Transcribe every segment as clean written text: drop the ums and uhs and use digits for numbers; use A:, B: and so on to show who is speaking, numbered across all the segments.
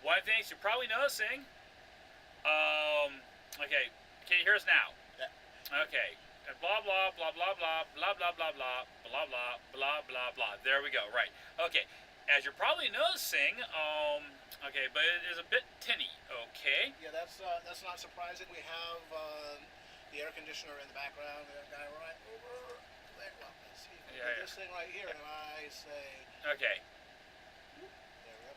A: one of the things you're probably noticing. Okay, can you hear us now?
B: Yeah.
A: Okay. Blah blah blah blah blah blah blah blah blah blah blah blah blah blah. There we go. Right. Okay. As you're probably noticing, okay, but it is a bit tinny. Okay.
B: Yeah, that's not surprising. We have the air conditioner in the background. The guy right over there. Well, let's see. This thing right here, and I say.
A: Okay.
B: There we go.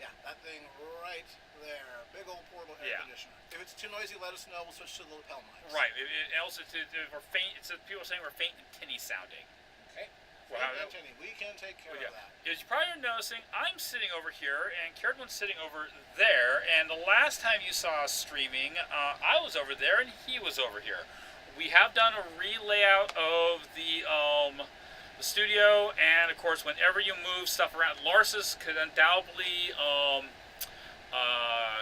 B: Yeah, that thing right there. Big old portable air conditioner. If it's too noisy, let us know. We'll switch to the lapel mics.
A: Right. Also, we're faint. It's people are saying we're faint and tinny sounding.
B: Okay.
A: Well,
B: we can take care of that.
A: As you probably are noticing, I'm sitting over here, and Carradwin's sitting over there. And the last time you saw us streaming, I was over there, and he was over here. We have done a re-layout of the studio, and of course, whenever you move stuff around, Larsis could undoubtedly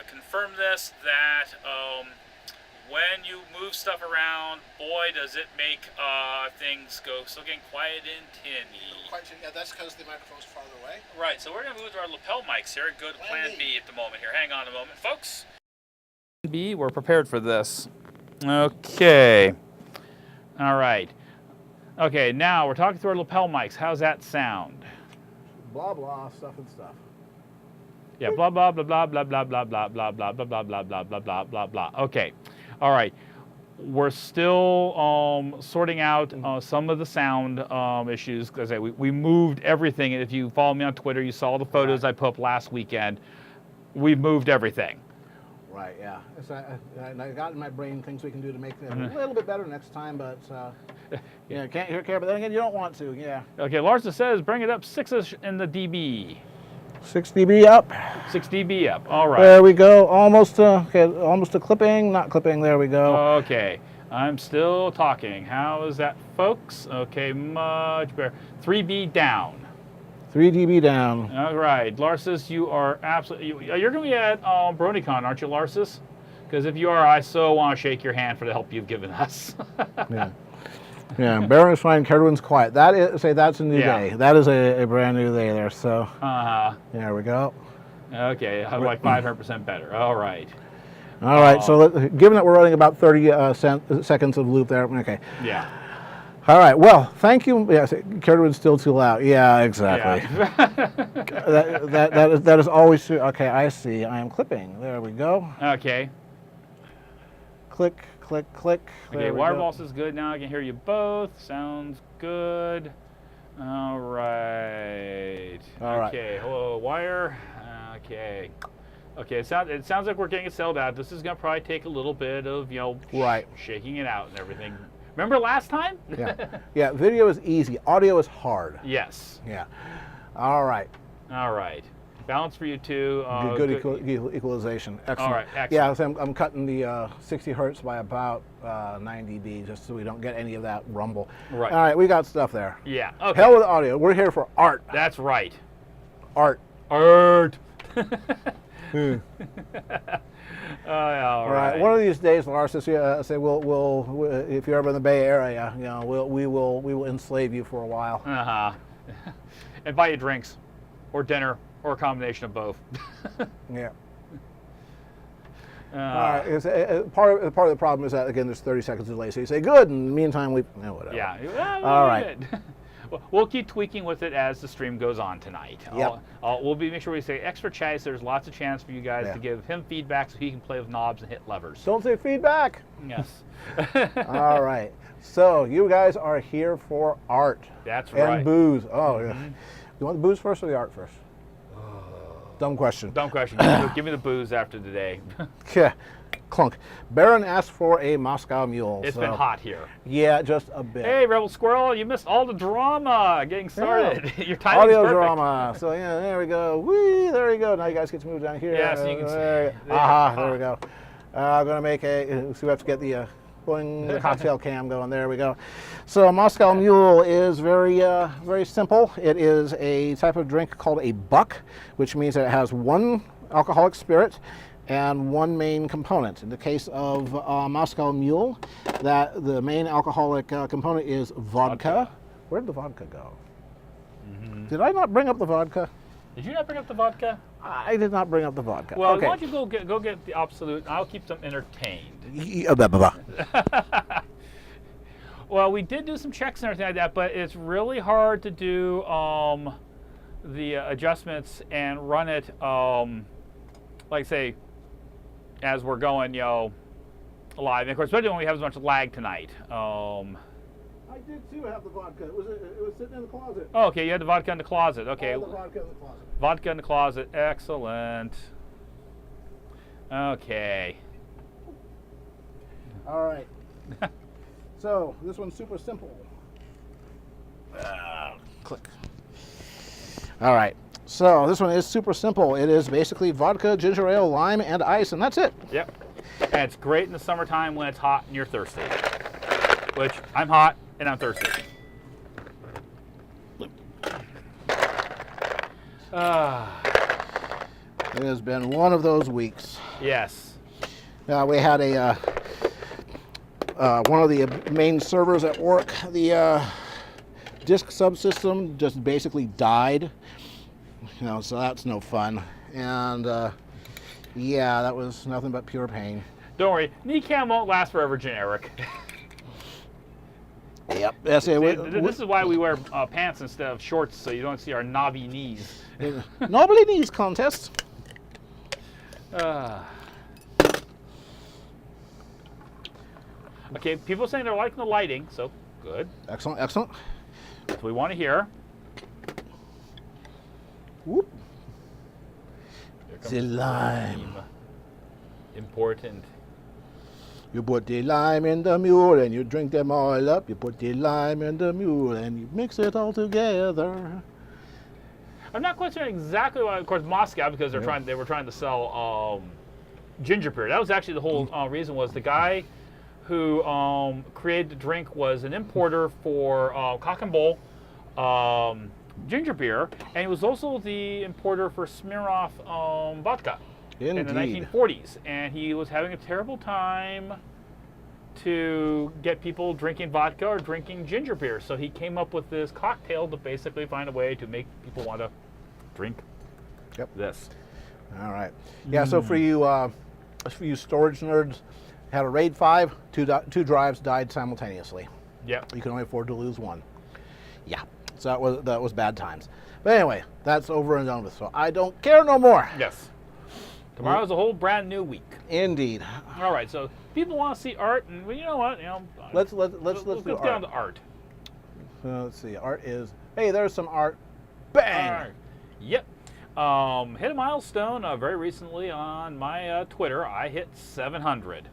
A: confirm this, that when you move stuff around, boy, does it make things go so getting quiet and tinny.
B: Yeah, that's because the microphone's farther away.
A: Right, so we're going to move to our lapel mics here and go to Plan B at the moment here. Hang on a moment, folks. B, we're prepared for this. Okay. All right. Okay, now we're talking through our lapel mics. How's that sound?
B: Blah blah stuff and stuff.
A: Yeah, blah blah blah blah blah blah blah blah blah blah blah blah blah blah blah blah blah blah. Okay, all right. We're still sorting out some of the sound issues because we moved everything. If you follow me on Twitter, you saw the photos I put up last weekend. We've moved everything.
B: Right. Yeah. I got in my brain things we can do to make it a little bit better next time, but yeah, can't hear care. But then again, you don't want to. Yeah.
A: Okay. Larson says bring it up 6-ish in the dB.
B: 6 dB up.
A: 6 dB up. All right.
B: There we go. Almost almost a clipping. Not clipping. There we go.
A: Okay. I'm still talking. How is that, folks? Okay, much better. 3B down.
B: 3 dB down.
A: All right, Larsis, you are absolutely. You're going to be at BaronEngel, aren't you, Larsis? Because if you are, I so want to shake your hand for the help you've given us.
B: Yeah. Yeah, Baron is fine, Carradwin's quiet. That is, that's a new day. That is a brand new day there, so. There we go.
A: Okay, like 500% better. All right.
B: All right, so given that we're running about 30 seconds of loop there, okay.
A: Yeah.
B: All right, well, thank you. Yeah, Carradwin's still too loud. Yeah, exactly. Yeah. that is always true. Okay, I see. I am clipping. There we go.
A: Okay.
B: Click, click, click.
A: Okay, Wireboss is good now. I can hear you both. Sounds good. All right.
B: All right.
A: Okay, hello, wire. Okay. Okay, it sounds like we're getting it settled out. This is going to probably take a little bit of, shaking it out and everything. Remember last time?
B: Yeah. Yeah, video is easy. Audio is hard.
A: Yes.
B: Yeah. All right.
A: All right. Balance for you too.
B: Good equalization. Excellent.
A: All right, excellent.
B: Yeah, so I'm cutting the 60 hertz by about 9 dB just so we don't get any of that rumble.
A: Right.
B: All right, we got stuff there.
A: Yeah. Okay.
B: Hell with audio. We're here for art.
A: That's right.
B: Art.
A: Art.
B: All right. One of these days, Lars, say we'll if you're ever in the Bay Area, we will enslave you for a while.
A: And buy you drinks, or dinner, or a combination of both.
B: Yeah. All right. Part of the problem is that again there's 30 seconds delay. So you say good, and in the meantime whatever.
A: Yeah.
B: All right.
A: We'll keep tweaking with it as the stream goes on tonight.
B: Yep.
A: We'll make sure we say extra chat. So there's lots of chance for you guys to give him feedback so he can play with knobs and hit levers.
B: Don't say feedback.
A: Yes.
B: All right. So you guys are here for art.
A: That's right.
B: And booze. Oh, yeah. You want the booze first or the art first? Dumb question.
A: Dumb question. Give me the booze after today.
B: Yeah. Clunk. Baron asked for a Moscow Mule.
A: It's been hot here.
B: Yeah, just a bit.
A: Hey, Rebel Squirrel, you missed all the drama getting started.
B: Yeah.
A: Your timing's
B: audio
A: perfect.
B: drama. So yeah, there we go. Whee, there we go. Now you guys get to move down here.
A: Yeah, so you can see.
B: There we go. I'm gonna make so we have to get the cocktail cam going. There we go. So a Moscow Mule is very simple. It is a type of drink called a buck, which means that it has one alcoholic spirit and one main component. In the case of Moscow Mule, the main alcoholic component is vodka. Where did the vodka go? Did I not bring up the vodka?
A: Did you not bring up the vodka?
B: I did not bring up the vodka.
A: Well,
B: okay.
A: why don't you go get the absolute? I'll keep them entertained.
B: Blah, blah, blah.
A: Well, we did do some checks and everything like that, but it's really hard to do the adjustments and run it, like say, as we're going, live. And of course, especially when we have as much lag tonight.
B: I did too have the vodka. It was sitting in the closet.
A: Oh, okay, you had the vodka in the closet. Okay.
B: All the vodka in the closet.
A: Vodka in the closet. Excellent. Okay.
B: All right. So this one's super simple. Click. All right. So this one is super simple. It is basically vodka, ginger ale, lime, and ice, and that's it.
A: Yep. And it's great in the summertime when it's hot and you're thirsty. Which I'm hot and I'm thirsty.
B: It has been one of those weeks.
A: Yes.
B: We had a one of the main servers at work. The disk subsystem just basically died. So that's no fun. And yeah, that was nothing but pure pain.
A: Don't worry, knee cam won't last forever, generic.
B: Yep. That's it.
A: This is why we wear pants instead of shorts, so you don't see our knobby knees.
B: Knobbly knees contest.
A: Okay, people saying they're liking the lighting, so good.
B: Excellent, excellent.
A: That's what we want to hear.
B: Whoop.
A: Here comes
B: The lime.
A: Important.
B: You put the lime in the mule and you drink them all up. You put the lime in the mule and you mix it all together.
A: I'm not quite sure exactly why, of course, Moscow, because they were trying to sell ginger beer. That was actually the whole reason. Was the guy who created the drink was an importer for Cock and Bull ginger beer, and he was also the importer for Smirnoff vodka.
B: Indeed.
A: In the 1940s, and he was having a terrible time to get people drinking vodka or drinking ginger beer. So he came up with this cocktail to basically find a way to make people want to drink this.
B: All right. Yeah. So for you storage nerds, had a RAID 5, two drives died simultaneously.
A: Yep.
B: You can only afford to lose one. Yeah. So that was bad times. But anyway, that's over and done with. So I don't care no more.
A: Yes. Tomorrow's a whole brand new week.
B: Indeed.
A: All right, so people want to see art, and well, you know what?
B: Let's do
A: go
B: art.
A: down to art.
B: Let's see. Art is. Hey, there's some art. Bang.
A: Art. Yep. Hit a milestone very recently on my Twitter. I hit 700,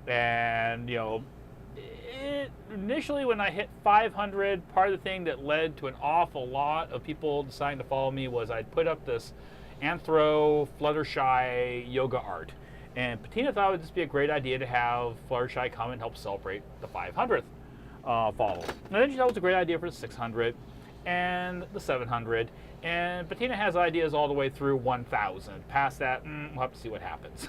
A: and initially when I hit 500, part of the thing that led to an awful lot of people deciding to follow me was I'd put up this Anthro Fluttershy yoga art, and Patina thought it would just be a great idea to have Fluttershy come and help celebrate the 500th follow. And then she thought it was a great idea for the 600 and the 700, and Patina has ideas all the way through 1,000. Past that, we'll have to see what happens.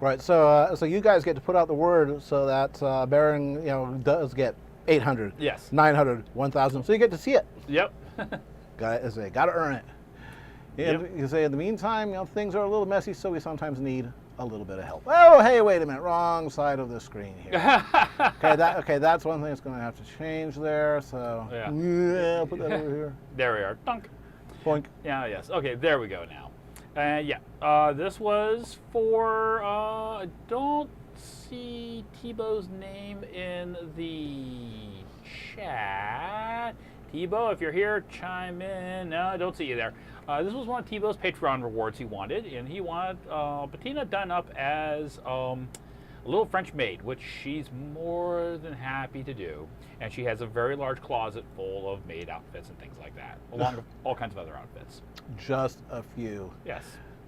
B: Right. So you guys get to put out the word so that Baron does get 800.
A: Yes.
B: 900, 1,000. So you get to see it.
A: Yep.
B: Got to earn it. And
A: Yep.
B: you say in the meantime, things are a little messy, so we sometimes need a little bit of help. Oh, hey, wait a minute, wrong side of the screen here. Okay, that's one thing that's going to have to change there. So yeah, put that over here.
A: There we are. Dunk.
B: Boink.
A: Yeah. Yes. Okay. There we go now. This was for. I don't see Tebow's name in the chat. Tebow, if you're here, chime in. No, I don't see you there. This was one of Tebow's Patreon rewards he wanted, and he wanted Patina done up as a little French maid, which she's more than happy to do. And she has a very large closet full of maid outfits and things like that, along with all kinds of other outfits.
B: Just a few.
A: Yes.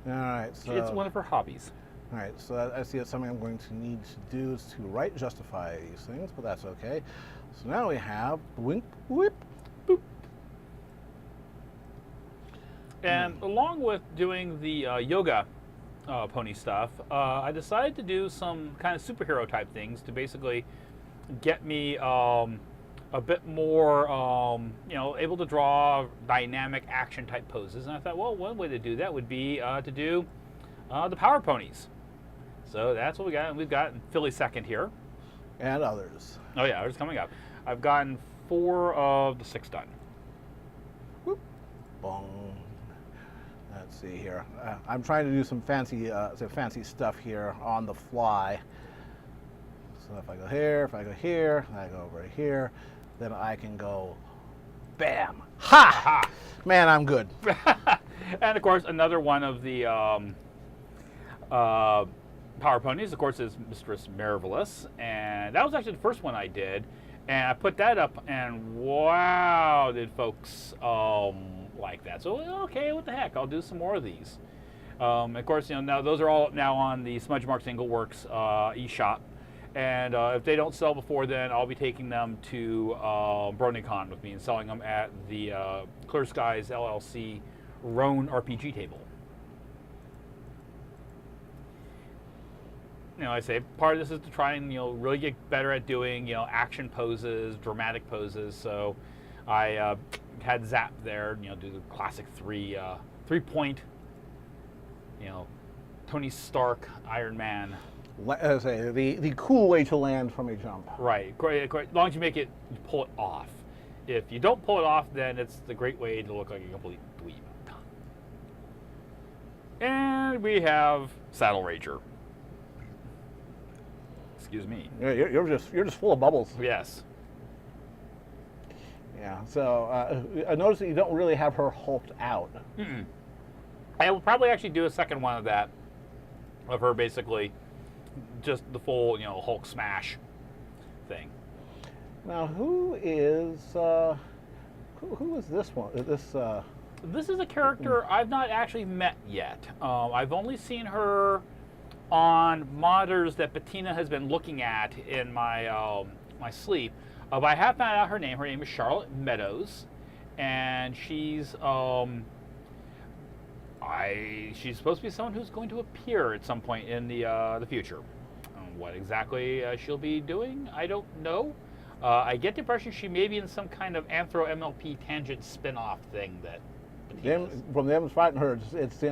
B: All right. So
A: It's one of her hobbies.
B: All right. So I see it's something I'm going to need to do is to justify these things, but that's okay. So now we have wink, whip, boop.
A: And along with doing the yoga pony stuff, I decided to do some kind of superhero type things to basically get me a bit more, able to draw dynamic action type poses. And I thought, well, one way to do that would be to do the power ponies. So that's what we got. And we've got Philly second here.
B: And others.
A: Oh yeah, others coming up. I've gotten 4 of the 6 done.
B: Whoop. Bong. Let's see here. I'm trying to do some fancy stuff here on the fly. So if I go here, if I go here, I go over here, then I can go, bam, ha! Man, I'm good.
A: And of course, another one of the Power Ponies, of course, is Mistress Marvelous, and that was actually the first one I did, and I put that up, and wow, did folks like that. So okay, what the heck? I'll do some more of these. Of course, now those are all now on the Smudge Marks Engel Works eShop, and if they don't sell before then, I'll be taking them to BaronEngel with me and selling them at the Clear Skies LLC Roan RPG table. I say part of this is to try and really get better at doing action poses, dramatic poses. So I had Zap there, do the classic 3-point, Tony Stark, Iron Man.
B: I say the cool way to land from a jump.
A: Right, great. As long as you pull it off. If you don't pull it off, then it's the great way to look like a complete dweeb. And we have Saddle Rager. Excuse me.
B: Yeah, you're just full of bubbles.
A: Yes.
B: Yeah. So I noticed that you don't really have her hulked out.
A: Mm-mm. I will probably actually do a second one of that, of her basically just the full Hulk smash thing.
B: Now, who is this one?
A: This is a character I've not actually met yet. I've only seen her on monitors that Bettina has been looking at in my my sleep. But I have found out her name. Her name is Charlotte Meadows, and she's she's supposed to be someone who's going to appear at some point in the future. What exactly she'll be doing, I don't know. I get the impression she may be in some kind of Anthro MLP tangent spin-off thing that.
B: From them fighting herds, it's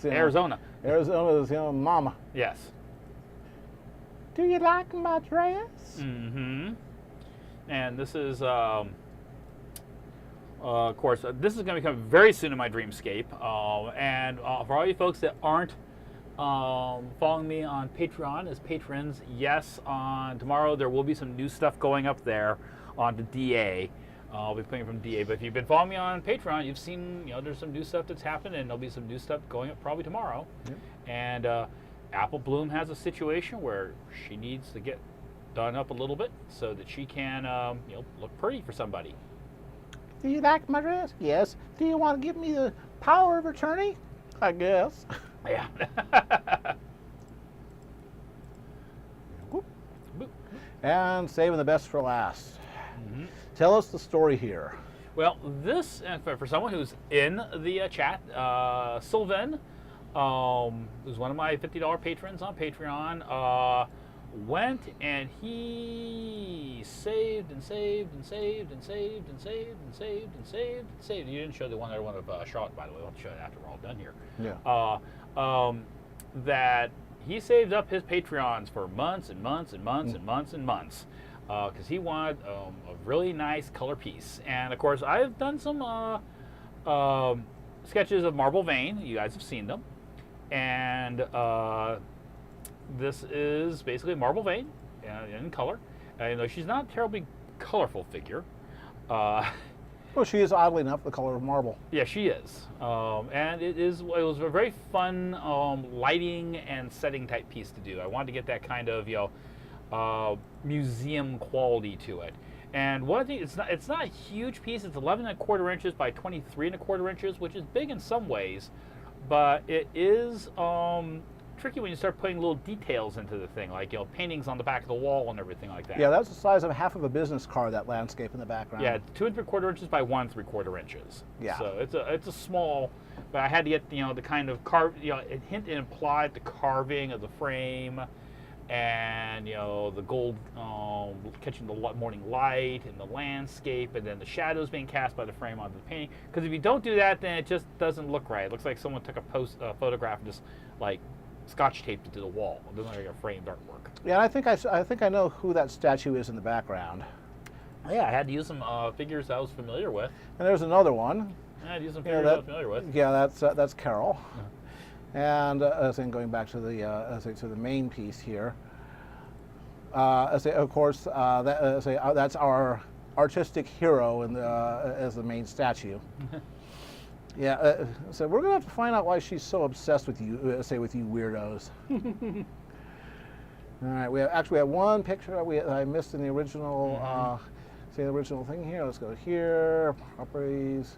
A: Arizona.
B: Arizona's mama.
A: Yes.
B: Do you like my dress?
A: Mm-hmm. And this is, of course, this is going to become very soon in my Dreamscape. And for all you folks that aren't following me on Patreon as patrons, yes, on tomorrow there will be some new stuff going up there on the DA. I'll be playing from DA, but if you've been following me on Patreon, you've seen, there's some new stuff that's happened, and there'll be some new stuff going up probably tomorrow. Yep. And Apple Bloom has a situation where she needs to get done up a little bit so that she can, look pretty for somebody.
B: Do you like my dress? Yes. Do you want to give me the power of attorney? I guess.
A: Yeah.
B: Whoop. And saving the best for last. Mm-hmm. Tell us the story here.
A: Well, this, for someone who's in the chat, Sylvan, who's one of my $50 patrons on Patreon, went and he saved and saved and saved and saved and saved and saved and saved and saved. You didn't show the other one of Charlotte, by the way. I'll have to show it after we're all done here.
B: Yeah.
A: That he saved up his Patreons for months and months and months and months and months. Because he wanted a really nice color piece. And of course, I've done some sketches of Marble Vein. You guys have seen them. And this is basically Marble Vein in color. She's not a terribly colorful figure.
B: Well, she is oddly enough the color of marble.
A: Yeah, she is. And it was a very fun lighting and setting type piece to do. I wanted to get that kind of, museum quality to it. And one thing, it's not a huge piece. It's 11¼ inches by 23¼ inches, which is big in some ways, but it is tricky when you start putting little details into the thing, like paintings on the back of the wall and everything like that.
B: Yeah, that's the size of half of a business card. That landscape in the background.
A: Yeah, 2¾ inches by 1¾ inches.
B: Yeah.
A: So it's a small, but I had to get the kind of hint and implied the carving of the frame. and the gold catching the morning light and the landscape, and then the shadows being cast by the frame onto the painting. Because if you don't do that, then it just doesn't look right. It looks like someone took a photograph and just like Scotch taped it to the wall. It doesn't look like a framed artwork.
B: Yeah, I think I know who that statue is in the background.
A: Yeah, I had to use some figures I was familiar with.
B: And there's another one.
A: I had to use some figures I was familiar with.
B: Yeah, that's Carol. And then going back to the main piece here, of course, that's our artistic hero as the main statue. Yeah, so we're gonna have to find out why she's so obsessed with you, with you weirdos. All right, we have one picture I missed in the original, the original thing here. Let's go here, properties,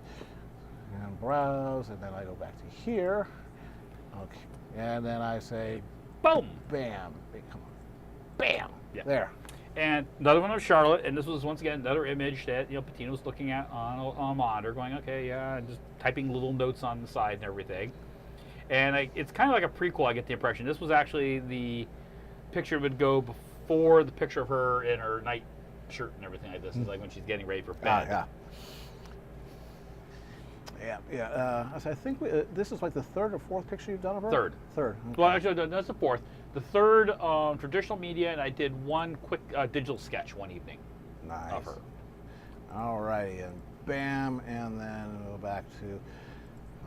B: and browse, and then I go back to here. Okay, and then I say,
A: boom,
B: bam, come on, bam, there.
A: And another one of Charlotte, and this was once again another image that Patina was looking at on a monitor, going, okay, yeah, and just typing little notes on the side and everything. And it's kind of like a prequel. I get the impression this was actually the picture would go before the picture of her in her night shirt and everything like this. It's like when she's getting ready for bed. I think this is like the third or fourth picture you've done of her? Third.
B: Okay.
A: Well, actually, that's the fourth. The third, traditional media, and I did one quick digital sketch one evening of her.
B: All righty, and bam, and then we'll go back to,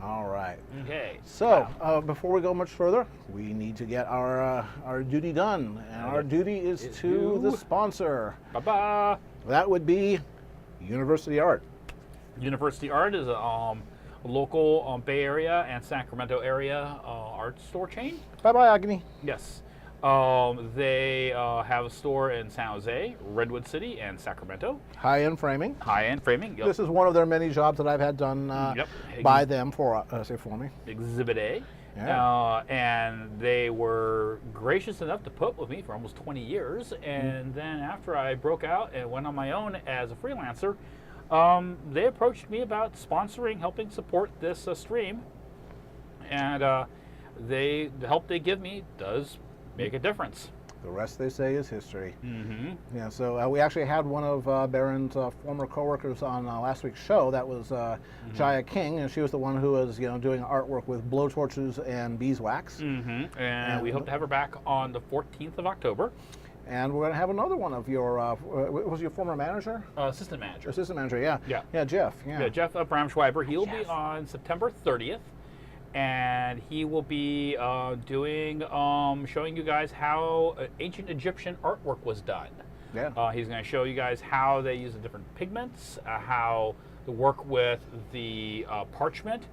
B: all right.
A: Okay.
B: So, before we go much further, we need to get our duty done, and our duty is to the sponsor.
A: Ba-ba.
B: That would be University Art. University
A: Art is a local Bay Area and Sacramento area art store chain.
B: Bye-bye, Agni.
A: Yes. They have a store in San Jose, Redwood City, and Sacramento.
B: High-end framing.
A: High-end framing. Yep.
B: This is one of their many jobs that I've had done by them for me.
A: Exhibit A.
B: Yeah.
A: And they were gracious enough to put with me for almost 20 years. And then after I broke out and went on my own as a freelancer, they approached me about sponsoring, helping support this stream, and the help they give me does make a difference.
B: The rest, they say, is history.
A: Mm-hmm.
B: Yeah. So we actually had one of Baron's former coworkers on last week's show. That was Jaya King, and she was the one who was doing artwork with blowtorches and beeswax.
A: Mm-hmm. And we hope to have her back on the 14th of October.
B: And we're going to have another one of your, was your former manager?
A: Assistant manager.
B: Assistant manager, yeah.
A: Yeah,
B: Jeff.
A: Yeah, Jeff Bramschweiber. He'll be on September 30th, and he will be showing you guys how ancient Egyptian artwork was done.
B: Yeah.
A: He's going to show you guys how they use the different pigments, how to work with the parchment,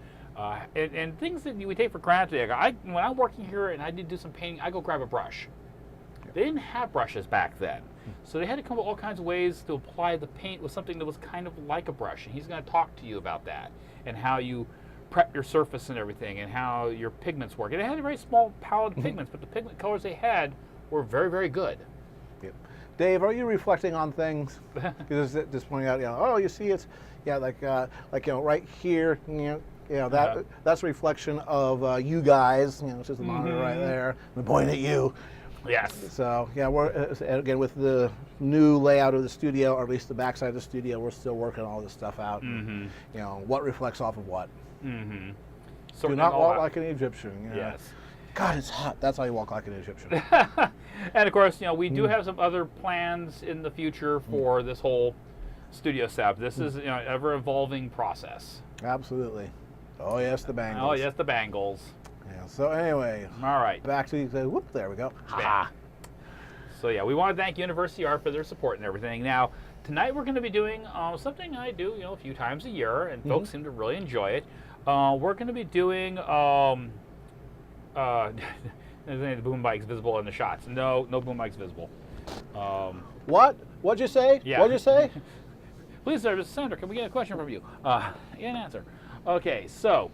A: and things that we take for granted. When I'm working here and I did do some painting, I go grab a brush. They didn't have brushes back then, so they had to come up with all kinds of ways to apply the paint with something that was kind of like a brush. And he's going to talk to you about that and how you prep your surface and everything and how your pigments work. And they had a very small palette of pigments, but the pigment colors they had were very, very good.
B: Yep. Dave, are you reflecting on things? Because just pointing out, oh, you see, it's right here, that's a reflection of you guys. It's just the monitor right there. I'm pointing at you.
A: Yes.
B: So we're again with the new layout of the studio, or at least the backside of the studio. We're still working all this stuff out.
A: Mm-hmm.
B: And, what reflects off of what.
A: Mm-hmm.
B: So do not walk like an Egyptian.
A: Yes.
B: God, it's hot. That's how you walk like an Egyptian.
A: And of course, we do have some other plans in the future for this whole studio setup. This is an ever-evolving process.
B: Absolutely. Oh yes, the bangles.
A: Oh yes, the bangles.
B: Yeah. So anyway.
A: All right.
B: Back to whoop. There we go.
A: Ha. So we want to thank University Art for their support and everything. Now, tonight we're going to be doing something I do, a few times a year, and folks seem to really enjoy it. We're going to be doing the boom mics visible in the shots. No boom mics visible.
B: What? What'd you say?
A: Yeah.
B: What'd you say?
A: Please, sir, Mr. Senator, can we get a question from you? Get an answer. Okay, so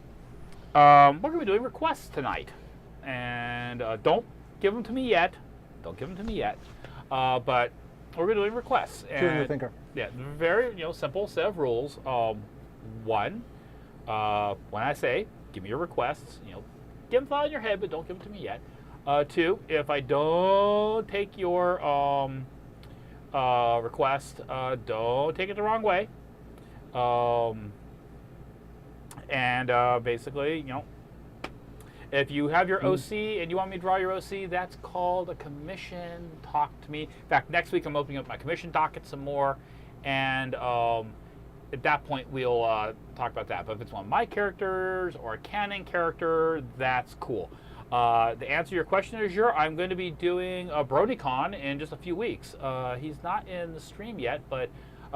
A: we're going to be doing requests tonight, and don't give them to me yet. Don't give them to me yet. But we're going to be doing requests.
B: Junior thinker.
A: Yeah, very simple set of rules. One, when I say give me your requests, give them thought in your head, but don't give them to me yet. Two, if I don't take your request, don't take it the wrong way. Basically, if you have your OC and you want me to draw your OC, that's called a commission. Talk to me. In fact, next week I'm opening up my commission docket some more, and at that point we'll talk about that. But if it's one of my characters or a canon character, that's cool. The answer to your question is I'm going to be doing a BaronEngel in just a few weeks. He's not in the stream yet, but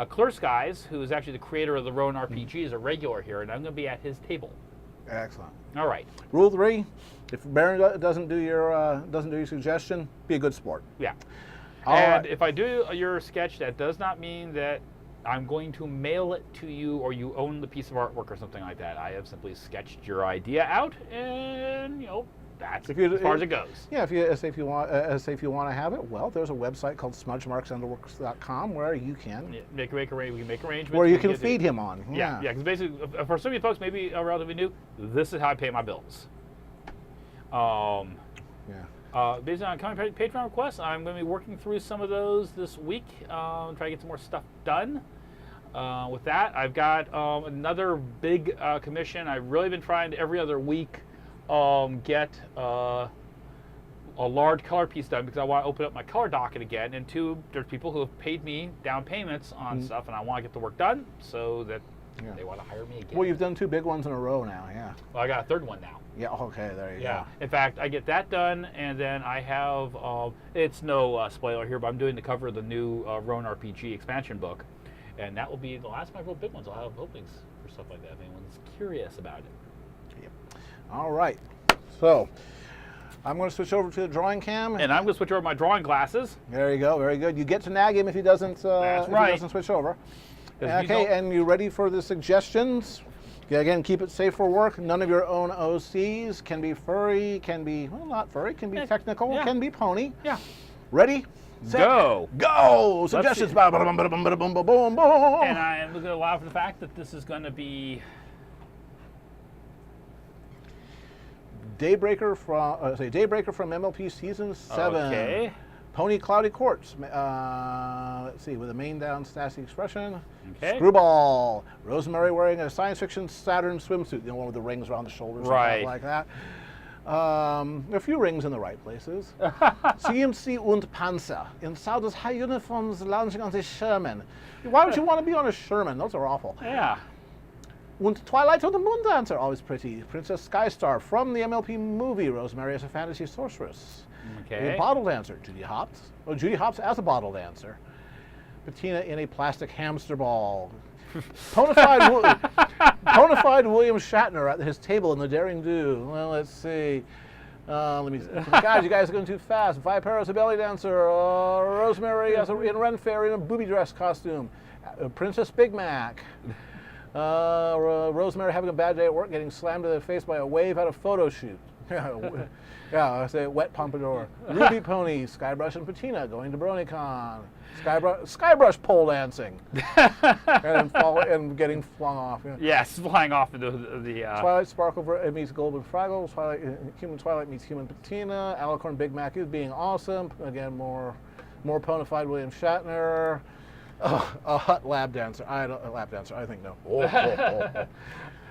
A: Clear Skies, who is actually the creator of the Roan RPG, is a regular here, and I'm going to be at his table.
B: Excellent.
A: All right.
B: Rule 3: if Baron doesn't do your suggestion, be a good sport.
A: Yeah.
B: All
A: and
B: right.
A: if I do your sketch, that does not mean that I'm going to mail it to you or you own the piece of artwork or something like that. I have simply sketched your idea out, and that's as far as it goes.
B: Yeah, if you want to have it, well, there's a website called smudgemarksunderworks.com where you can
A: We can make arrangements.
B: where you can feed him on.
A: Yeah. Because basically, for some of you folks, maybe relatively new, this is how I pay my bills. Based on coming Patreon requests, I'm going to be working through some of those this week, try to get some more stuff done. With that, I've got another big commission. I've really been trying to every other week get a large color piece done because I want to open up my color docket again. And two, there's people who have paid me down payments on stuff, and I want to get the work done so that they want to hire me again.
B: Well, you've done 2 big ones in a row now, yeah.
A: Well, I got a third one now.
B: Yeah, okay, there you go.
A: In fact, I get that done, and then I have, it's no spoiler here, but I'm doing the cover of the new Roan RPG expansion book, and that will be the last of my real big ones. I'll have openings for stuff like that if anyone's curious about it.
B: Yep. All right, so I'm going to switch over to the drawing cam.
A: And I'm going to switch over my drawing glasses.
B: There you go, very good. You get to nag him if he doesn't,
A: That's right.
B: if he doesn't switch over.
A: Because
B: Okay, and you ready for the suggestions? Again, keep it safe for work. None of your own OCs. Can be furry, can be, well, not furry, can be technical, can be pony.
A: Yeah.
B: Ready? Set,
A: Go.
B: Go! Suggestions. Boom, boom, boom, boom, boom, boom, boom.
A: And I am going to allow for the fact that this is going to be
B: Daybreaker from MLP Season 7.
A: Okay.
B: Pony Cloudy Quartz. Let's see, with a main down sassy expression.
A: Okay.
B: Screwball. Rosemary wearing a science fiction Saturn swimsuit. The one with the rings around the shoulders.
A: Right.
B: Like that. A few rings in the right places. CMC und Panzer. In Sauder's high uniforms lounging on the Sherman. Why would you want to be on a Sherman? Those are awful.
A: Yeah.
B: Und Twilight of the Moon Dancer. Always pretty. Princess Skystar from the MLP movie. Rosemary as a fantasy sorceress.
A: Okay.
B: A bottle dancer, Judy Hopps. Oh, Judy Hopps as a bottle dancer. Patina in a plastic hamster ball. Bonafide William Shatner at his table in the Daring Do. Well, let's see. Guys, you guys are going too fast. Viper as a belly dancer. Rosemary as in Ren Fair in a booby dress costume. Princess Big Mac. Rosemary having a bad day at work, getting slammed to the face by a wave at a photo shoot. Yeah, I say wet pompadour. Ruby Pony, Skybrush and Patina going to BaronEngel. Skybrush pole dancing. and getting flung off. Yeah.
A: Yes, flying off into the
B: Twilight Sparkle meets Golden Fraggle. Human Twilight meets Human Patina. Alicorn Big Mac is being awesome. Again, more Bonafide William Shatner. A hut lap dancer. I think no.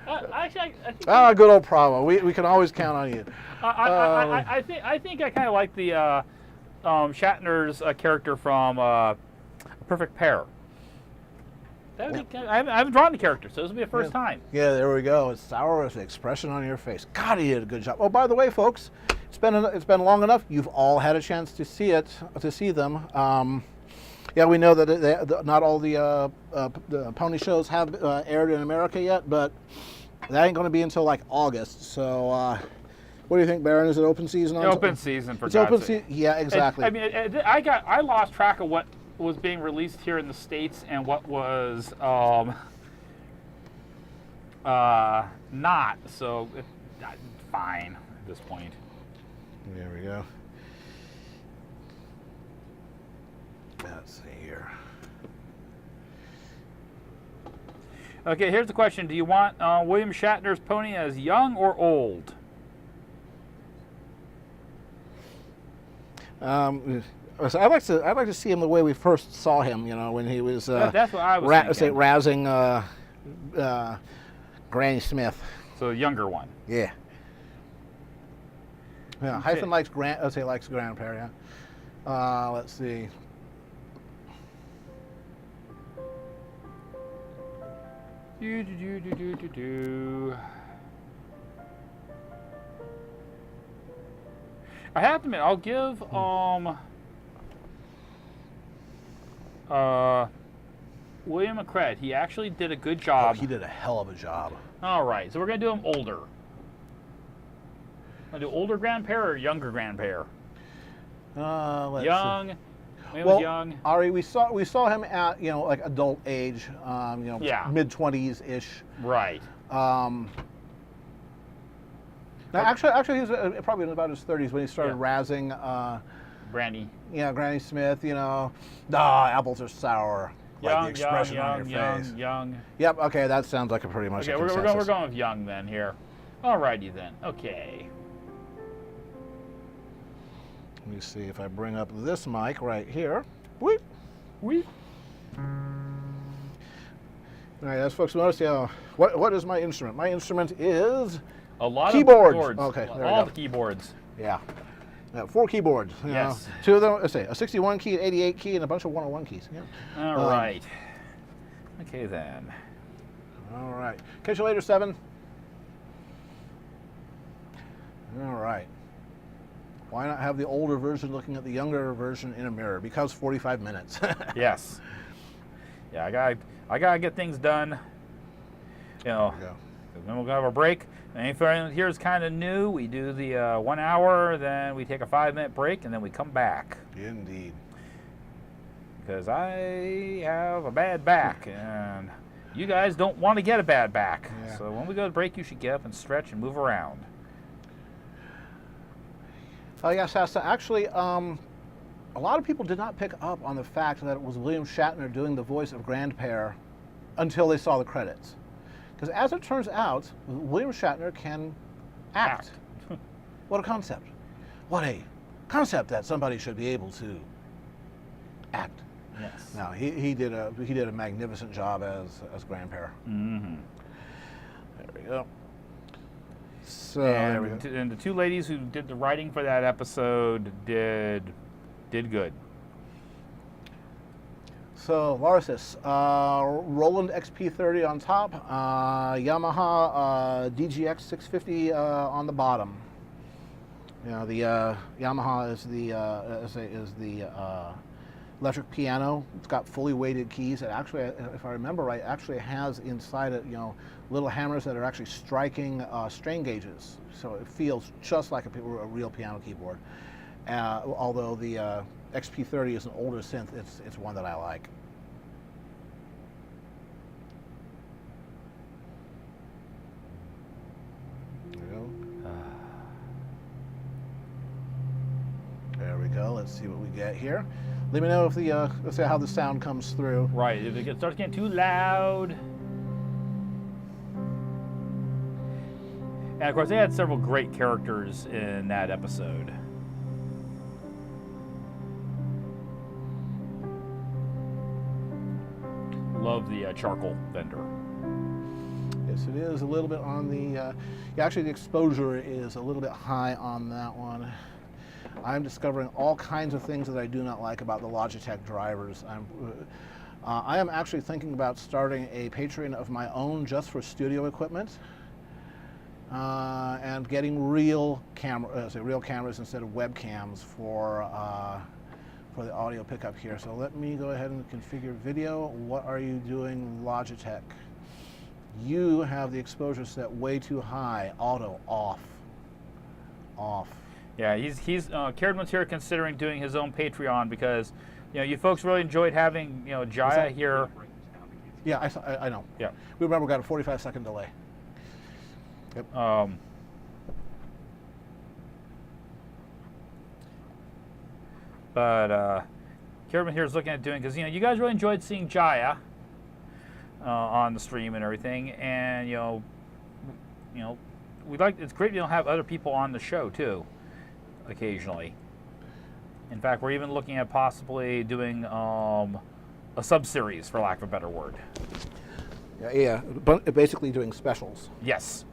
A: Actually, I think
B: good old Bravo. We can always count on you.
A: I think I kind of like the Shatner's character from Perfect Pair. That would be I haven't drawn the character, so this will be a first time.
B: Yeah, there we go. It's sour as the expression on your face. God, he did a good job. Oh, by the way, folks, it's been long enough. You've all had a chance to see them. Yeah, we know that not all the pony shows have aired in America yet, but that ain't going to be until like August. So, what do you think, Baron? Is it open season?
A: Open season for
B: It's
A: God's
B: open
A: sake.
B: season. Yeah, exactly.
A: I lost track of what was being released here in the States and what was not. So, fine at this point.
B: There we go. Let's see here.
A: Okay, here's the question. Do you want William Shatner's pony as young or old?
B: So I'd like to see him the way we first saw him. You know, when he was
A: That's what I was thinking.
B: rousing Granny Smith.
A: So a younger one.
B: Yeah. Yeah. Hyphen likes likes grandpa. Yeah. Let's see.
A: I have to admit, I'll give William a credit. He actually did a good job.
B: Oh, he did a hell of a job.
A: All right, so we're gonna do him older. Gonna do older grandpa or younger grandpa?
B: Let's
A: Young.
B: see.
A: When
B: Well,
A: was young.
B: Ari, we saw him at like adult age,
A: Yeah.
B: mid-20s ish.
A: Right.
B: Now, actually, he was probably in about his 30s when he started razzing.
A: Brandy.
B: Yeah, Granny Smith. Apples are sour. Like the expression on your face.
A: Young.
B: Yep. Okay, that sounds like a pretty much.
A: Okay,
B: a
A: we're
B: consensus.
A: going with young then here. Alrighty then. Okay.
B: Let me see if I bring up this mic right here. Whoop.
A: We.
B: All right, as folks notice, what is my instrument? My instrument is
A: A lot
B: keyboards.
A: of keyboards.
B: Okay, there we
A: all
B: go.
A: the keyboards.
B: Yeah. 4 keyboards.
A: Yes.
B: 2 of them, let's say, a 61 key, an 88 key, and a bunch of 101 keys. Yeah.
A: All right. Okay then.
B: All right. Catch you later, 7. All right. Why not have the older version looking at the younger version in a mirror? Because 45 minutes.
A: Yes. Yeah, I gotta get things done.
B: There we go.
A: Then we'll have a break. And if anyone here is kind of new, we do the 1 hour, then we take a 5-minute break, and then we come back.
B: Indeed.
A: Because I have a bad back, and you guys don't want to get a bad back.
B: Yeah.
A: So when we go to break, you should get up and stretch and move around.
B: Oh, yes, Sasta. Actually, a lot of people did not pick up on the fact that it was William Shatner doing the voice of Grandpere until they saw the credits. Because as it turns out, William Shatner can act. What a concept. What a concept that somebody should be able to act.
A: Yes.
B: Now, he did a magnificent job as Grandpere.
A: Mm-hmm.
B: There we go. So
A: And the 2 ladies who did the writing for that episode did good.
B: So, Larsis, Roland XP30 on top, Yamaha DGX 650 on the bottom. The Yamaha is the electric piano. It's got fully weighted keys. It actually, if I remember right, actually has inside it, little hammers that are actually striking strain gauges. So it feels just like a real piano keyboard. Although the XP30 is an older synth, it's one that I like. There we go. There we go. Let's see what we get here. Let me know if let's see how the sound comes through.
A: Right. If it starts getting too loud. And of course, they had several great characters in that episode. Love the charcoal vendor.
B: Yes, it is a little bit on the. Actually, the exposure is a little bit high on that one. I'm discovering all kinds of things that I do not like about the Logitech drivers. I am actually thinking about starting a Patreon of my own just for studio equipment, and getting real cameras instead of webcams for the audio pickup here. So let me go ahead and configure video. What are you doing, Logitech? You have the exposure set way too high. Auto off. Off.
A: Yeah, Kieran's here considering doing his own Patreon because, you folks really enjoyed having, Jaya here.
B: Yeah, I know.
A: Yeah.
B: We remember we got a 45-second delay. Yep.
A: But Kieran here is looking at doing, because, you guys really enjoyed seeing Jaya on the stream and everything, and, it's great to have other people on the show, too, occasionally. In fact, we're even looking at possibly doing a sub-series, for lack of a better word.
B: Yeah, but basically doing specials.
A: Yes.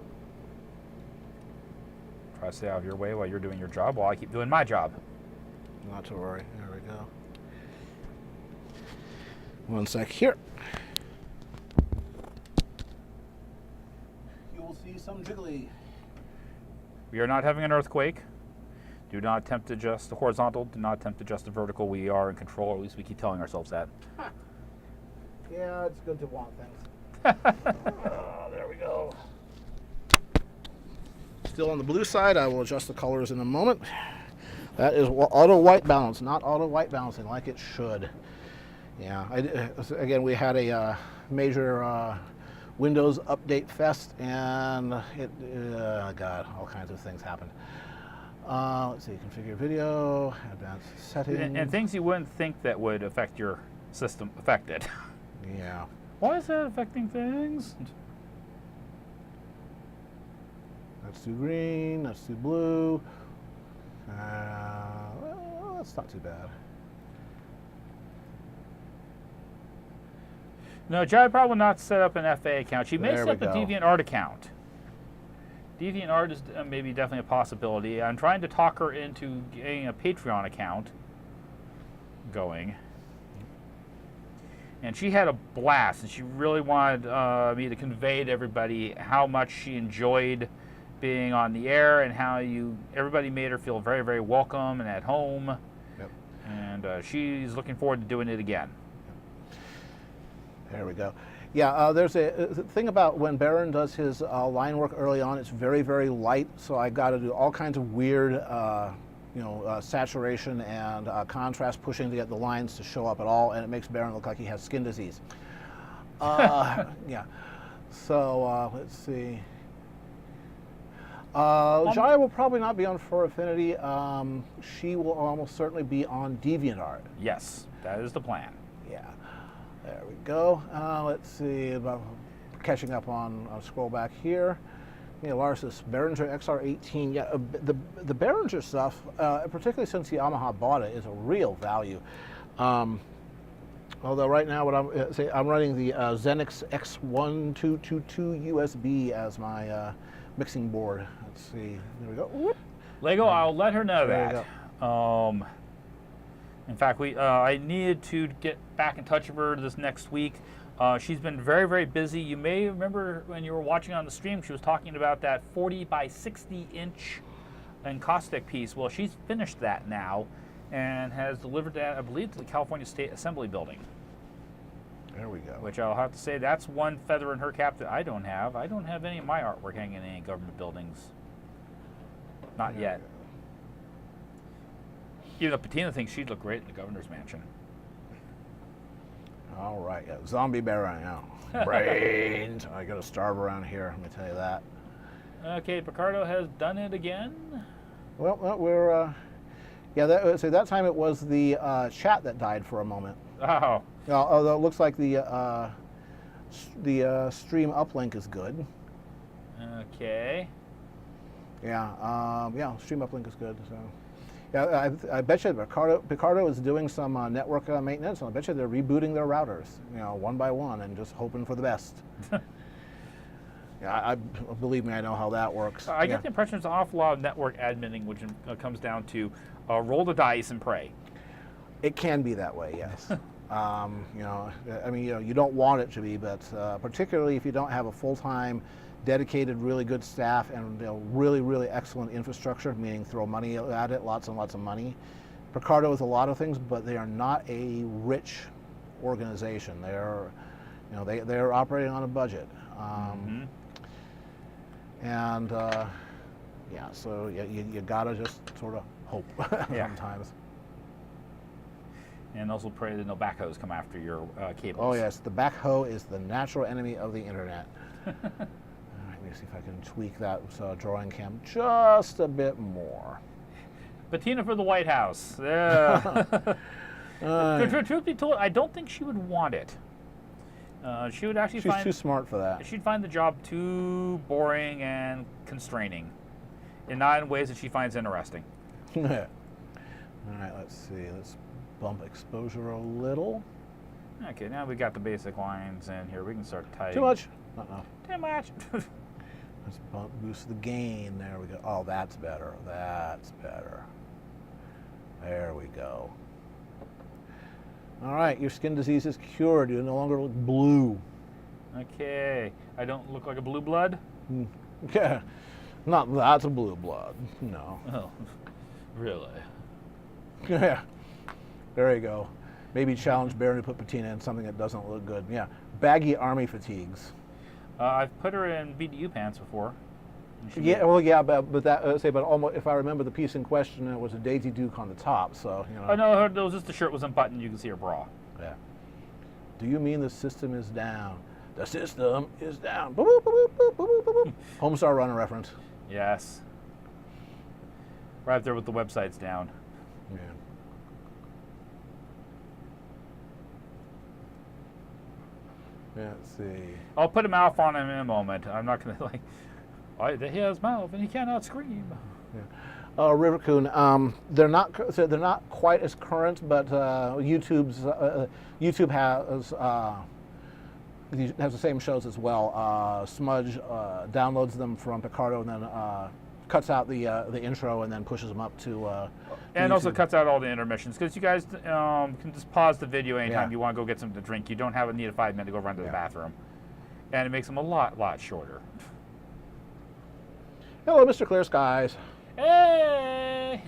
A: Try to stay out of your way while you're doing your job, while I keep doing my job.
B: Not to worry. There we go. One sec here. You will see some jiggly.
A: We are not having an earthquake. Do not attempt to adjust the horizontal. Do not attempt to adjust the vertical. We are in control, or at least we keep telling ourselves that.
B: Huh. Yeah, it's good to want things. There we go. Still on the blue side. I will adjust the colors in a moment. That is auto white balance, not auto white balancing like it should. Yeah, again, we had a major Windows update fest, and God, all kinds of things happened. Let's see, configure video, advanced settings.
A: And things you wouldn't think that would affect your system affected.
B: Yeah.
A: Why is that affecting things?
B: Let's do green, let's do blue. Well, that's not too bad.
A: No, Jai probably will not set up an FA account. She may
B: There
A: set
B: we
A: up a
B: go.
A: DeviantArt account. DeviantArt is maybe definitely a possibility. I'm trying to talk her into getting a Patreon account going. And she had a blast, and she really wanted me to convey to everybody how much she enjoyed being on the air and how everybody made her feel very, very welcome and at home.
B: Yep.
A: And she's looking forward to doing it again.
B: There we go. Yeah, there's a thing about when Baron does his line work early on, it's very, very light, so I got to do all kinds of weird saturation and contrast pushing to get the lines to show up at all, and it makes Baron look like he has skin disease. Yeah. So let's see. Jaya will probably not be on For Affinity. She will almost certainly be on DeviantArt.
A: Yes, that is the plan.
B: Yeah. There we go. Let's see about catching up on. I'll scroll back here. Yeah, Lars says Behringer XR18. Yeah, the Behringer stuff, particularly since Yamaha bought it, is a real value. Although right now, what I'm running the Xenix X1222 USB as my mixing board. Let's see. There we go. Whoop.
A: Lego, I'll let her know
B: There
A: that. In fact, I needed to get back in touch with her this next week. She's been very, very busy. You may remember when you were watching on the stream, she was talking about that 40 by 60 inch encaustic piece. Well, she's finished that now and has delivered that, I believe, to the California State Assembly building.
B: There we go.
A: Which I'll have to say, that's one feather in her cap that I don't have. I don't have any of my artwork hanging in any government buildings. Not yet. Even though Patina thinks she'd look great in the governor's mansion.
B: All right, yeah, zombie Baron now. Brains. I got to starve around here. Let me tell you that.
A: Okay, Picardo has done it again.
B: Well, we're. Yeah, that time it was the chat that died for a moment.
A: Oh.
B: Although it looks like the stream uplink is good.
A: Okay.
B: Yeah, stream uplink is good. So, yeah, I bet you Picardo is doing some network maintenance, and I bet you they're rebooting their routers, one by one, and just hoping for the best. Yeah, believe me, I know how that works.
A: I get the impression there's an awful lot of network adminning, which comes down to roll the dice and pray.
B: It can be that way, yes. I mean, you don't want it to be, but particularly if you don't have a full-time, dedicated, really good staff and really, really excellent infrastructure, meaning throw money at it, lots and lots of money. Picardo is a lot of things, but they are not a rich organization. They're operating on a budget. And so you gotta just sort of hope sometimes.
A: And also pray that no backhoes come after your cables.
B: Oh yes, the backhoe is the natural enemy of the internet. All right, let me see if I can tweak that drawing cam just a bit more.
A: Patina for the White House. Yeah. Truth be told, I don't think she would want it. She would actually
B: She's too smart for that.
A: She'd find the job too boring and constraining, and not in ways that she finds interesting.
B: All right, let's see. Let's bump exposure a little.
A: Okay, now we got the basic lines in here. We can start typing.
B: Too much? Not enough.
A: Too much.
B: Let's boost the gain. There we go. Oh, that's better. That's better. There we go. All right, your skin disease is cured. You no longer look blue.
A: Okay, I don't look like a blue blood?
B: Yeah, not that's a blue blood. No.
A: Oh, really?
B: Yeah, there you go. Maybe challenge Baron to put Patina in something that doesn't look good. Yeah, baggy army fatigues.
A: I've put her in BDU pants before.
B: Yeah, well, yeah, but that but almost if I remember the piece in question, it was a Daisy Duke on the top. So you know.
A: Oh no, it was just the shirt wasn't buttoned. You can see her bra.
B: Yeah. Do you mean the system is down? The system is down. Boop, boop, boop, boop, boop, boop, boop. Homestar Runner reference.
A: Yes. Right there with the websites down.
B: Yeah. Yeah, let's see.
A: I'll put a mouth on him in a moment. I'm not going to like. Oh, he has mouth and he cannot scream.
B: Yeah. River Coon. They're not quite as current, but YouTube has the same shows as well. Smudge downloads them from Picardo and then cuts out the intro and then pushes them up to.
A: And also cuts out all the intermissions because you guys can just pause the video anytime
B: Yeah.
A: you want to go get something to drink. You don't need a 5 minute to go run to the bathroom, and it makes them a lot shorter.
B: Hello, Mr. Clear Skies.
A: Hey.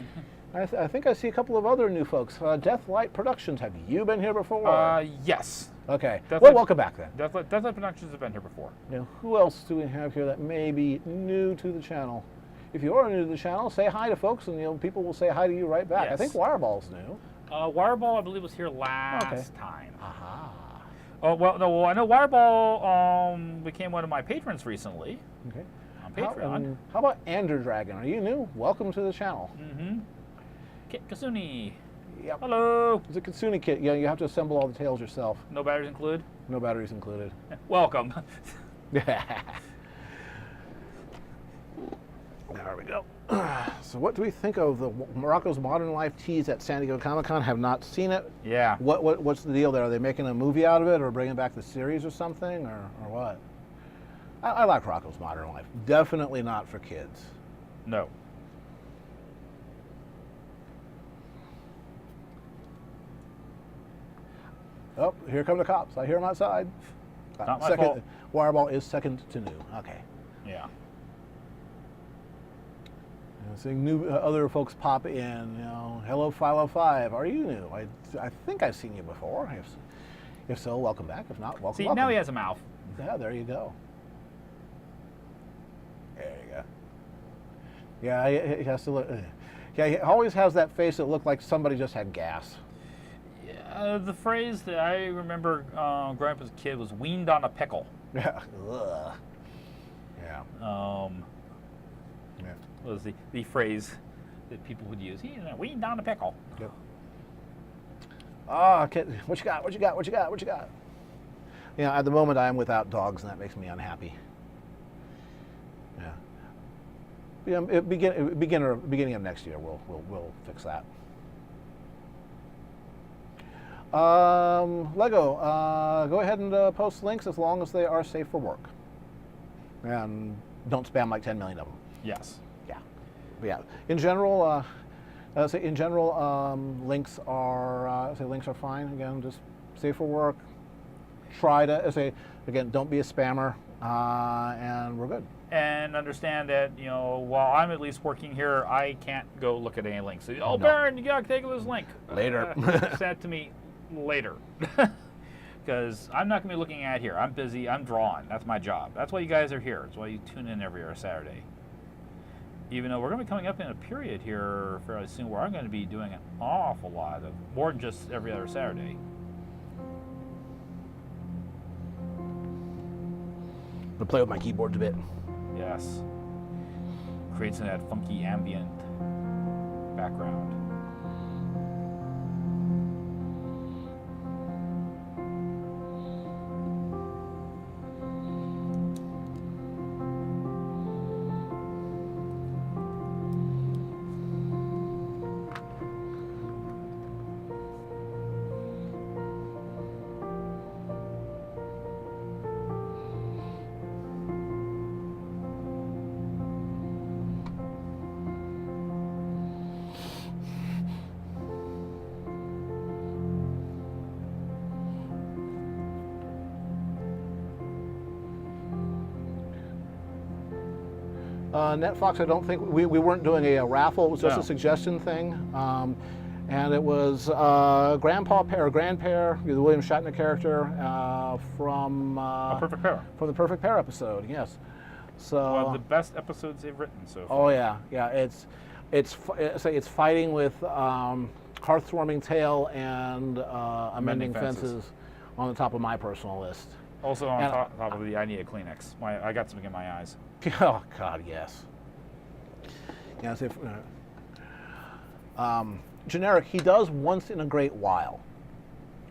B: I think I see a couple of other new folks. Deathlight Productions. Have you been here before?
A: Yes.
B: Okay.
A: Deathlight,
B: Well, welcome back then.
A: Deathlight Productions have been here before.
B: Now, who else do we have here that may be new to the channel? If you are new to the channel, say hi to folks, and people will say hi to you right back.
A: Yes.
B: I think Wireball's new.
A: Wireball, I believe, was here last time.
B: Aha.
A: Oh well, no. Well, I know Wireball became one of my patrons recently.
B: Okay.
A: On Patreon.
B: How about Ender Dragon? Are you new? Welcome to the channel.
A: Mm-hmm. Kit Kasuni.
B: Yep.
A: Hello.
B: It's a Kitsune kit. Yeah, you have to assemble all the tails yourself.
A: No batteries included.
B: No batteries included.
A: Welcome.
B: There we go. So what do we think of the Morocco's Modern Life tease at San Diego Comic-Con? Have not seen it.
A: Yeah.
B: What's the deal there? Are they making a movie out of it or bringing back the series or something or what? I like Rocco's Modern Life. Definitely not for kids.
A: No.
B: Oh, here come the cops. I hear them outside.
A: Not my fault.
B: Wireball is second to new. Okay.
A: Yeah.
B: Seeing new other folks pop in. You know, hello 505. Are you new? I think I've seen you before. If so, welcome back. If not, welcome.
A: See,
B: welcome.
A: now he has a mouth.
B: Yeah, there you go. There you go. Yeah, he has to look. Yeah, he always has that face that looked like somebody just had gas.
A: Yeah, the phrase that I remember growing up as a kid was "weaned on a pickle."
B: Yeah. Ugh. Yeah. Yeah.
A: Was the phrase that people would use. Weaned on a pickle.
B: Yep. Ah, kid, what you got? What you got? What you got? What you got? You know, at the moment I am without dogs, and that makes me unhappy. Yeah. Beginning of next year, we'll fix that. Lego, go ahead and post links as long as they are safe for work, and don't spam like 10 million of them.
A: Yes.
B: Yeah. But yeah. In general, links are links are fine. Again, just safe for work. Try to again, don't be a spammer, and we're good.
A: And understand that, while I'm at least working here, I can't go look at any links. Oh,
B: No.
A: Baron, you gotta take this link.
B: Later.
A: Send it to me later. Because I'm not gonna be looking at it here. I'm busy, I'm drawing. That's my job. That's why you guys are here. That's why you tune in every other Saturday. Even though we're gonna be coming up in a period here fairly soon where I'm gonna be doing an awful lot of, more than just every other Saturday.
B: I'm gonna play with my keyboards a bit.
A: Yes. Creates that funky ambient background.
B: NetFox, I don't think we weren't doing a raffle. It was just
A: No.
B: a suggestion thing, and it was Grandpa Pair, Grandpair, the William Shatner character from
A: A perfect pair.
B: from the Perfect Pair episode. Yes. So
A: One of the best episodes they've written so far.
B: oh yeah, yeah. It's fighting with hearth-warming tale and amending fences on the top of my personal list.
A: Also on
B: And-
A: top of the I need a Kleenex. I got something in my eyes.
B: Oh God, yes. Yes, if generic, he does once in a great while.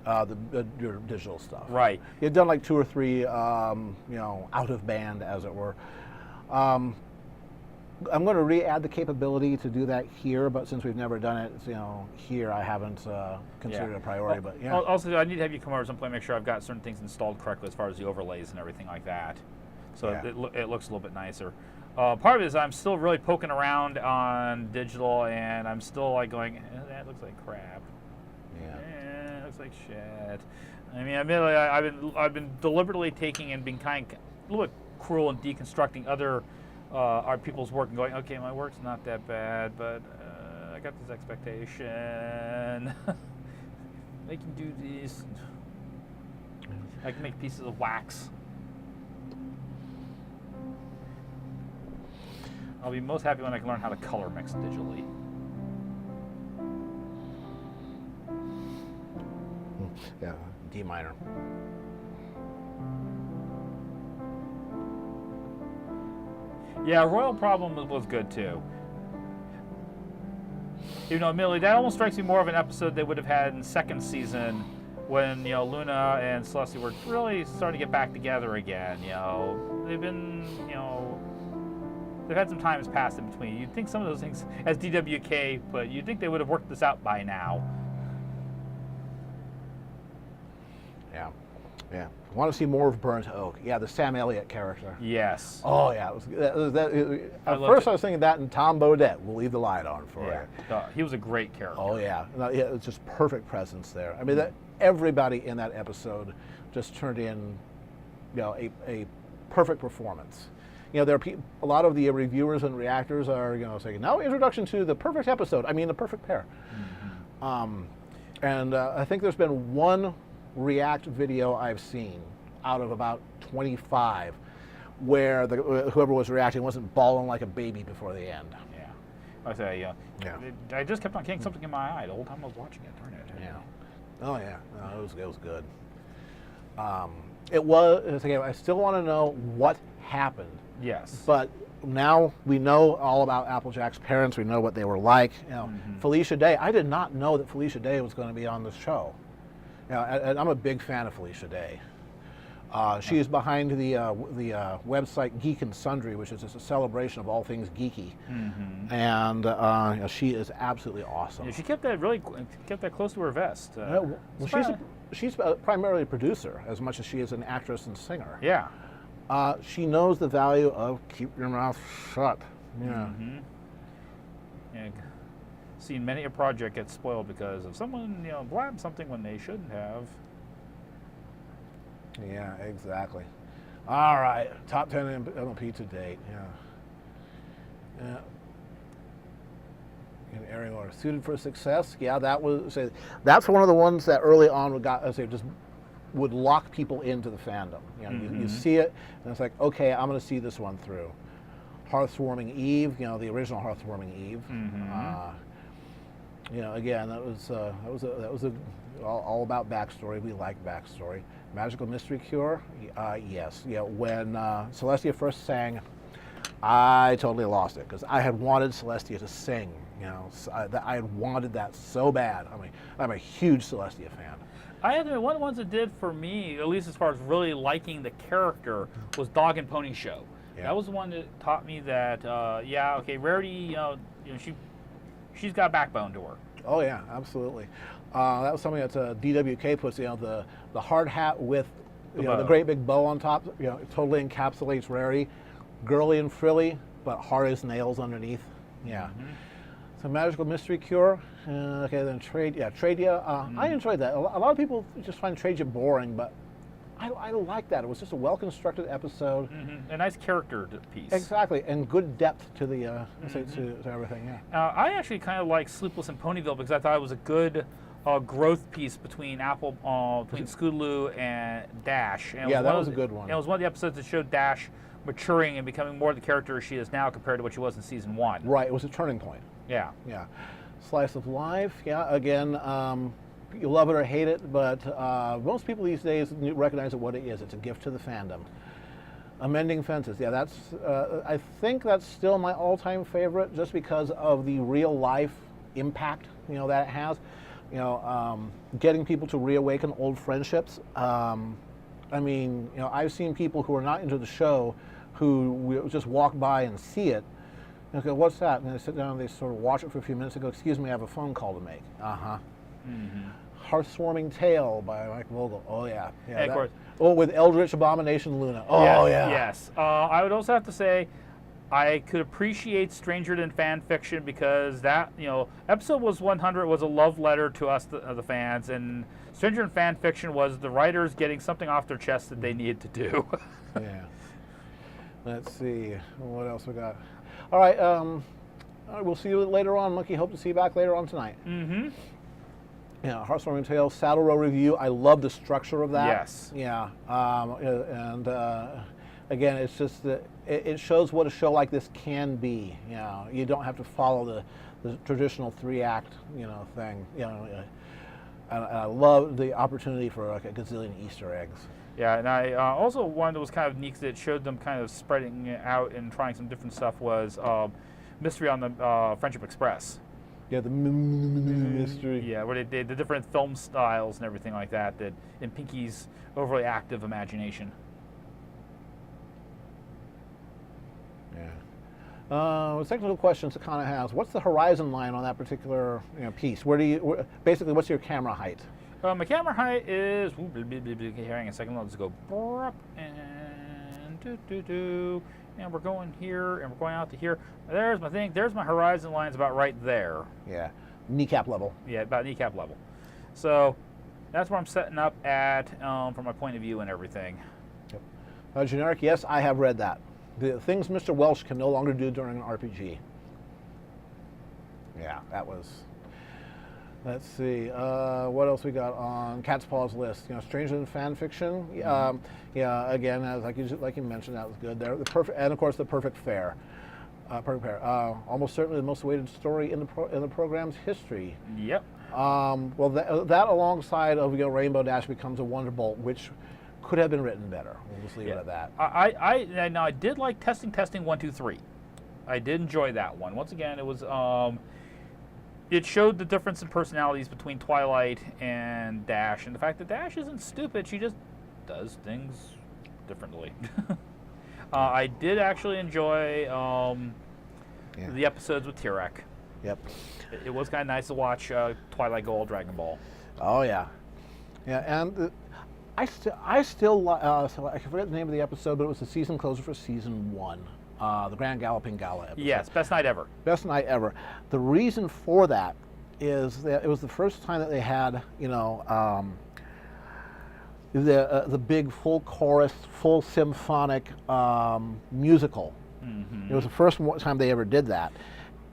B: Your digital stuff.
A: Right.
B: He'd done like 2 or 3, out of band, as it were. I'm going to re-add the capability to do that here, but since we've never done it, here I haven't considered it a priority. But yeah,
A: Also, I need to have you come over at some point and make sure I've got certain things installed correctly as far as the overlays and everything like that. So
B: Yeah.
A: it looks a little bit nicer. Part of it is I'm still really poking around on digital, and I'm still like going, that looks like crap.
B: yeah.
A: It looks like shit. I mean, admittedly, I've been deliberately taking and being kind of a little bit cruel and deconstructing other our people's work and going, okay, my work's not that bad, but I got this expectation. They can do these. I can make pieces of wax. I'll be most happy when I can learn how to color mix digitally.
B: Yeah, D minor.
A: Yeah, Royal Problem was good too. Even though, admittedly, that almost strikes me more of an episode they would have had in second season when, Luna and Celestia were really starting to get back together again. They've been, they've had some time has passed in between. You'd think some of those things, as DWK, but you'd think they would have worked this out by now.
B: Yeah, yeah. I want to see more of Burnt Oak. Yeah, the Sam Elliott character.
A: Yes.
B: Oh yeah, at
A: loved
B: first
A: it.
B: I was thinking that, and Tom Bodett will leave the light on for
A: Yeah.
B: you.
A: He was a great character.
B: Oh yeah, no, yeah, it's just perfect presence there. I mean, everybody in that episode just turned in, a perfect performance. There are a lot of the reviewers and reactors are, saying, now introduction to the perfect episode. I mean, the perfect pair.
A: Mm-hmm.
B: And I think there's been one React video I've seen out of about 25 where whoever was reacting wasn't bawling like a baby before the end.
A: Yeah. I say,
B: Yeah.
A: I just kept on getting something in my eye the whole time I was watching it. Darn it.
B: Yeah. Oh yeah. No, it was good. It was. Again, I still want to know what happened.
A: Yes.
B: But now we know all about Applejack's parents. We know what they were like. Felicia Day. I did not know that Felicia Day was going to be on the show. And I'm a big fan of Felicia Day. She is behind the website Geek and Sundry, which is just a celebration of all things geeky. And she is absolutely awesome.
A: Yeah, she kept that close to her vest.
B: Well, she's primarily a producer as much as she is an actress and singer.
A: Yeah.
B: She knows the value of keep your mouth shut. Yeah.
A: Yeah. Seen many a project get spoiled because of someone, blabbed something when they shouldn't have.
B: Yeah, exactly. All right, top 10 MLP to date. Yeah. In airing order, suited for success. Yeah, that's one of the ones that early on would lock people into the fandom. You see it, and it's like, okay, I'm going to see this one through. Hearthwarming Eve, the original Hearthwarming Eve. Again, that was all about backstory. We like backstory. Magical Mystery Cure, yes. When Celestia first sang, I totally lost it because I had wanted Celestia to sing. I had wanted that so bad. I mean, I'm a huge Celestia fan.
A: I have to admit, one of the ones that did for me, at least as far as really liking the character, was Dog and Pony Show.
B: Yeah.
A: That was the one that taught me that, Rarity, she's got backbone to her.
B: Oh yeah, absolutely. That was something that DWK puts. The hard hat with the great big bow on top. It totally encapsulates Rarity, girly and frilly, but hard as nails underneath. Yeah. So Magical Mystery Cure. Okay, then Tradia. I enjoyed that. A lot of people just find Tradia boring, but I like that. It was just a well-constructed episode.
A: A nice character piece.
B: Exactly, and good depth to the to everything. Yeah.
A: I actually kind of like Sleepless in Ponyville because I thought it was a good growth piece between between Scootaloo and Dash. And
B: Yeah, that was a good one.
A: And it was one of the episodes that showed Dash maturing and becoming more the character she is now compared to what she was in season 1.
B: Right, it was a turning point.
A: Yeah.
B: Yeah. Slice of Life, yeah, again, you love it or hate it, but most people these days recognize it what it is. It's a gift to the fandom. Amending Fences, yeah, that's, I think that's still my all-time favorite just because of the real life impact, that it has. Getting people to reawaken old friendships. I mean, I've seen people who are not into the show who will just walk by and see it and go, what's that? And they sit down and they sort of watch it for a few minutes and go, excuse me, I have a phone call to make. Hearth-Swarming Tale by Mike Vogel. Oh, yeah.
A: And of course.
B: Oh, with Eldritch Abomination Luna. Oh, yeah.
A: Yes. I would also have to say I could appreciate Stranger Than Fan Fiction because that, episode 100 was a love letter to us, the fans, and Stranger Than Fan Fiction was the writers getting something off their chest that they needed to do.
B: Yeah. Let's see. What else we got? All right. We'll see you later on, Monkey. Hope to see you back later on tonight. Yeah, Hearthswarming Tale, Saddle Row Review. I love the structure of that.
A: Yes.
B: Yeah. Again, it's just that it shows what a show like this can be. You don't have to follow the traditional 3-act, thing. And I love the opportunity for like a gazillion Easter eggs.
A: Yeah, and I also one that was kind of neat that showed them kind of spreading it out and trying some different stuff was Mystery on the Friendship Express.
B: Yeah, the mystery.
A: Yeah, where they did the different film styles and everything like that in Pinky's overly active imagination.
B: Yeah. Technical questions Sakana has. What's the horizon line on that particular piece? Basically, what's your camera height?
A: My camera height is. Hang on a second. Let's go. And and we're going here, and we're going out to here. There's my thing. There's my horizon line's about right there.
B: Yeah, kneecap level.
A: Yeah, about kneecap level. So that's where I'm setting up at from my point of view and everything.
B: Yep. Generic, yes, I have read that. The things Mr. Welsh can no longer do during an RPG. Yeah, that was. Let's see. What else we got on Cat's Paw's list? Stranger Than Fan Fiction. Yeah. Again, as like you mentioned, that was good. There, the perfect, and of course, the Perfect Pair. Almost certainly the most awaited story in the program's history.
A: Yep.
B: Well, that alongside of Rainbow Dash becomes a Wonderbolt, which could have been written better. We'll just leave it at that.
A: I did like testing 1 2 3. I did enjoy that one. Once again, it was. It showed the difference in personalities between Twilight and Dash, and the fact that Dash isn't stupid, she just does things differently. I did actually enjoy the episodes with Tirek.
B: Yep.
A: It was kind of nice to watch Twilight go all Dragon Ball.
B: Oh, yeah. Yeah, and I still so I forget the name of the episode, but it was the season closer for season 1. The Grand Galloping Gala episode.
A: Yes, best night ever.
B: Best night ever. The reason for that is that it was the first time that they had, the big full chorus, full symphonic musical. It was the first time they ever did that,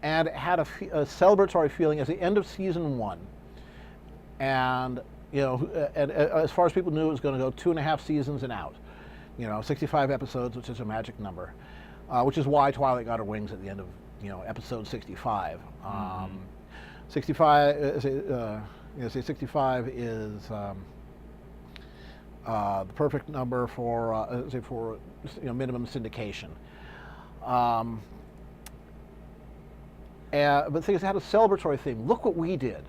B: and it had a celebratory feeling as the end of season 1. And and as far as people knew, it was going to go 2.5 seasons and out. 65 episodes, which is a magic number. Which is why Twilight got her wings at the end of, episode 65. 65 is the perfect number for minimum syndication. But the thing is, it had a celebratory theme. Look what we did.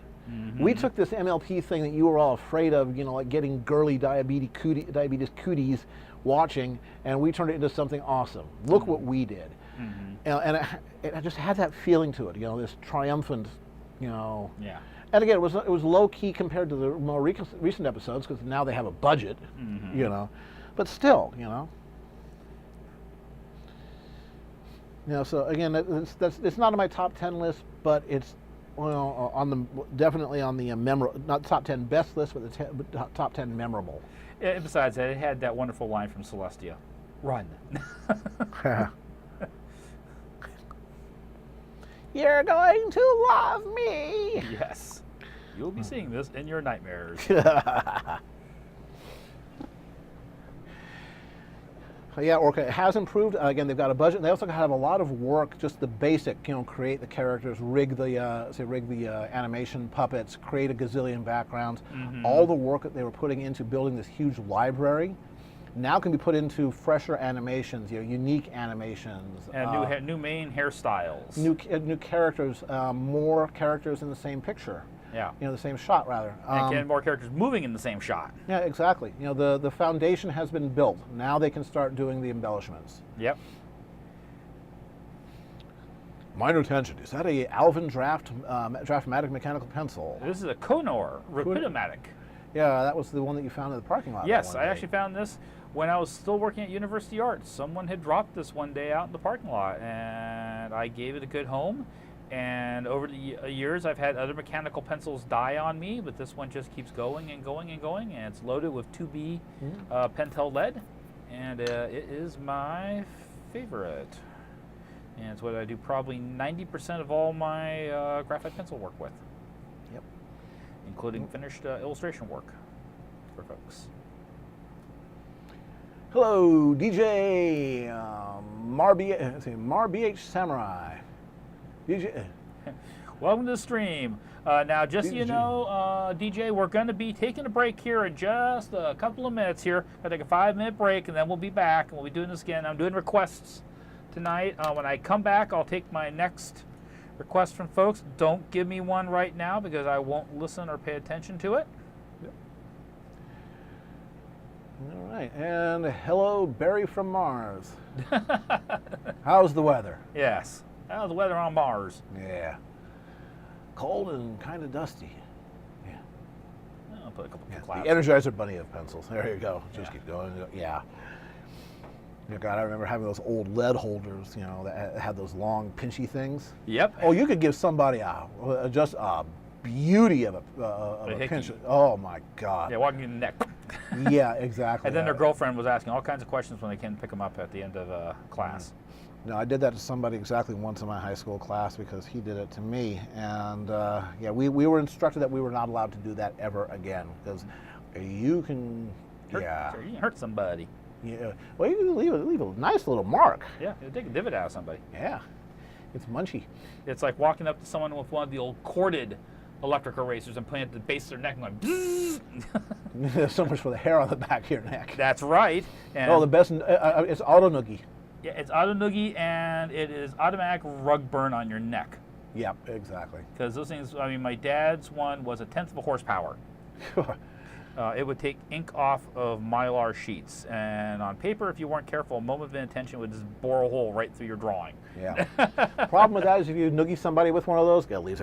B: We took this MLP thing that you were all afraid of, like getting girly diabetes cooties watching, and we turned it into something awesome. Look what we did. And it just had that feeling to it, this triumphant, Yeah. And again, it was low key compared to the more recent episodes because now they have a budget, But still, So again, it's not on my top 10 list, but it's well, definitely on the not top 10 best list, but the top 10 memorable.
A: And besides that, it had that wonderful line from Celestia, "Run."
B: You're going to love me.
A: Yes, you'll be seeing this in your nightmares.
B: Yeah, Orca has improved. Again, they've got a budget. And they also have a lot of work, just the basic, create the characters, rig the animation puppets, create a gazillion backgrounds. All the work that they were putting into building this huge library now can be put into fresher animations, unique animations,
A: and new main hairstyles,
B: new characters, more characters in the same picture.
A: Yeah.
B: The same shot, rather.
A: And more characters moving in the same shot.
B: Yeah, exactly. The foundation has been built. Now they can start doing the embellishments.
A: Yep.
B: Minor attention. Is that a Alvin Draftmatic mechanical pencil?
A: This is a Konor Rapidomatic.
B: Yeah, that was the one that you found in the parking lot.
A: Yes, I actually found this when I was still working at University Arts. Someone had dropped this one day out in the parking lot, and I gave it a good home. And over the years, I've had other mechanical pencils die on me, but this one just keeps going and going and going, and it's loaded with 2B Pentel lead, and it is my favorite. And it's what I do probably 90% of all my graphite pencil work with.
B: Yep.
A: Including finished illustration work for folks.
B: Hello, DJ Mar BH Samurai. DJ.
A: Welcome to the stream. Now, just so you know, DJ, we're going to be taking a break here in just a couple of minutes here. I'll take a 5-minute break, and then we'll be back, and we'll be doing this again. I'm doing requests tonight. When I come back, I'll take my next request from folks. Don't give me one right now because I won't listen or pay attention to it.
B: Yep. All right. And hello, Barry from Mars. How's the weather?
A: Yes. How's the weather on Mars?
B: Yeah. Cold and kind of dusty. Yeah.
A: I'll put a couple of clouds.
B: The Energizer Bunny of pencils. There you go. Just keep going. Yeah. God, I remember having those old lead holders, that had those long pinchy things.
A: Yep.
B: Oh, you could give somebody just a beauty of a pinch. Oh my God.
A: Yeah, walking in the neck.
B: Yeah, exactly.
A: And then their girlfriend was asking all kinds of questions when they came to pick them up at the end of class.
B: No, I did that to somebody exactly once in my high school class because he did it to me. And yeah, we were instructed that we were not allowed to do that ever again because you can
A: You can hurt somebody.
B: Yeah. Well, you can leave a nice little mark.
A: Yeah, it'll take a divot out of somebody.
B: Yeah. It's munchy.
A: It's like walking up to someone with one of the old corded electric erasers and playing at the base of their neck and going, bzzz.
B: So much for the hair on the back of your neck.
A: That's right. And
B: the best, it's auto noogie.
A: Yeah, it's auto noogie and it is automatic rug burn on your neck.
B: Yep, exactly.
A: Because those things, my dad's one was 1/10 of a horsepower. It would take ink off of Mylar sheets. And on paper, if you weren't careful, a moment of inattention would just bore a hole right through your drawing.
B: Yeah. Problem with that is if you noogie somebody with one of those, at least,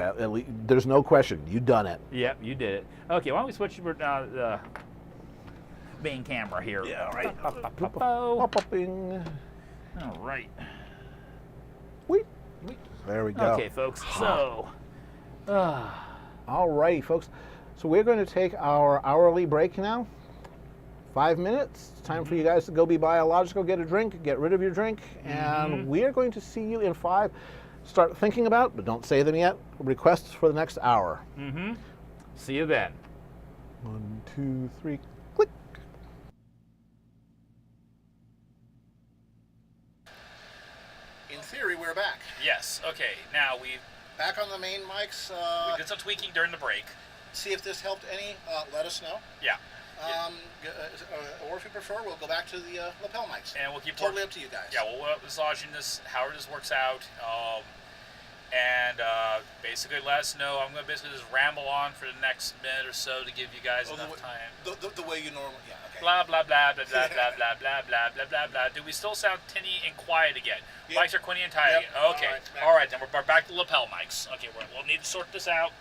B: there's no question. You done it.
A: Yep, you did it. Okay, why don't we switch to the main camera here.
B: Yeah, all right.
A: Popping. All right.
B: Wait. There we go.
A: Okay, folks. So.
B: All right, folks. So we're going to take our hourly break now. 5 minutes. It's time for you guys to go be biological, get a drink, get rid of your drink, and we are going to see you in 5. Start thinking about, but don't say them yet, requests for the next hour.
A: See you then.
B: 1, 2, 3, click. In theory, we're back.
A: Yes. Okay. Now we've
B: Back on the main mics.
A: we did some tweaking during the break.
B: See if this helped any. Let us know.
A: Yeah.
B: Or if you prefer, we'll go back to the lapel mics.
A: And we'll keep
B: totally up to you guys.
A: Yeah, we'll massaging this, however this works out. And basically let us know. I'm going to basically just ramble on for the next minute or so to give you guys enough time.
B: The way you normally, yeah, okay.
A: Blah, blah, blah, blah, blah, blah, blah, blah, blah, blah, blah, blah. Do we still sound tinny and quiet again?
B: Yep.
A: Mics are quinny and tight again. Okay. All right, then we're back to lapel mics. Okay, we'll need to sort this out.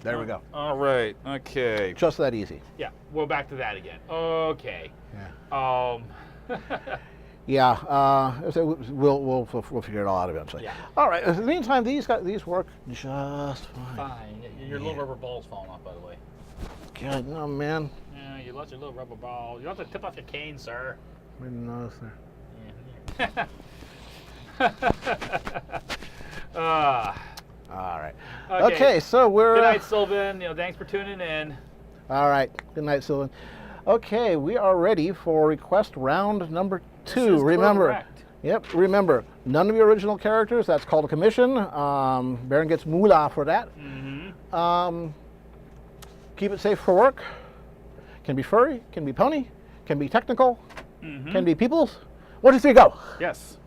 B: There we go.
A: All right. Okay.
B: Just that easy.
A: Yeah, we're back to that again. Okay.
B: Yeah. Yeah, so we'll figure it all out eventually.
A: Yeah.
B: All right. In the meantime, these work just fine.
A: Fine. Your little rubber ball's falling off, by the way.
B: God, no, man.
A: Yeah, you lost your little rubber ball. You don't have to tip off your cane, sir.
B: I didn't notice there.
A: Yeah.
B: All right.
A: Okay.
B: Okay, so we're.
A: Good night, Sylvan. Thanks for tuning in.
B: All right. Good night, Sylvan. Okay, we are ready for request round number 2.
A: This is
B: Remember.
A: correct.
B: Yep. Remember, none of your original characters. That's called a commission. Baron gets moolah for that.
A: Mm-hmm.
B: Keep it safe for work. Can be furry. Can be pony. Can be technical.
A: Mm-hmm.
B: Can be peoples. 1, 2, 3, go.
A: Yes.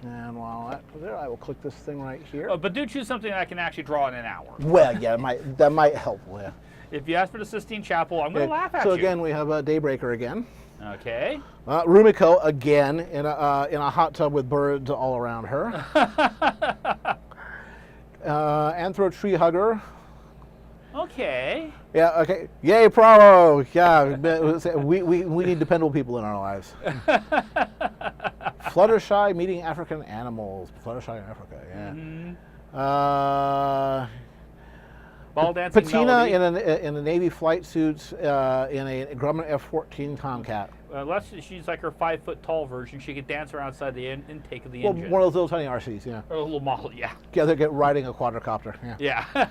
B: And while that's there, I will click this thing right here.
A: But do choose something that I can actually draw in an hour.
B: Well, yeah, that might help. Yeah.
A: If you ask for the Sistine Chapel, I'm going to laugh at you.
B: So again, we have Daybreaker again.
A: Okay.
B: Rumiko again in a hot tub with birds all around her. Anthro Tree Hugger.
A: Okay.
B: Yeah. Okay. Yay, bravo. Yeah. We need dependable people in our lives. Fluttershy meeting African animals. Fluttershy in Africa. Yeah.
A: Mm-hmm. Ball dancing
B: Patina
A: melody.
B: in a Navy flight suit in a Grumman F-14 Tomcat.
A: Unless she's like her 5-foot-tall version, she could dance around outside the intake of the
B: Well,
A: engine.
B: one of those little tiny RCs, yeah.
A: Or a little model, yeah.
B: Yeah, they're riding a quadricopter. Yeah.
A: Yeah.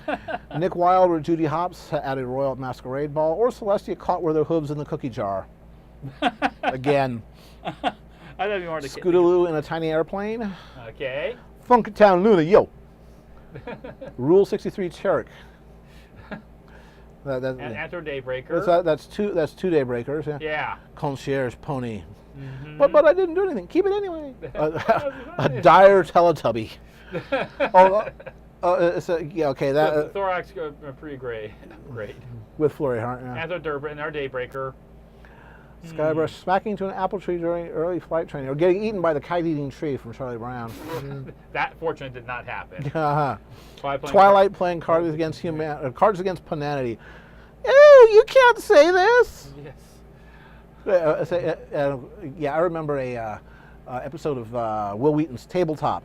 B: Nick Wilde or Judy Hopps at a Royal Masquerade Ball, or Celestia caught with her hooves in the cookie jar. Again.
A: I thought you wanted to.
B: Scootaloo in a tiny airplane.
A: Okay.
B: Funkatown Luna, yo. Rule 63 Cherrick.
A: And Anthro Daybreaker.
B: That's two Daybreakers. Yeah.
A: Yeah.
B: Concierge Pony.
A: Mm-hmm.
B: But I didn't do anything. Keep it anyway. A dire Teletubby. Yeah. Okay.
A: The thorax pretty great.
B: With Flurry Heart. Yeah.
A: Anthro Daybreaker and our Daybreaker.
B: Skybrush smacking into an apple tree during early flight training, or getting eaten by the kite-eating tree from Charlie Brown.
A: That fortunately did not happen.
B: Twilight playing Cards Against Humanity. Ew, you can't say this.
A: Yes.
B: Yeah, I remember a episode of Will Wheaton's Tabletop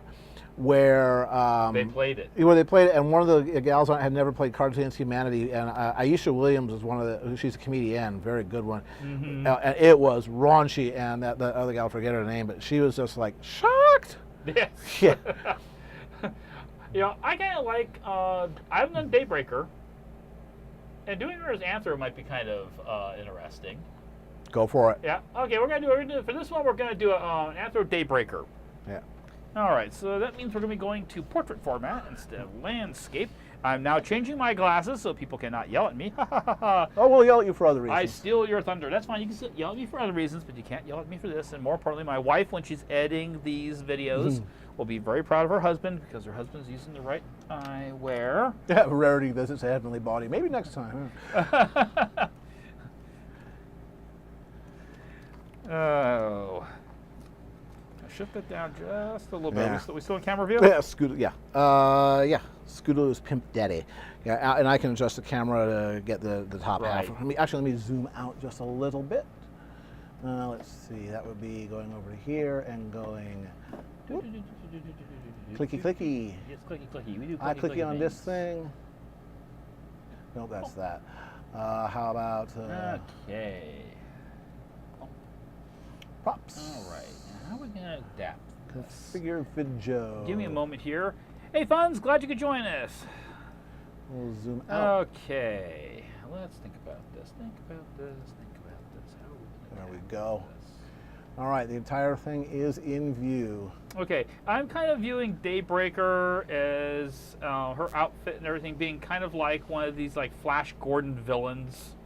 B: where
A: They played it.
B: Where they played it, and one of the gals on it had never played Cards Against Humanity, and Aisha Williams is one of the. She's a comedian, very good one,
A: Mm-hmm.
B: and it was raunchy. And that other gal, I forget her name, but she was just like shocked.
A: Yes.
B: Yeah.
A: I kind of like. I haven't done Daybreaker, and doing her as Anthro might be kind of interesting.
B: Go for it.
A: Yeah. Okay, we're gonna do for this one. We're gonna do an Anthro Daybreaker.
B: Yeah.
A: All right, so that means we're going to be going to portrait format instead of landscape. I'm now changing my glasses so people cannot yell at me.
B: Oh, we'll yell at you for other reasons.
A: I steal your thunder. That's fine. You can still yell at me for other reasons, but you can't yell at me for this. And more importantly, my wife, when she's editing these videos, will be very proud of her husband because her husband's using the right eyewear.
B: Yeah, Rarity visits a heavenly body. Maybe next time.
A: Oh. Shift it down just a little bit.
B: Yeah.
A: Are we still in camera view?
B: Yeah, Scootaloo. Yeah. Yeah. Scootaloo's Pimp Daddy. Yeah, and I can adjust the camera to get the top half. Let me zoom out just a little bit. Let's see. That would be going over here and going. Whoop. Clicky clicky.
A: Yes, clicky clicky. We do clicky,
B: I clicky on
A: things.
B: this thing. No, that's that. How about
A: okay.
B: props?
A: All right. Now how are we gonna adapt this?
B: Configure video.
A: Give me a moment here. Hey, Funds, glad you could join us.
B: We'll zoom out.
A: Okay. Let's think about this. Think about this. How are we gonna
B: There we
A: adapt
B: go.
A: this?
B: All right, the entire thing is in view.
A: Okay, I'm kind of viewing Daybreaker as her outfit and everything being kind of like one of these like Flash Gordon villains.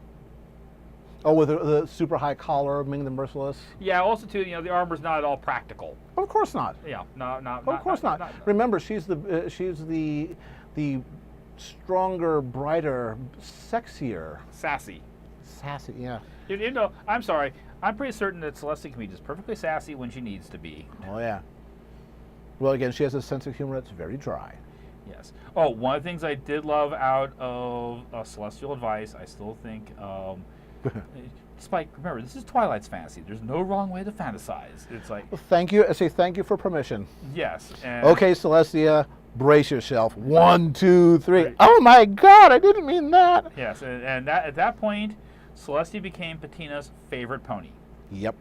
B: Oh, with the super high collar, Ming the Merciless?
A: Yeah, also too, the armor's not at all practical.
B: Of course not.
A: Yeah,
B: Of course not. Remember, she's the stronger, brighter, sexier,
A: sassy.
B: sassy. Yeah.
A: I'm sorry. I'm pretty certain that Celestia can be just perfectly sassy when she needs to be.
B: Oh yeah. Well, again, she has a sense of humor that's very dry.
A: Yes. Oh, one of the things I did love out of Celestial Advice, I still think Despite, remember, this is Twilight's fantasy. There's no wrong way to fantasize. It's like,
B: Well, thank you. I say thank you for permission.
A: yes. And
B: Okay, Celestia, brace yourself. 1, 2, 3. Oh my God, I didn't mean that.
A: Yes, and that, at that point, Celestia became Patina's favorite pony.
B: Yep.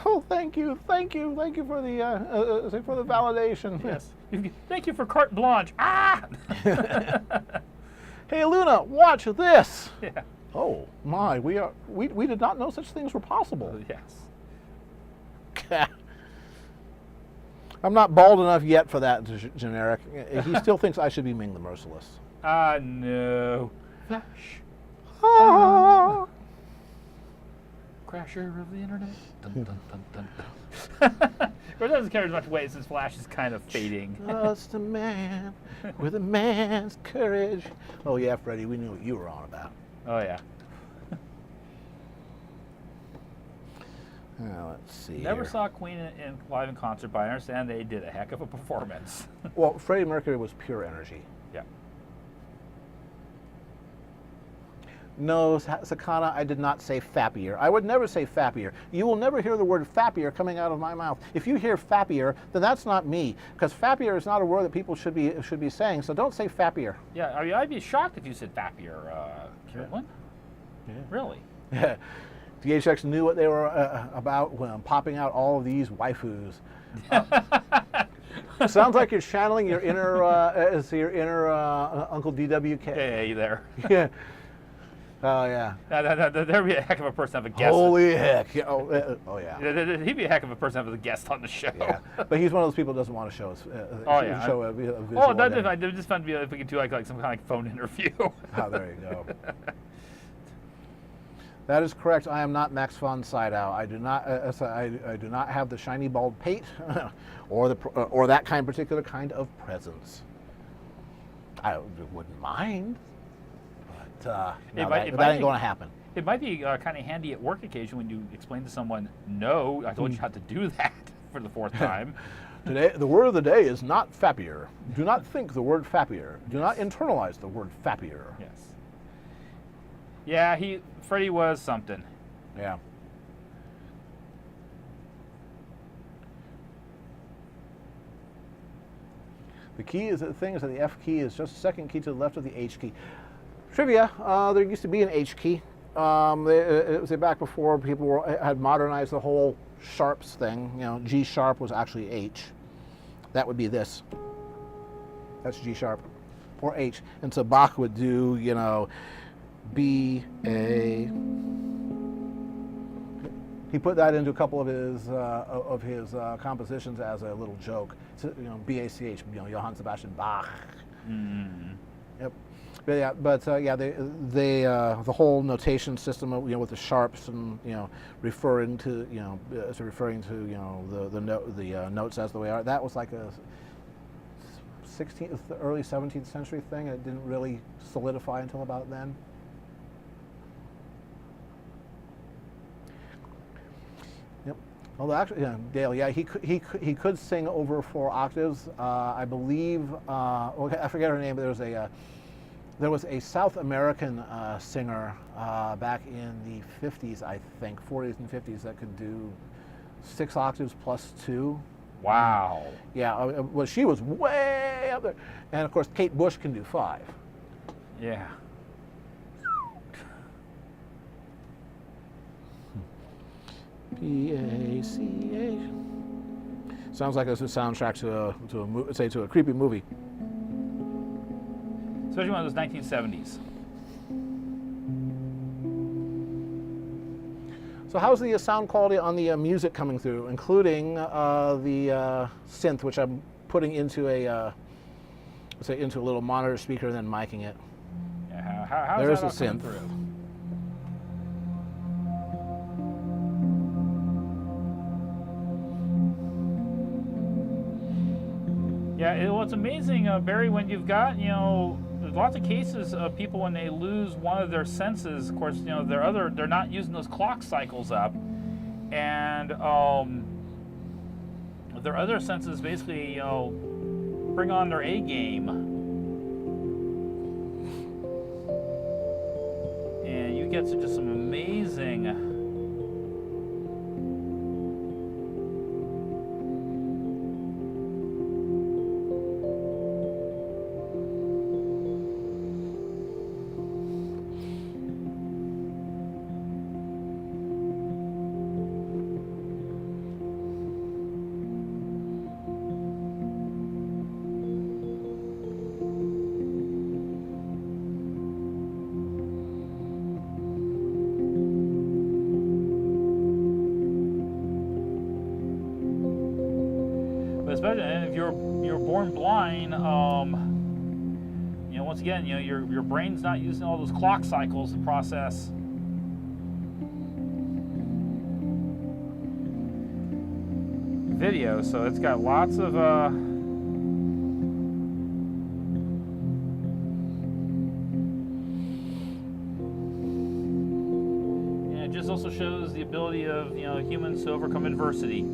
B: Oh, thank you for the validation.
A: Yes. Thank you for carte blanche. Ah!
B: Hey, Luna, watch this.
A: Yeah.
B: Oh my, we did not know such things were possible.
A: Yes.
B: I'm not bald enough yet for that generic. He still thinks I should be Ming the Merciless.
A: No. Flash.
B: Ah.
A: Crasher of the internet. Dun, dun, dun, dun, dun. It doesn't carry as much weight since Flash is kind of fading.
B: Just a man with a man's courage. Oh yeah, Freddie, we knew what you were on about.
A: Oh yeah.
B: Let's see.
A: Never
B: here.
A: saw Queen live in concert, but I understand they did a heck of a performance.
B: Well, Freddie Mercury was pure energy.
A: Yeah.
B: No, Sakana, I did not say fappier. I would never say fappier. You will never hear the word fappier coming out of my mouth. If you hear fappier, then that's not me, because fappier is not a word that people should be saying. So don't say fappier.
A: Yeah, I mean, I'd be shocked if you said fappier, Carolyn.
B: Yeah.
A: Really?
B: DHX knew what they were about when popping out all of these waifus. Sounds like you're channeling your inner Uncle DWK.
A: Yeah, you there.
B: Yeah. Oh yeah.
A: There'd be a heck of a person to have a guest.
B: Holy heck! Yeah, oh yeah.
A: He'd be a heck of a person to have as a guest on the show.
B: Yeah, but he's one of those people who doesn't want to show us.
A: Oh yeah.
B: Show a visual.
A: Oh, that'd just fun to be if we could do like some kind of like phone interview.
B: Oh, there you go. That is correct. I am not Max von Sydow. I do not. I do not have the shiny bald pate, or that particular kind of presence. I wouldn't mind, but no, that ain't going to happen.
A: It might be kind of handy at work occasion when you explain to someone, "No, I told you not to do that," for the fourth time.
B: Today, the word of the day is not fappier. Do not think the word fappier. Do not internalize the word fappier.
A: Yes. Yeah, Freddie was something.
B: Yeah. The thing is that the F key is just the second key to the left of the H key. Trivia, there used to be an H key. It was back before people had modernized the whole sharps thing. You know, G sharp was actually H. That would be this. That's G sharp or H. And so Bach would do, you know, B, A. He put that into a couple of his compositions as a little joke. So, you know, B-A-C-H, you know, Johann Sebastian Bach.
A: Mm.
B: Yep. But the whole notation system, you know, with the sharps and, you know, referring to the notes as the way are. That was like a 16th, early 17th century thing. It didn't really solidify until about then. Yep. Although actually, yeah, Dale, yeah, he could sing over 4 octaves. I believe. Okay, I forget her name, but there was a South American singer back in the 50s, I think, 40s and 50s, that could do 6 octaves plus 2.
A: Wow.
B: Yeah, well, she was way up there. And of course, Kate Bush can do 5.
A: Yeah.
B: P-A-C-H. Sounds like it's a soundtrack to a creepy movie.
A: Especially one of those 1970s.
B: So how's the sound quality on the music coming through, including the synth, which I'm putting into a little monitor speaker and then micing it.
A: Yeah, how's
B: There's
A: that
B: the
A: all coming
B: synth.
A: through? Yeah, well, it's amazing, Barry, when you've got, you know, there's lots of cases of people when they lose one of their senses. Of course, you know, they're not using those clock cycles up, and their other senses basically, you know, bring on their A game, and you get to just some amazing. Especially, and if you're born blind, you know, once again, you know, your brain's not using all those clock cycles to process. Video, so it's got lots of and it just also shows the ability of, you know, humans to overcome adversity.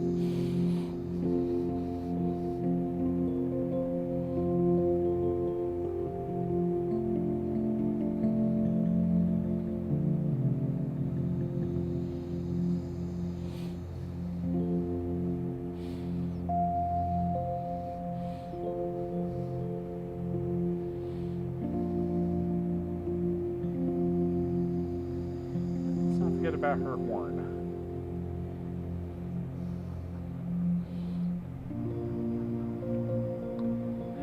A: About her horn.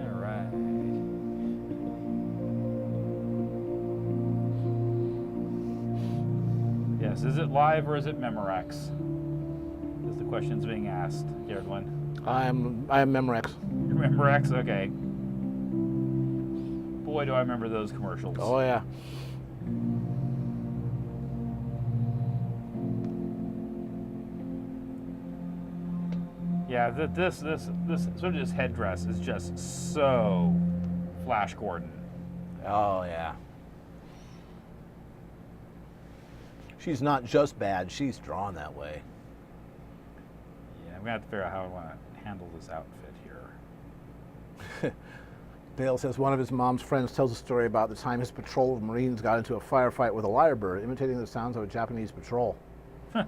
A: All right. Yes, is it live or is it Memorex? Is the question's being asked, Jaredwin.
B: I am Memorex.
A: You're Memorex? Okay. Boy, do I remember those commercials.
B: Oh yeah.
A: Yeah, this sort of this headdress is just so Flash Gordon.
B: Oh yeah. She's not just bad; she's drawn that way.
A: Yeah, I'm gonna have to figure out how I want to handle this outfit here.
B: Dale says one of his mom's friends tells a story about the time his patrol of Marines got into a firefight with a lyrebird, imitating the sounds of a Japanese patrol. Why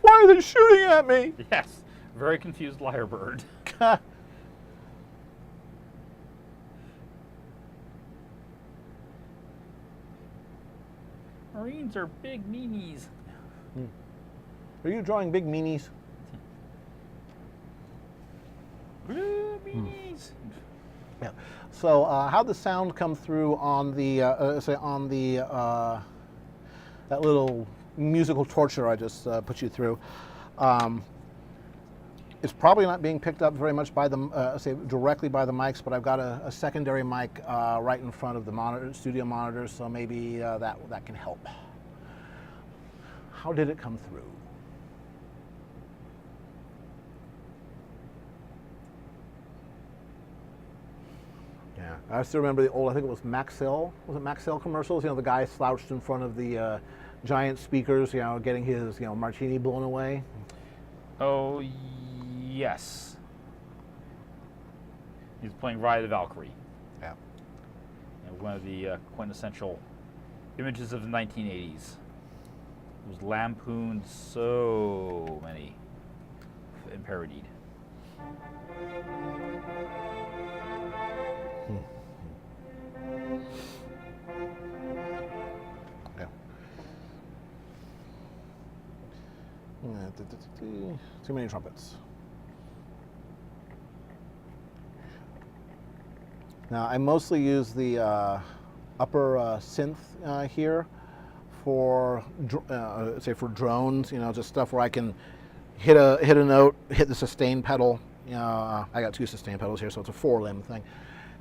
B: are they shooting at me?
A: Yes. Very confused lyrebird. Marines are big meanies.
B: Are you drawing big meanies?
A: Meanies.
B: Yeah. So how'd the sound come through on the that little musical torture I just put you through? It's probably not being picked up very much by the directly by the mics, but I've got a secondary mic right in front of the studio monitors, so maybe that can help. How did it come through? Yeah, I still remember the old, I think it was Maxell. Was it Maxell commercials? You know, the guy slouched in front of the giant speakers, you know, getting his, you know, martini blown away.
A: Oh, yes. He's playing Ride of the Valkyrie.
B: Yeah.
A: You know, one of the quintessential images of the 1980s. It was lampooned so many and parodied.
B: Yeah. Too many trumpets. Now I mostly use the upper synth here for say for drones. You know, just stuff where I can hit a note, hit the sustain pedal. You know, I got two sustain pedals here, so it's a 4-limb thing,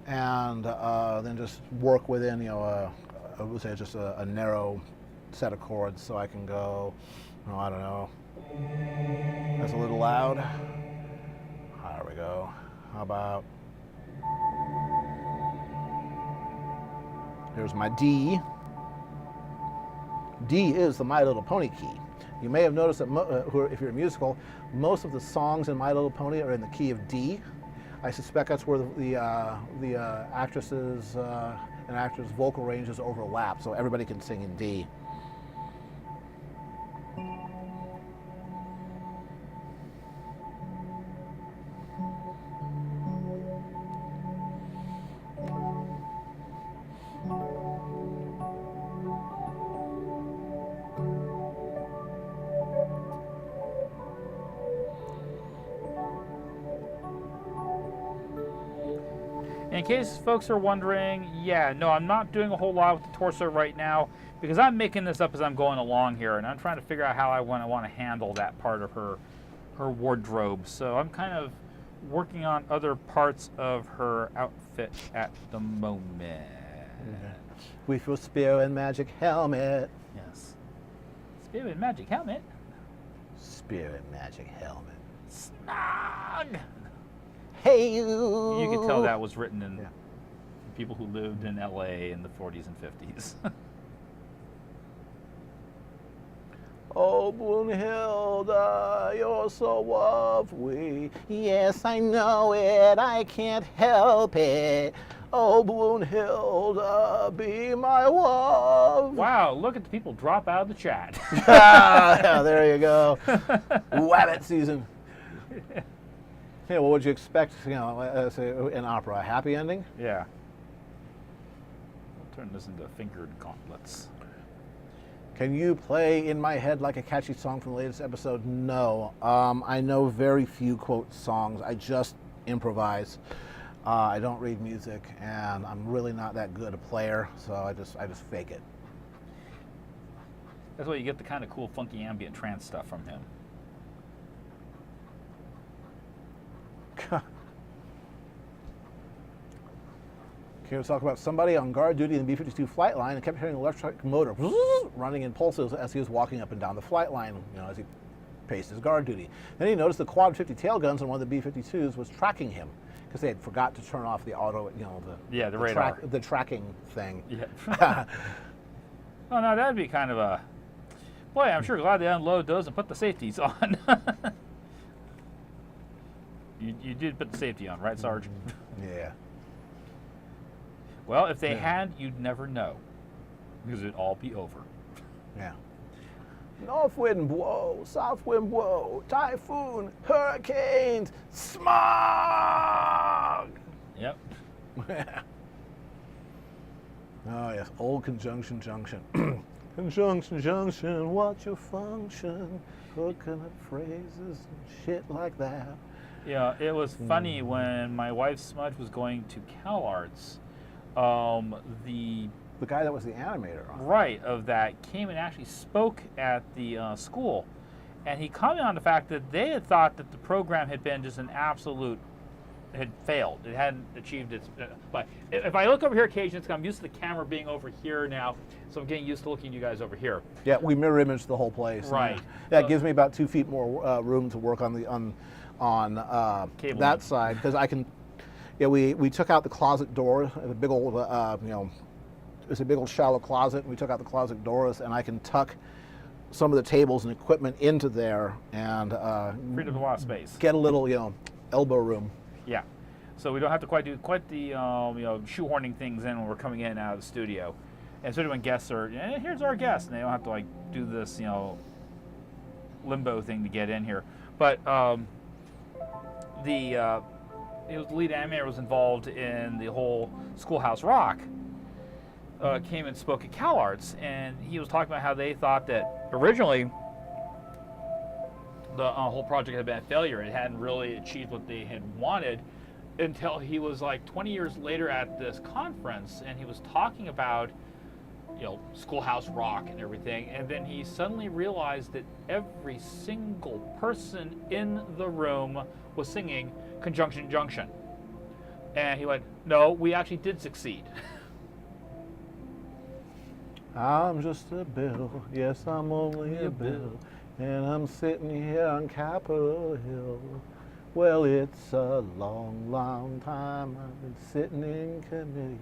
B: and then just work within, you know, I would say just a narrow set of chords, so I can go, oh, I don't know. That's a little loud. There we go. How about, here's my D. D is the My Little Pony key. You may have noticed that if you're musical, most of the songs in My Little Pony are in the key of D. I suspect that's where the actresses and actors' vocal ranges overlap, so everybody can sing in D.
A: In case folks are wondering, yeah, no, I'm not doing a whole lot with the torso right now because I'm making this up as I'm going along here, and I'm trying to figure out how I want to handle that part of her wardrobe. So I'm kind of working on other parts of her outfit at the moment.
B: With your spear and magic helmet.
A: Yes. Spear and magic helmet.
B: Spear and magic helmet.
A: Snog!
B: Hey you!
A: You could tell that was written in people who lived in LA in the 40s and 50s.
B: Oh, Brunhilde, you're so lovely. Yes, I know it, I can't help it. Oh, Brunhilde, be my love.
A: Wow, look at the people drop out of the chat.
B: Yeah, there you go. Wabbit season. Yeah, what would you expect, say, in opera? A happy ending?
A: Yeah. I'll turn this into fingered gauntlets.
B: Can you play in my head like a catchy song from the latest episode? No. I know very few quote songs. I just improvise. I don't read music, and I'm really not that good a player, so I just fake it.
A: That's why you get the kind of cool, funky ambient trance stuff from him.
B: Here to talk about somebody on guard duty in the B-52 flight line and kept hearing the electric motor running in pulses as he was walking up and down the flight line, as he paced his guard duty. Then he noticed the quad 50 tail guns on one of the B-52s was tracking him because they had forgot to turn off the auto,
A: the radar,
B: the tracking thing.
A: Yeah. Oh no, that'd be kind of a. Boy, I'm sure glad they unload those and put the safeties on. You did put the safety on, right, Sarge?
B: Yeah.
A: Well, if they had, you'd never know, because it'd all be over.
B: Yeah. North wind blow, south wind blow, typhoon, hurricanes, smog.
A: Yep.
B: Oh yes, old conjunction junction. Conjunction junction, what's your function? Hooking up phrases and shit like that.
A: Yeah, it was funny when my wife Smudge was going to CalArts. The
B: guy that was the animator
A: of that came and actually spoke at the school, and he commented on the fact that they had thought that the program had been just had failed. It hadn't achieved its. But if I look over here occasionally, I'm used to the camera being over here now, so I'm getting used to looking at you guys over here.
B: Yeah, we mirror image the whole place.
A: Right.
B: Yeah, it gives me about 2 feet more room to work on that side because I can. Yeah, we took out the closet door, the big old, it's a big old shallow closet. And we took out the closet doors, and I can tuck some of the tables and equipment into there and
A: freed up a lot of space.
B: Get a little, elbow room.
A: Yeah, so we don't have to quite the shoehorning things in when we're coming in and out of the studio, and especially when guests are, here's our guest, and they don't have to do this limbo thing to get in here. But the lead animator was involved in the whole Schoolhouse Rock. Came and spoke at CalArts, and he was talking about how they thought that originally the whole project had been a failure. It hadn't really achieved what they had wanted until he was 20 years later at this conference, and he was talking about Schoolhouse Rock and everything, and then he suddenly realized that every single person in the room was singing Conjunction Junction. And he went, no, we actually did succeed.
B: I'm just a bill, yes, I'm only a bill, and I'm sitting here on Capitol Hill. Well, it's a long, long time I've been sitting in committee.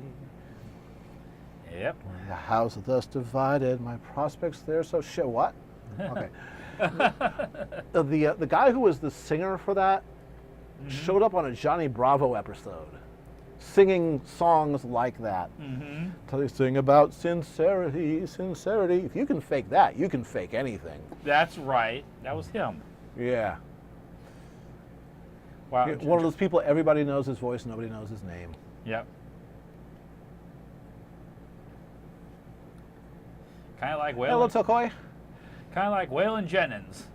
A: Yep.
B: The house thus divided, my prospects there so shit. What? Okay. The guy who was the singer for that showed up on a Johnny Bravo episode, singing songs like that. They sing about sincerity, sincerity. If you can fake that, you can fake anything.
A: That's right. That was him.
B: Yeah.
A: Wow.
B: One of those people, everybody knows his voice, nobody knows his name.
A: Yep. Kind of like Waylon.
B: Hello, Tokoi.
A: Kind of like Waylon Jennings.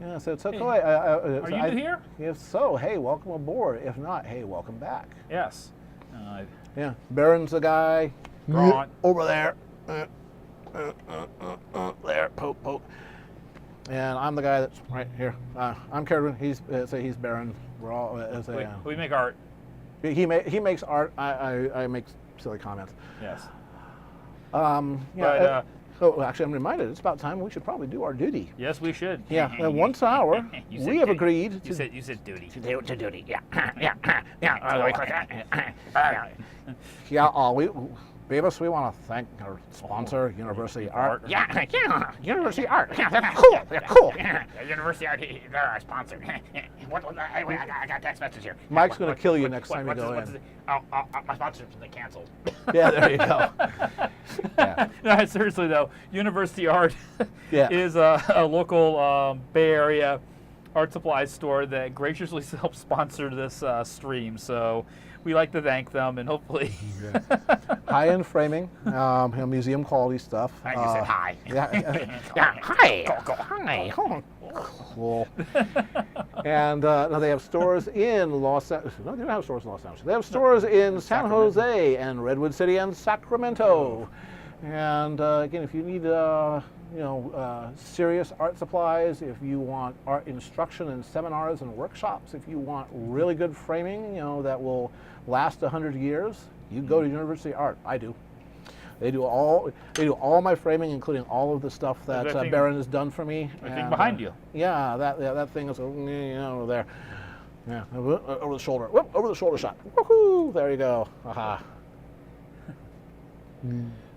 B: Yeah, so Tokoi.
A: Hey, are you new here?
B: If so, hey, welcome aboard. If not, hey, welcome back.
A: Yes.
B: Yeah, Baron's the guy
A: Grant.
B: over there. There, poke. And I'm the guy that's right here. I'm Kerwin. He's Baron. We're all
A: we make art.
B: He makes art. I make silly comments.
A: Yes.
B: Yeah. Oh, actually, I'm reminded. It's about time we should probably do our duty.
A: Yes, we should.
B: Yeah. And once an hour, we have agreed
A: You said duty.
B: to duty. Yeah. Yeah. Beavis, we want to thank our sponsor, University Art.
C: Yeah, University Art. Yeah, cool. University Art, they're our sponsor. I got text message here.
B: Mike's going to kill you next time you go in.
C: My sponsorship's been canceled.
B: Yeah, there you go. Yeah.
A: No, seriously though, University Art
B: Yeah.
A: is a local Bay Area art supply store that graciously helped sponsor this stream. So we like to thank them, and hopefully
B: High-end framing, museum quality stuff.
C: I just said hi.
B: Yeah,
C: Hi.
B: cool. And now they have stores in Los Angeles. No, they don't have stores in Los Angeles. They have stores in San Jose and Redwood City and Sacramento. And again, if you need serious art supplies, if you want art instruction and seminars and workshops, if you want really good framing, that will last 100 years, you go to University Art. I do. They do all my framing, including all of the stuff that Baron has done for me.
A: I think behind you.
B: Yeah, that thing is over there. Yeah, over the shoulder. Whoop, over the shoulder shot. Woohoo! There you go. Aha.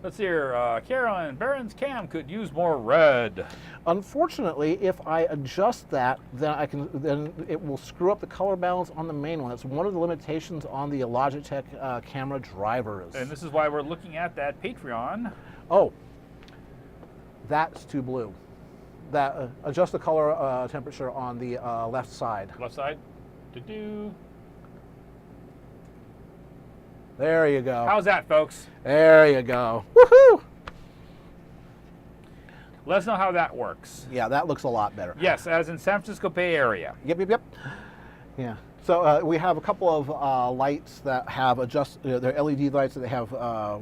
A: Let's hear. Carolyn, Baron's cam could use more red.
B: Unfortunately, if I adjust that, then it will screw up the color balance on the main one. It's one of the limitations on the Logitech camera drivers.
A: And this is why we're looking at that Patreon.
B: Oh, that's too blue. That adjust the color temperature on the left side.
A: Left side. Do-do.
B: There you go.
A: How's that, folks?
B: There you go. Woohoo!
A: Let us know how that works.
B: Yeah, that looks a lot better.
A: Yes, as in San Francisco Bay Area.
B: Yep. Yeah. So we have a couple of lights that have they're LED lights that they have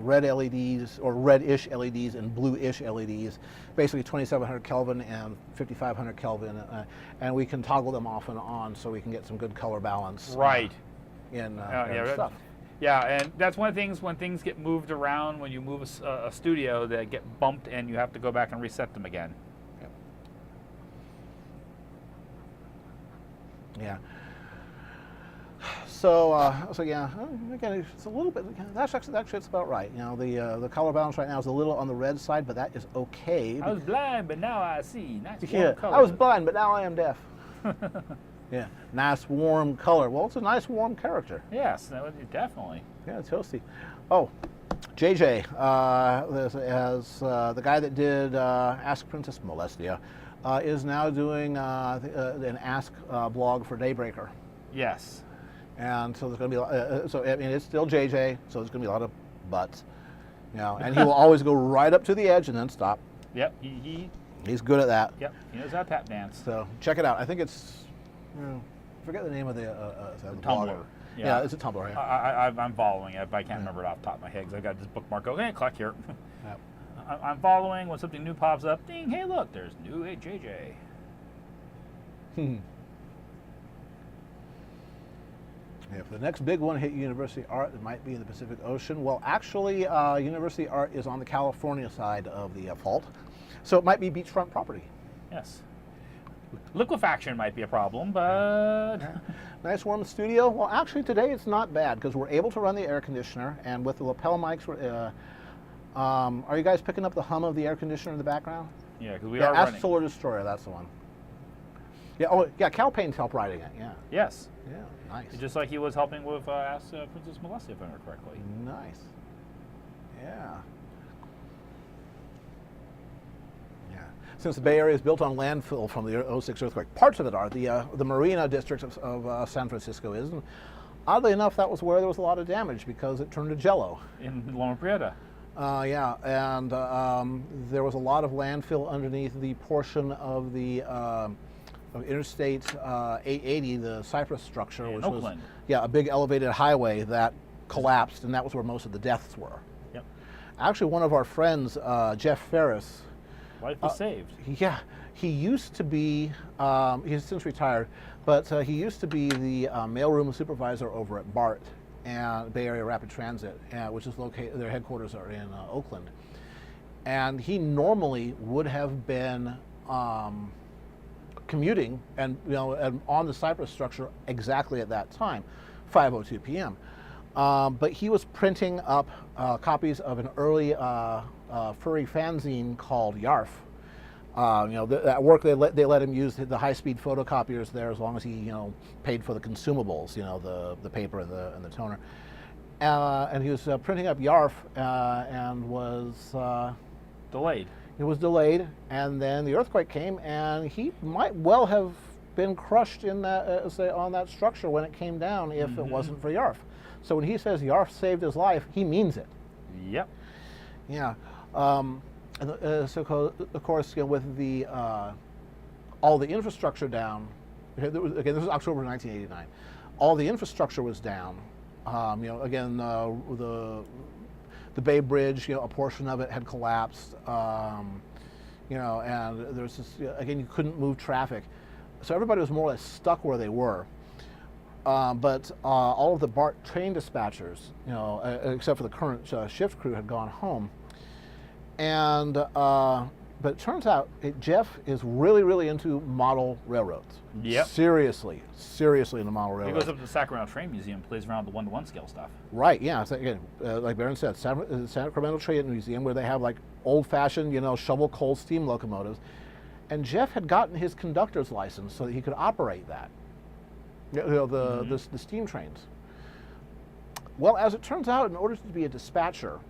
B: red LEDs or reddish LEDs and bluish LEDs, basically 2700 Kelvin and 5500 Kelvin, and we can toggle them off and on so we can get some good color balance.
A: Right.
B: In
A: Yeah,
B: stuff.
A: Yeah, and that's one of the things when things get moved around, when you move a studio, they get bumped and you have to go back and reset them again.
B: Yep. Yeah. So yeah, again, it's a little bit. That's it's about right. The color balance right now is a little on the red side, but that is okay.
A: I was blind, but now I see. Nice warm
B: Yeah,
A: color.
B: I was blind, but now I am deaf. Yeah, nice warm color. Well, it's a nice warm character.
A: Yes, definitely.
B: Yeah, it's toasty. Oh, JJ, as the guy that did Ask Princess Molestia, is now doing an Ask blog for Daybreaker.
A: Yes.
B: And so there's going to be, it's still JJ, so there's going to be a lot of butts. And he will always go right up to the edge and then stop.
A: Yep,
B: He's good at that.
A: Yep, he knows how to tap dance.
B: So check it out. I think it's, forget the name of the
A: Tumblr.
B: blogger. Yeah, it's a Tumblr. Yeah.
A: I'm following it, but I can't remember it off the top of my head because I got this bookmark. Okay, click here.
B: Yep.
A: I'm following when something new pops up. Ding! Hey, look, there's new JJ.
B: If the next big one hit University Art, it might be in the Pacific Ocean. Well, actually, University Art is on the California side of the fault, so it might be beachfront property.
A: Yes. Liquefaction might be a problem, but...
B: Nice warm studio. Well, actually, today it's not bad because we're able to run the air conditioner, and with the lapel mics, are you guys picking up the hum of the air conditioner in the background?
A: Yeah, because we are
B: Ask
A: running.
B: Solar Destroyer, that's the one. Yeah, oh, yeah, Cal Payne's helped writing it, yeah.
A: Yes.
B: Yeah, nice.
A: Just like he was helping with Ask Princess Molestia, if I remember correctly.
B: Nice. Yeah. Yeah. Since the Bay Area is built on landfill from the 06 earthquake, parts of it are. The Marina district of San Francisco is. And oddly enough, that was where there was a lot of damage because it turned to jello.
A: In Loma Prieta.
B: Yeah, and there was a lot of landfill underneath the portion of the of Interstate 880, the Cypress structure,
A: In
B: which
A: Oakland.
B: was a big elevated highway that collapsed, and that was where most of the deaths were.
D: Yep.
B: Actually, one of our friends, Jeff Ferris,
D: Life was saved.
B: yeah, he used to be, he's since retired, but he used to be the mailroom supervisor over at BART, and Bay Area Rapid Transit, which is located, their headquarters are in Oakland. And he normally would have been commuting and and on the Cypress structure exactly at that time, 5:02 p.m. But he was printing up copies of an early furry fanzine called Yarf. At work they let him use the high-speed photocopiers there as long as he paid for the consumables, the paper and the toner. And he was printing up Yarf and was
D: Delayed.
B: it was delayed, and then the earthquake came, and he might well have been crushed in that on that structure when it came down if it wasn't for Yarf. So when he says Yarf saved his life, he means it.
D: Yep.
B: Yeah. So of course, with the all the infrastructure down. This was October 1989. All the infrastructure was down. Again, the Bay Bridge, a portion of it had collapsed. And there's this, again, you couldn't move traffic, so everybody was more or less stuck where they were. But all of the BART train dispatchers, except for the current shift crew, had gone home. And but it turns out Jeff is really, really into model railroads.
D: Yep.
B: Seriously into model
D: He
B: railroads.
D: goes up to the Sacramento Train Museum, plays around with the 1-to-1 scale stuff.
B: Right. Yeah. So again, like Baron said, Sacramento Train Museum, where they have like old-fashioned, shovel coal steam locomotives, and Jeff had gotten his conductor's license so that he could operate that. The steam trains. Well, as it turns out, in order to be a dispatcher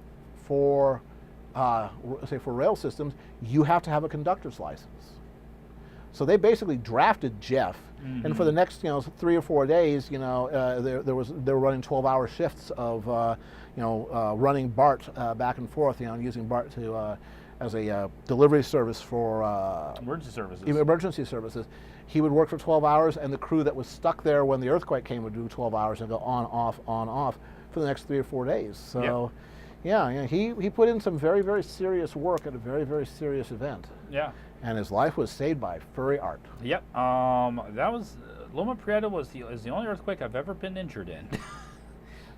B: for for rail systems, you have to have a conductor's license. So they basically drafted Jeff, and for the next 3 or 4 days, they were running 12-hour shifts of running BART back and forth, and using BART to as a delivery service for emergency services. He would work for 12 hours, and the crew that was stuck there when the earthquake came would do 12 hours and go on, off for the next 3 or 4 days. So. Yep. Yeah, he put in some very, very serious work at a very, very serious event.
D: Yeah.
B: And his life was saved by furry art.
D: Yep. That was Loma Prieta is the only earthquake I've ever been injured in.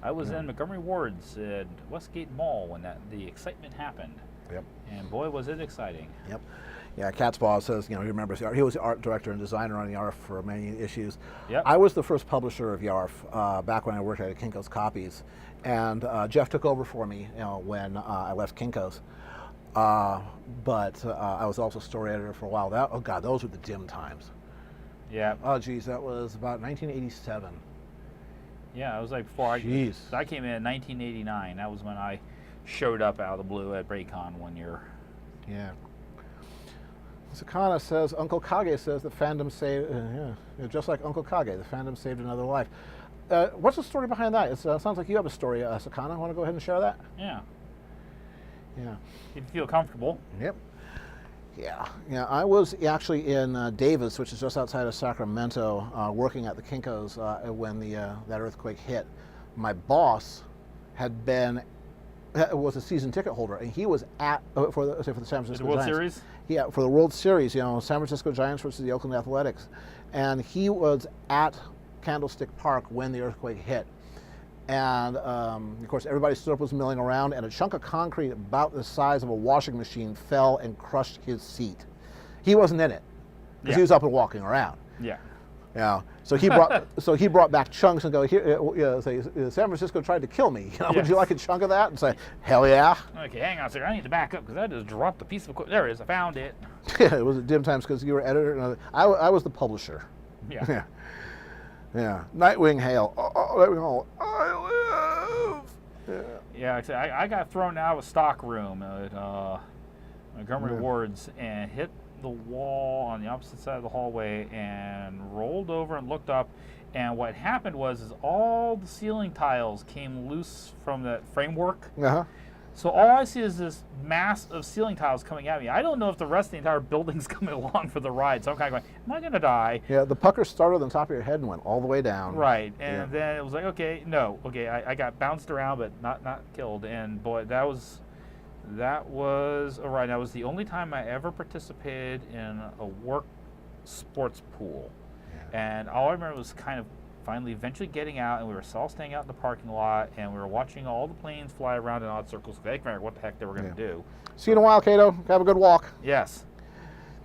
D: I was in Montgomery Ward's at Westgate Mall when the excitement happened.
B: Yep.
D: And boy, was it exciting.
B: Yep. Yeah, Katzbaugh says, he remembers the art. He was the art director and designer on Yarf for many issues.
D: Yep.
B: I was the first publisher of Yarf back when I worked at Kinko's Copies. And Jeff took over for me when I left Kinko's. But I was also story editor for a while. Those were the dim times.
D: Yeah.
B: Oh, geez, that was about 1987.
D: Yeah, it was like before I came in 1989. That was when I showed up out of the blue at Raycon one year.
B: Yeah. Sakana says, Uncle Kage says the fandom saved, just like Uncle Kage, the fandom saved another life. What's the story behind that? It sounds like you have a story, Sakana. Want to go ahead and share that?
D: Yeah.
B: Yeah.
D: You'd feel comfortable.
B: Yep. Yeah. I was actually in Davis, which is just outside of Sacramento, working at the Kinko's when that earthquake hit. My boss was a season ticket holder, and he was at for the San Francisco
D: the World
B: Giants.
D: Series.
B: Yeah, for the World Series, San Francisco Giants versus the Oakland Athletics, and he was at Candlestick Park when the earthquake hit. And of course, everybody stood up, was milling around, and a chunk of concrete about the size of a washing machine fell and crushed his seat. He wasn't in it because he was up and walking around.
D: Yeah.
B: Yeah. So he brought back chunks and go here. Say, San Francisco tried to kill me. Would you like a chunk of that? And say, hell yeah.
D: Okay, hang on a second. I need to back up because I just dropped a piece of equipment. There it is. I found it.
B: Yeah, it was at dim times because you were editor. And I was the publisher.
D: Yeah.
B: Yeah. Yeah. Nightwing Hail. Nightwing Hail. I live. Yeah.
D: Yeah. I got thrown out of a stock room at Montgomery Ward's and hit the wall on the opposite side of the hallway and rolled over and looked up, and what happened was all the ceiling tiles came loose from the framework.
B: Uh-huh.
D: So all I see is this mass of ceiling tiles coming at me. I don't know if the rest of the entire building's coming along for the ride. So I'm kind of going, am I going to die?
B: Yeah, the pucker started on the top of your head and went all the way down.
D: Right. And then it was like, okay, no. Okay, I got bounced around, but not killed. And boy, that was a ride. That was the only time I ever participated in a work sports pool. Yeah. And all I remember was kind of finally eventually getting out, and we were all staying out in the parking lot, and we were watching all the planes fly around in odd circles. I can't remember what the heck they were going to do.
B: See you in a while, Cato. Have a good walk.
D: Yes.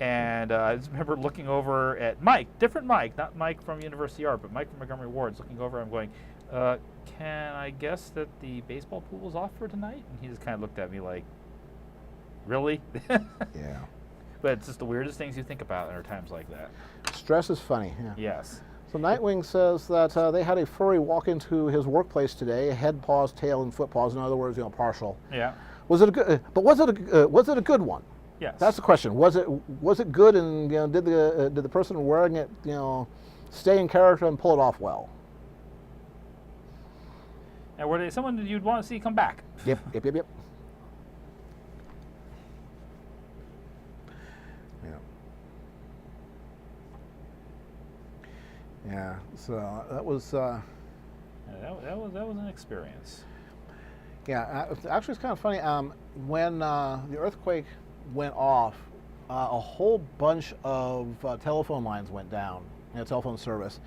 D: And I just remember looking over at Mike, different Mike, not Mike from University Art, but Mike from Montgomery Ward's, looking over, I'm going, can I guess that the baseball pool is off for tonight? And he just kind of looked at me like, really?
B: Yeah.
D: But it's just the weirdest things you think about at times like that.
B: Stress is funny. Yeah.
D: Yes.
B: So Nightwing says that they had a furry walk into his workplace today, head paws, tail, and foot paws. In other words, partial.
D: Yeah.
B: Was it a good? But was it a good one?
D: Yes.
B: That's the question. Was it good? And did the person wearing it stay in character and pull it off well?
D: And were they someone you'd want to see come back?
B: Yep. Yeah. Yeah. So that was.
D: That was an experience.
B: Yeah. Actually, it's kind of funny. When the earthquake went off, a whole bunch of telephone lines went down. Telephone service.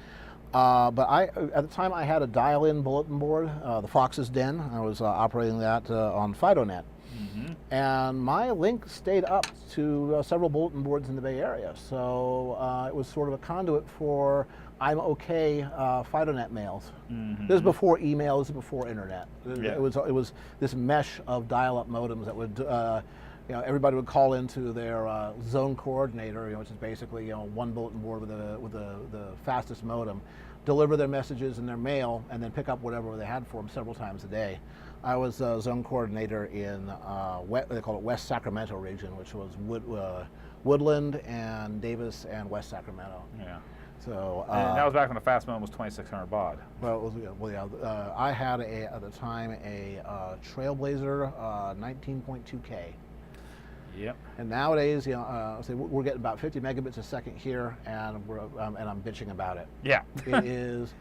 B: But at the time, I had a dial-in bulletin board, the Fox's Den. I was operating that on FidoNet. Mm-hmm. And my link stayed up to several bulletin boards in the Bay Area. So it was sort of a conduit for I'm okay FidoNet mails. Mm-hmm. This is before email. This is before internet.
D: Yeah.
B: It was this mesh of dial-up modems that would everybody would call into their zone coordinator, which is basically one bulletin board with the fastest modem, deliver their messages and their mail, and then pick up whatever they had for them several times a day. I was zone coordinator in they call it West Sacramento region, which was Woodland and Davis and West Sacramento.
D: Yeah.
B: So
D: and that was back when the fast modem was 2,600 baud.
B: Well, I had at the time a Trailblazer 19.2K.
D: Yep.
B: And nowadays, we're getting about 50 megabits a second here, and I'm bitching about it.
D: Yeah.
B: It is.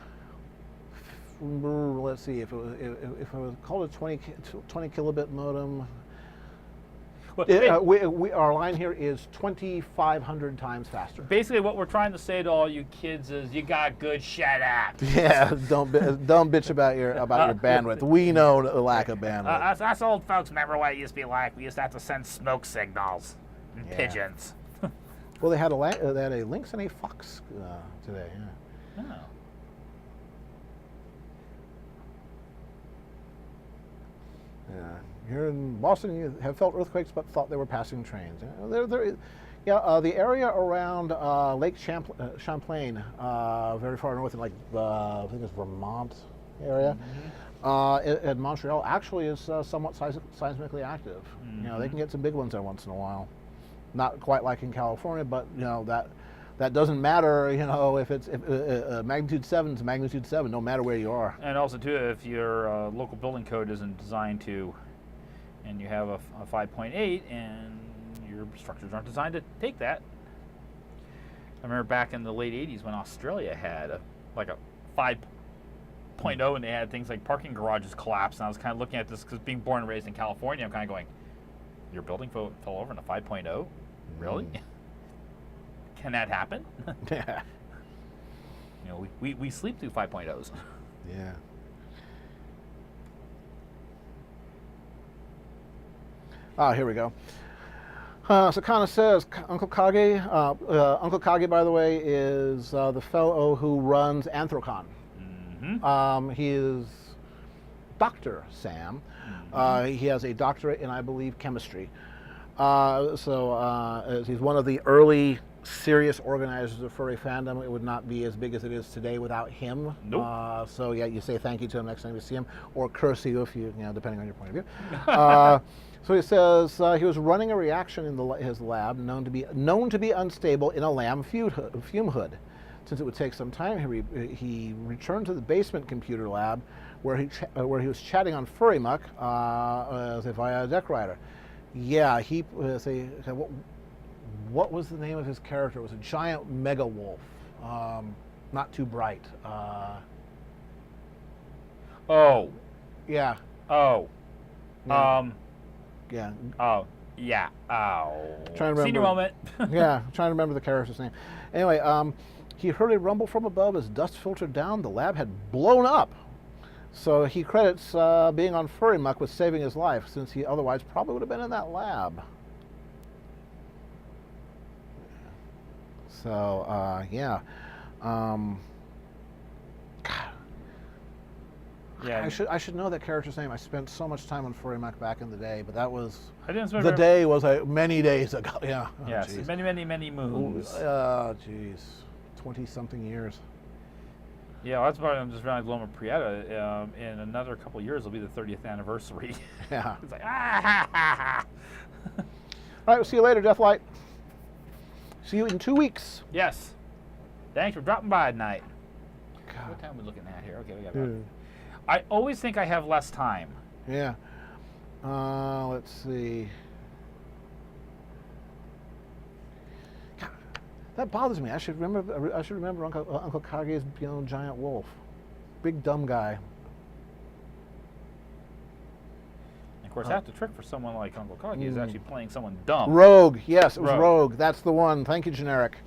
B: Let's see, if I was called a 20 kilobit modem. Our line here is 2,500 times faster.
D: Basically, what we're trying to say to all you kids is, you got good, shut up.
B: Yeah, don't bitch about your bandwidth. We know the lack of bandwidth.
C: Us old folks remember what it used to be like. We used to have to send smoke signals and pigeons.
B: Well, they had a Lynx and a Fox today. Yeah.
D: Oh.
B: Yeah. Here in Boston, you have felt earthquakes, but thought they were passing trains. The area around Lake Champlain, very far north in I think it's Vermont area, in Montreal, actually is somewhat seismically active.
D: Mm-hmm.
B: They can get some big ones there once in a while. Not quite like in California, but that doesn't matter. If it's magnitude 7 is magnitude 7, no matter where you are.
D: And also too, if your local building code isn't designed to, and you have a 5.8, and your structures aren't designed to take that. I remember back in the late 80s when Australia had a 5.0, and they had things like parking garages collapse. And I was kind of looking at this because being born and raised in California, I'm kind of going, your building fell over in a 5.0? Really? Can that happen?
B: Yeah.
D: We sleep through 5.0s.
B: Yeah. Here we go. Sakana says, Uncle Kage. Uncle Kage, by the way, is the fellow who runs Anthrocon. Mm-hmm. He is Dr. Sam. Mm-hmm. He has a doctorate in, I believe, chemistry. He's one of the early serious organizers of furry fandom. It would not be as big as it is today without him.
D: Nope.
B: You say thank you to him next time you see him, or curse you if you depending on your point of view. So he says he was running a reaction in his lab known to be unstable in a lamb fume hood. since it would take some time, he returned to the basement computer lab where he was chatting on Furry Muck via a deck rider. Yeah, what was the name of his character? It was a giant mega wolf, not too bright.
D: Oh.
B: Yeah.
D: Oh.
B: Yeah. Yeah.
D: Oh. Yeah. Oh.
B: Trying to remember.
D: Senior moment.
B: Yeah, I'm trying to remember the character's name. Anyway, he heard a rumble from above as dust filtered down. The lab had blown up. So he credits being on Furry Muck with saving his life, since he otherwise probably would have been in that lab. So, yeah. God.
D: Yeah.
B: I should know that character's name. I spent so much time on Furry Muck back in the day, but that was
D: I didn't spend
B: the
D: very-
B: day was many days ago. Yeah. Oh,
D: Yes.
B: geez.
D: Many moons.
B: Oh, jeez. 20-something years.
D: Yeah, well, that's why I'm just realizing Loma Prieta. In another couple of years, will be the 30th anniversary.
B: Yeah.
D: It's like, ah!
B: All right, we'll see you later, Deathlight. See you in 2 weeks.
D: Yes. Thanks for dropping by tonight.
B: God.
D: What time are we looking at here? Okay, we got.
B: Yeah.
D: I always think I have less time.
B: Yeah. Let's see. God, that bothers me. I should remember Uncle Kage's giant wolf. Big dumb guy.
D: Of course, half the trick for someone like Uncle Kage is actually playing someone dumb.
B: Rogue. Yes, it was
D: Rogue.
B: Rogue. That's the one. Thank you, generic.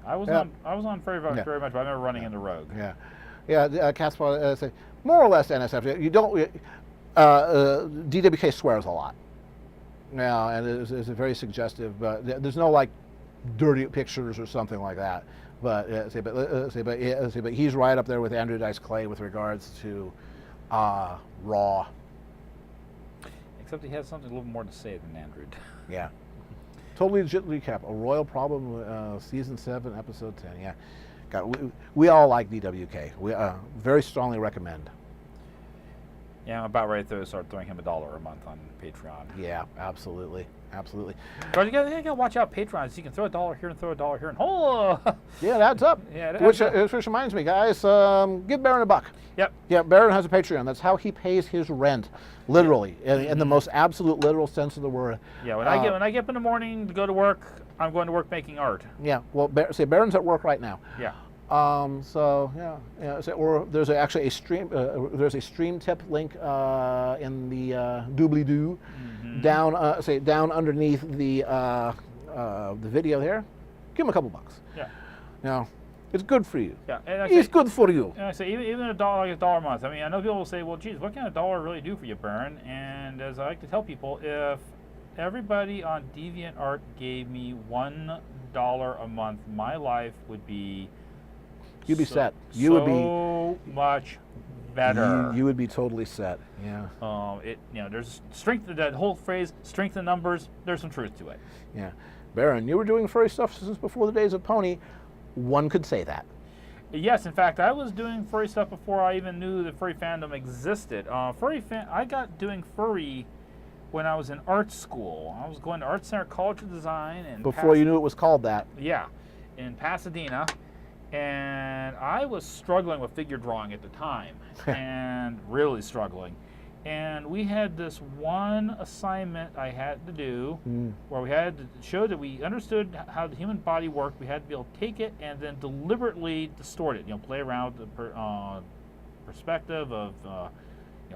D: I was
B: Yeah.
D: on very much, but I remember running into Rogue.
B: Yeah. Yeah. Catspaw say more or less NSF. You don't. DWK swears a lot. Yeah, and it's very suggestive. But there's no like dirty pictures or something like that. But but he's right up there with Andrew Dice Clay with regards to Raw.
D: Except he has something a little more to say than Andrew.
B: Yeah. Totally legit recap. A Royal Problem, Season 7, Episode 10. Yeah. God, we all like DWK. We very strongly recommend.
D: Yeah, I'm about ready to start throwing him $1 a month on Patreon.
B: Yeah, absolutely. Absolutely.
D: But you gotta watch out, Patreon. So you can throw $1 here and throw $1 here and
B: Yeah, it adds up.
D: Yeah, it adds up.
B: Which reminds me, guys, give Baron $1.
D: Yep.
B: Yeah, Baron has a Patreon. That's how he pays his rent, literally, in the most absolute literal sense of the word.
D: Yeah, when I get up in the morning to go to work, I'm going to work making art.
B: Yeah, well, Baron's at work right now.
D: Yeah.
B: So yeah. Or there's actually a stream. There's a stream tip link in the doobly-doo down underneath the video there. Give him a couple bucks.
D: Yeah.
B: You know, it's good for you.
D: Yeah. And
B: It's good for you.
D: And I say even $1, like $1 a month. I mean, I know people will say, well, geez, what can $1 really do for you, Baron? And as I like to tell people, if everybody on DeviantArt gave me $1 a month, my life would be
B: You'd be set. You
D: so
B: would be
D: much better.
B: You would be totally set. Yeah.
D: There's strength. That whole phrase, strength in numbers. There's some truth to it.
B: Yeah. Baron, you were doing furry stuff since before the days of Pony. One could say that.
D: Yes, in fact, I was doing furry stuff before I even knew that furry fandom existed. I got doing furry when I was in art school. I was going to Art Center College of Design and
B: Before you knew it was called that.
D: Yeah, in Pasadena. And I was struggling with figure drawing at the time, and really struggling. And we had this one assignment I had to do where we had to show that we understood how the human body worked. We had to be able to take it and then deliberately distort it, play around with the perspective of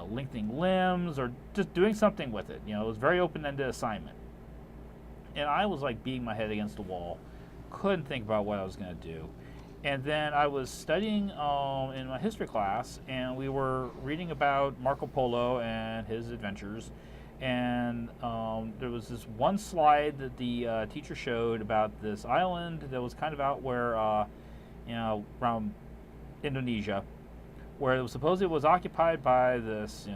D: lengthening limbs or just doing something with it. It was a very open-ended assignment. And I was like beating my head against the wall. Couldn't think about what I was going to do. And then I was studying in my history class, and we were reading about Marco Polo and his adventures. And there was this one slide that the teacher showed about this island that was kind of out where, around Indonesia, where it was supposedly was occupied by this,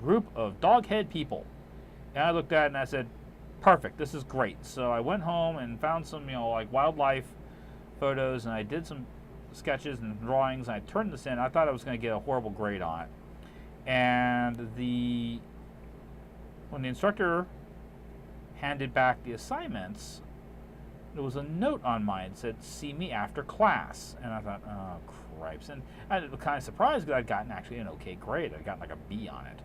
D: group of dog-head people. And I looked at it and I said, perfect, this is great. So I went home and found some, wildlife photos, and I did some sketches and drawings, and I turned this in. I thought I was going to get a horrible grade on it. And when the instructor handed back the assignments, there was a note on mine that said, "See me after class." And I thought, oh, cripes. And I was kind of surprised because I'd gotten actually an okay grade. I'd gotten like a B on it.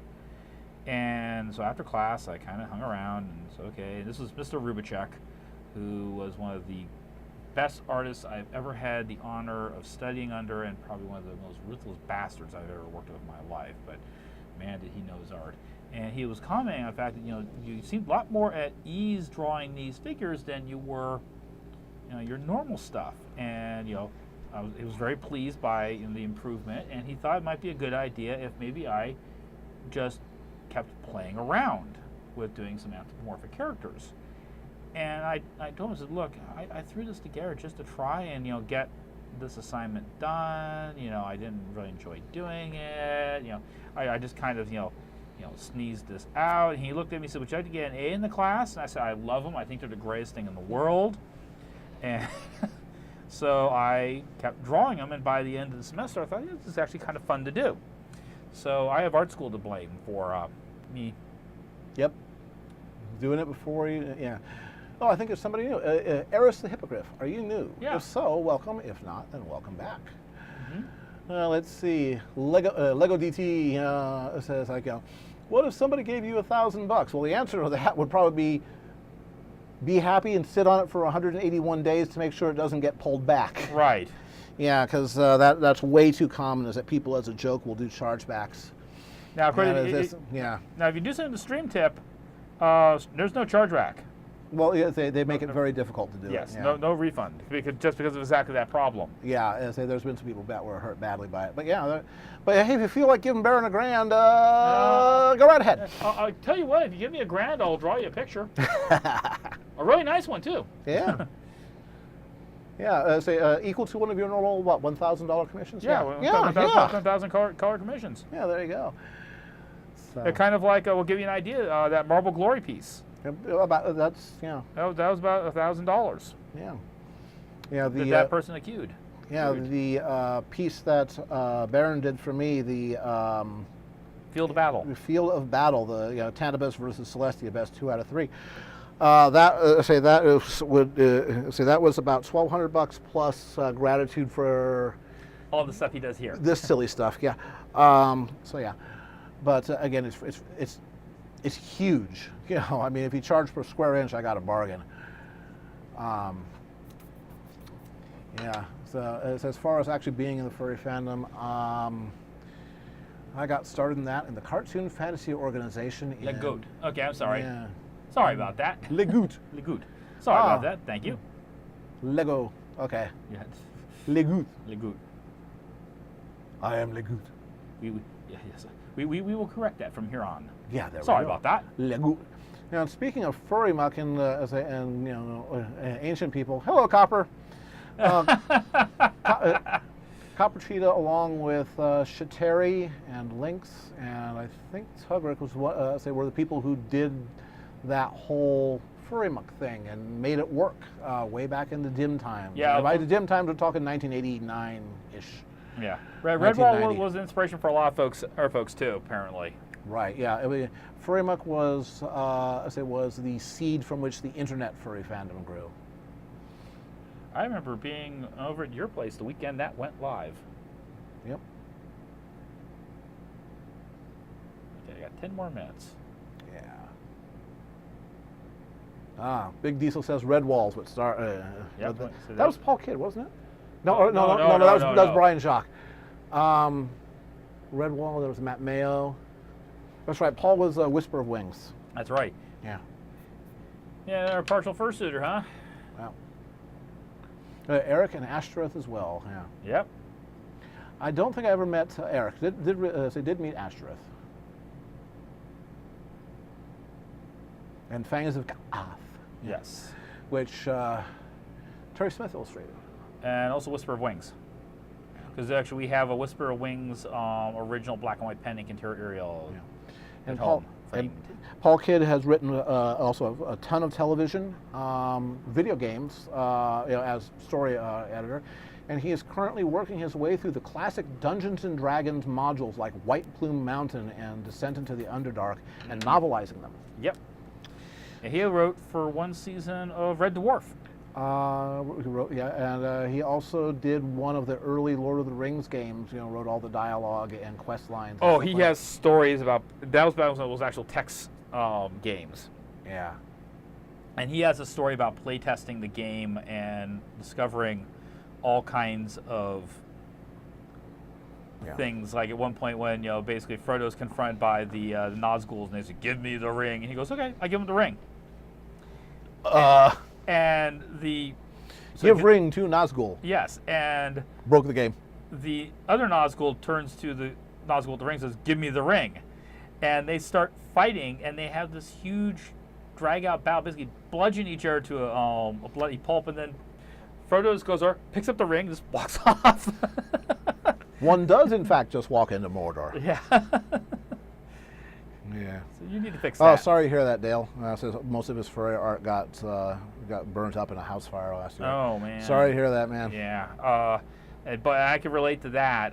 D: And so after class, I kind of hung around and said, okay, this was Mr. Rubicek, who was one of the best artists I've ever had the honor of studying under, and probably one of the most ruthless bastards I've ever worked with in my life. But man, did he know his art. And he was commenting on the fact that, you seemed a lot more at ease drawing these figures than you were, your normal stuff. And, he was very pleased by the improvement, and he thought it might be a good idea if maybe I just kept playing around with doing some anthropomorphic characters. And I told him, I said, look, I threw this together just to try and, get this assignment done. I didn't really enjoy doing it. I just kind of, sneezed this out. And he looked at me and said, would you like to get an A in the class? And I said, I love them. I think they're the greatest thing in the world. And so I kept drawing them, and by the end of the semester, I thought, this is actually kind of fun to do. So I have art school to blame for me.
B: Yep. Doing it before you, yeah. Oh, I think it's somebody new. Eris the Hippogriff. Are you new?
D: Yeah.
B: If so, welcome. If not, then welcome back.
D: Mm-hmm.
B: Let's see. Lego DT says, what if somebody gave you $1,000? Well, the answer to that would probably be happy and sit on it for 181 days to make sure it doesn't get pulled back.
D: Right.
B: Yeah, because that's way too common, is that people as a joke will do chargebacks.
D: Now,
B: yeah.
D: Now, if you do something to stream tip, there's no chargeback.
B: Well, yeah, they make it very difficult to do.
D: Yes,
B: it. Yeah.
D: no refund, because of exactly that problem.
B: Yeah, there's been some people that were hurt badly by it. But yeah, but hey, if you feel like giving Baron a grand, go right ahead.
A: I'll tell you what, if you give me a grand, I'll draw you a picture. A really nice one, too.
B: Yeah. Yeah, equal to one of your normal, what, $1,000 commissions?
A: Yeah, 1,000 color commissions.
B: Yeah, there you go. So.
A: They're kind of like, we'll give you an idea, that Marble Glory piece.
B: About that's
A: That was about $1,000.
B: Yeah. Yeah.
D: That person accused.
B: Yeah, the piece that Baron did for me, the
D: Field of Battle.
B: The Field of Battle, the Tantabus versus Celestia, best 2 out of 3. That was about $1,200 plus gratitude for
D: all the stuff he does here.
B: This silly stuff, yeah. So yeah, but again, it's huge. I mean, if you charge per square inch, I got a bargain. Yeah. So as far as actually being in the furry fandom, I got started in that in the Cartoon Fantasy Organization.
D: Legoot. Okay, I'm sorry.
B: Yeah.
D: Sorry about that.
B: Legoot.
D: Legoot. Sorry about that. Thank you.
B: Lego. Okay.
D: Yeah.
B: Legoot.
D: Legoot.
B: I am Legoot.
D: We will correct that from here on.
B: Yeah, there
D: Sorry
B: we go.
D: about that.
B: Legoot. Now, speaking of furry muck and ancient people, hello, Copper. Copper Cheetah, along with Shateri and Lynx, and I think Tugrick was were the people who did that whole furry muck thing and made it work way back in the dim times.
D: Yeah.
B: By the dim times, we're talking 1989-ish.
D: Yeah. Redwall was an inspiration for a lot of our folks too, apparently.
B: Right. Yeah. Furry muck was was the seed from which the internet furry fandom grew.
D: I remember being over at your place the weekend that went live.
B: Yep.
D: Okay, I got 10 more minutes.
B: Yeah. Big Diesel says Red Walls would start.
D: Yep.
B: That was Paul Kidd, wasn't it?
D: No,
B: that was Brian Jacques. Red Wall. There was Matt Mayo. That's right. Paul was Whisper of Wings.
D: That's right.
B: Yeah.
D: Yeah, they're a partial fursuiter, huh?
B: Wow. Eric and Ashtoreth as well. Yeah.
D: Yep.
B: I don't think I ever met Eric. Did meet Ashtoreth. And Fangs of Ka'ath.
D: Yes.
B: Which Terry Smith illustrated.
D: And also Whisper of Wings. Because actually we have a Whisper of Wings original black and white pen ink interior aerial.
B: Yeah.
D: And
B: Paul Kidd has written also a ton of television, video games, as story editor, and he is currently working his way through the classic Dungeons and Dragons modules like White Plume Mountain and Descent into the Underdark, and novelizing them.
D: Yep. And he wrote for one season of Red Dwarf.
B: He wrote, yeah, and he also did one of the early Lord of the Rings games. You know, wrote all the dialogue and quest lines. And
D: Oh,
B: stuff
D: he
B: like
D: has stories about that was back when it was actual text games.
B: Yeah.
D: And he has a story about playtesting the game and discovering all kinds of things. Like at one point when, you know, basically Frodo's confronted by the Nazguls and they say, "Give me the ring," and he goes, "Okay, I give him the ring." And the
B: Give ring to Nazgul.
D: yes, and
B: Broke the game.
D: the other Nazgul turns to the Nazgul with the ring and says, "Give me the ring," and they start fighting, and they have this huge drag-out battle, basically bludgeon each other to a bloody pulp, and then Frodo just goes over, picks up the ring, just walks off.
B: One does, in fact, just walk into Mordor.
D: Yeah.
B: Yeah.
D: So you need to fix that.
B: Oh, sorry to hear that, Dale. Says most of his furry art got burnt up in a house fire last year.
D: Oh, man.
B: Sorry to hear that, man.
D: Yeah. But I can relate to that.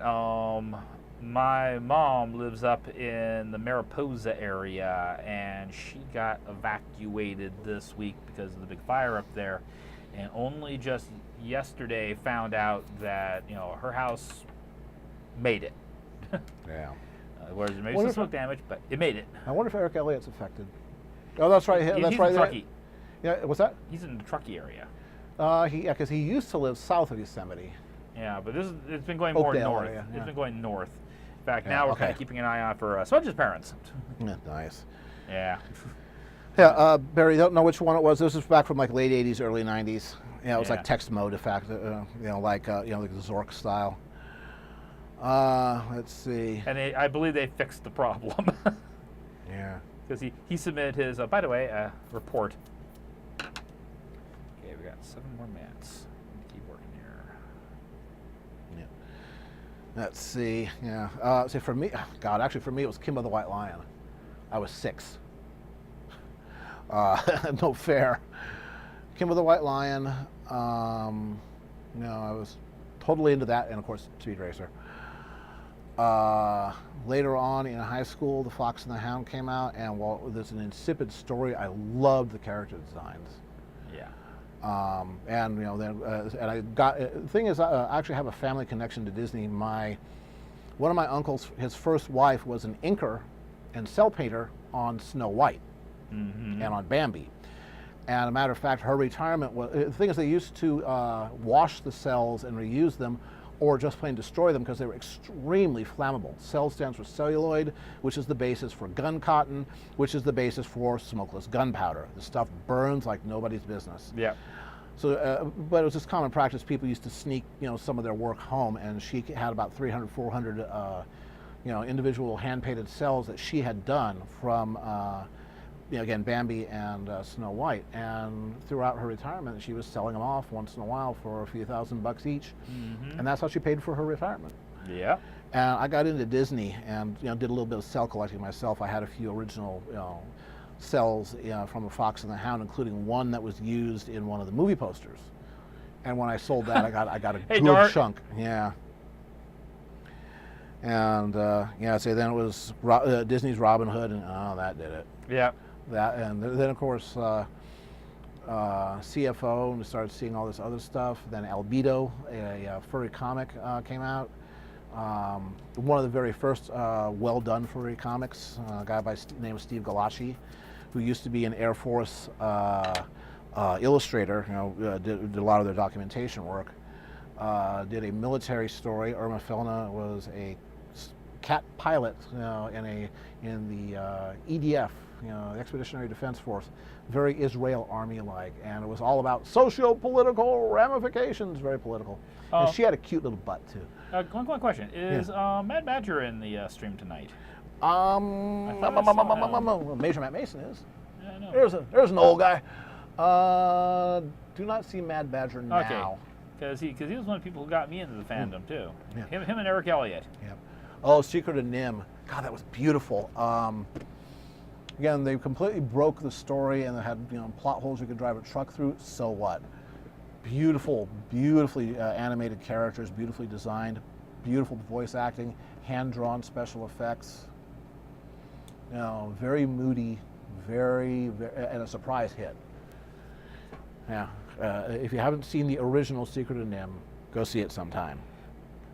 D: My mom lives up in the Mariposa area, and she got evacuated this week because of the big fire up there, and only just yesterday found out that, you know, her house made it.
B: Yeah.
D: Whereas there may be
B: What
D: some
B: if-
D: smoke damage, but it made it.
B: I wonder if Eric Elliott's affected. Oh, that's right.
D: He's
B: That's
D: in
B: right.
D: Truckee.
B: Yeah. What's that?
D: He's in the Truckee area.
B: Because he used to live south of Yosemite.
D: Yeah, but it's been going more
B: Oakdale
D: north.
B: area, yeah.
D: It's been going north. In fact,
B: Yeah,
D: now we're kind
B: okay.
D: of keeping an eye out for Smudge's parents.
B: Yeah, nice.
D: Yeah.
B: Yeah, Barry, don't know which one it was. This was back from like late '80s, early '90s. Yeah, it was
D: Yeah.
B: like text mode, in fact. Like the Zork style. Let's see.
D: And I believe they fixed the problem.
B: Yeah.
D: Because he submitted his, by the way, report. Okay, we got 7 more minutes. Keep working here.
B: Yeah. Let's see. Yeah. See, for me, God, actually, for me, it was Kimba the White Lion. I was 6. No fair. Kimba the White Lion. I was totally into that, and of course, Speed Racer. Later on in high school, The Fox and the Hound came out, and while there's an insipid story, I loved the character designs.
D: Yeah.
B: And I got. The thing is, I actually have a family connection to Disney. One of my uncles, his first wife was an inker and cell painter on Snow White
D: Mm-hmm.
B: and on Bambi. And a matter of fact, her retirement was. The thing is, they used to wash the cells and reuse them, or just plain destroy them because they were extremely flammable. Cell stands for celluloid, which is the basis for gun cotton, which is the basis for smokeless gunpowder. The stuff burns like nobody's business.
D: Yeah.
B: So, but it was just common practice. People used to sneak, some of their work home, and she had about 300, 400, individual hand-painted cells that she had done from, again, Bambi and Snow White. And throughout her retirement, she was selling them off once in a while for a few $1,000 each, and that's how she paid for her retirement.
D: Yeah.
B: And I got into Disney and did a little bit of cell collecting myself. I had a few original cells from A Fox and the Hound, including one that was used in one of the movie posters. And when I sold that, I got a
D: Hey,
B: good
D: Dart.
B: chunk. Yeah. And so then it was Disney's Robin Hood, and that did it.
D: Yeah.
B: That, and then of course CFO, and we started seeing all this other stuff. Then Albedo, a furry comic, came out. One of the very first well done furry comics, a guy by the name of Steve Galashi, who used to be an Air Force illustrator, did a lot of their documentation work. Did a military story. Irma Felna was a cat pilot in the EDF, the Expeditionary Defense Force, very Israel Army-like, and it was all about socio-political ramifications, very political. And she had a cute little butt too.
D: One question. Is Mad Badger in the stream tonight?
B: Major Matt Mason is.
D: Yeah, I know.
B: There's an old guy. Do not see Mad Badger now.
D: Okay. Because he was one of the people who got me into the fandom, too.
B: Yeah.
D: Him and Eric Elliott.
B: Yep. Oh, Secret of Nim. God, that was beautiful. Again, they completely broke the story and they had plot holes you could drive a truck through. So what? Beautifully animated characters, beautifully designed, beautiful voice acting, hand-drawn special effects. Very moody, very and a surprise hit. Yeah. If you haven't seen the original Secret of Nim, go see it sometime.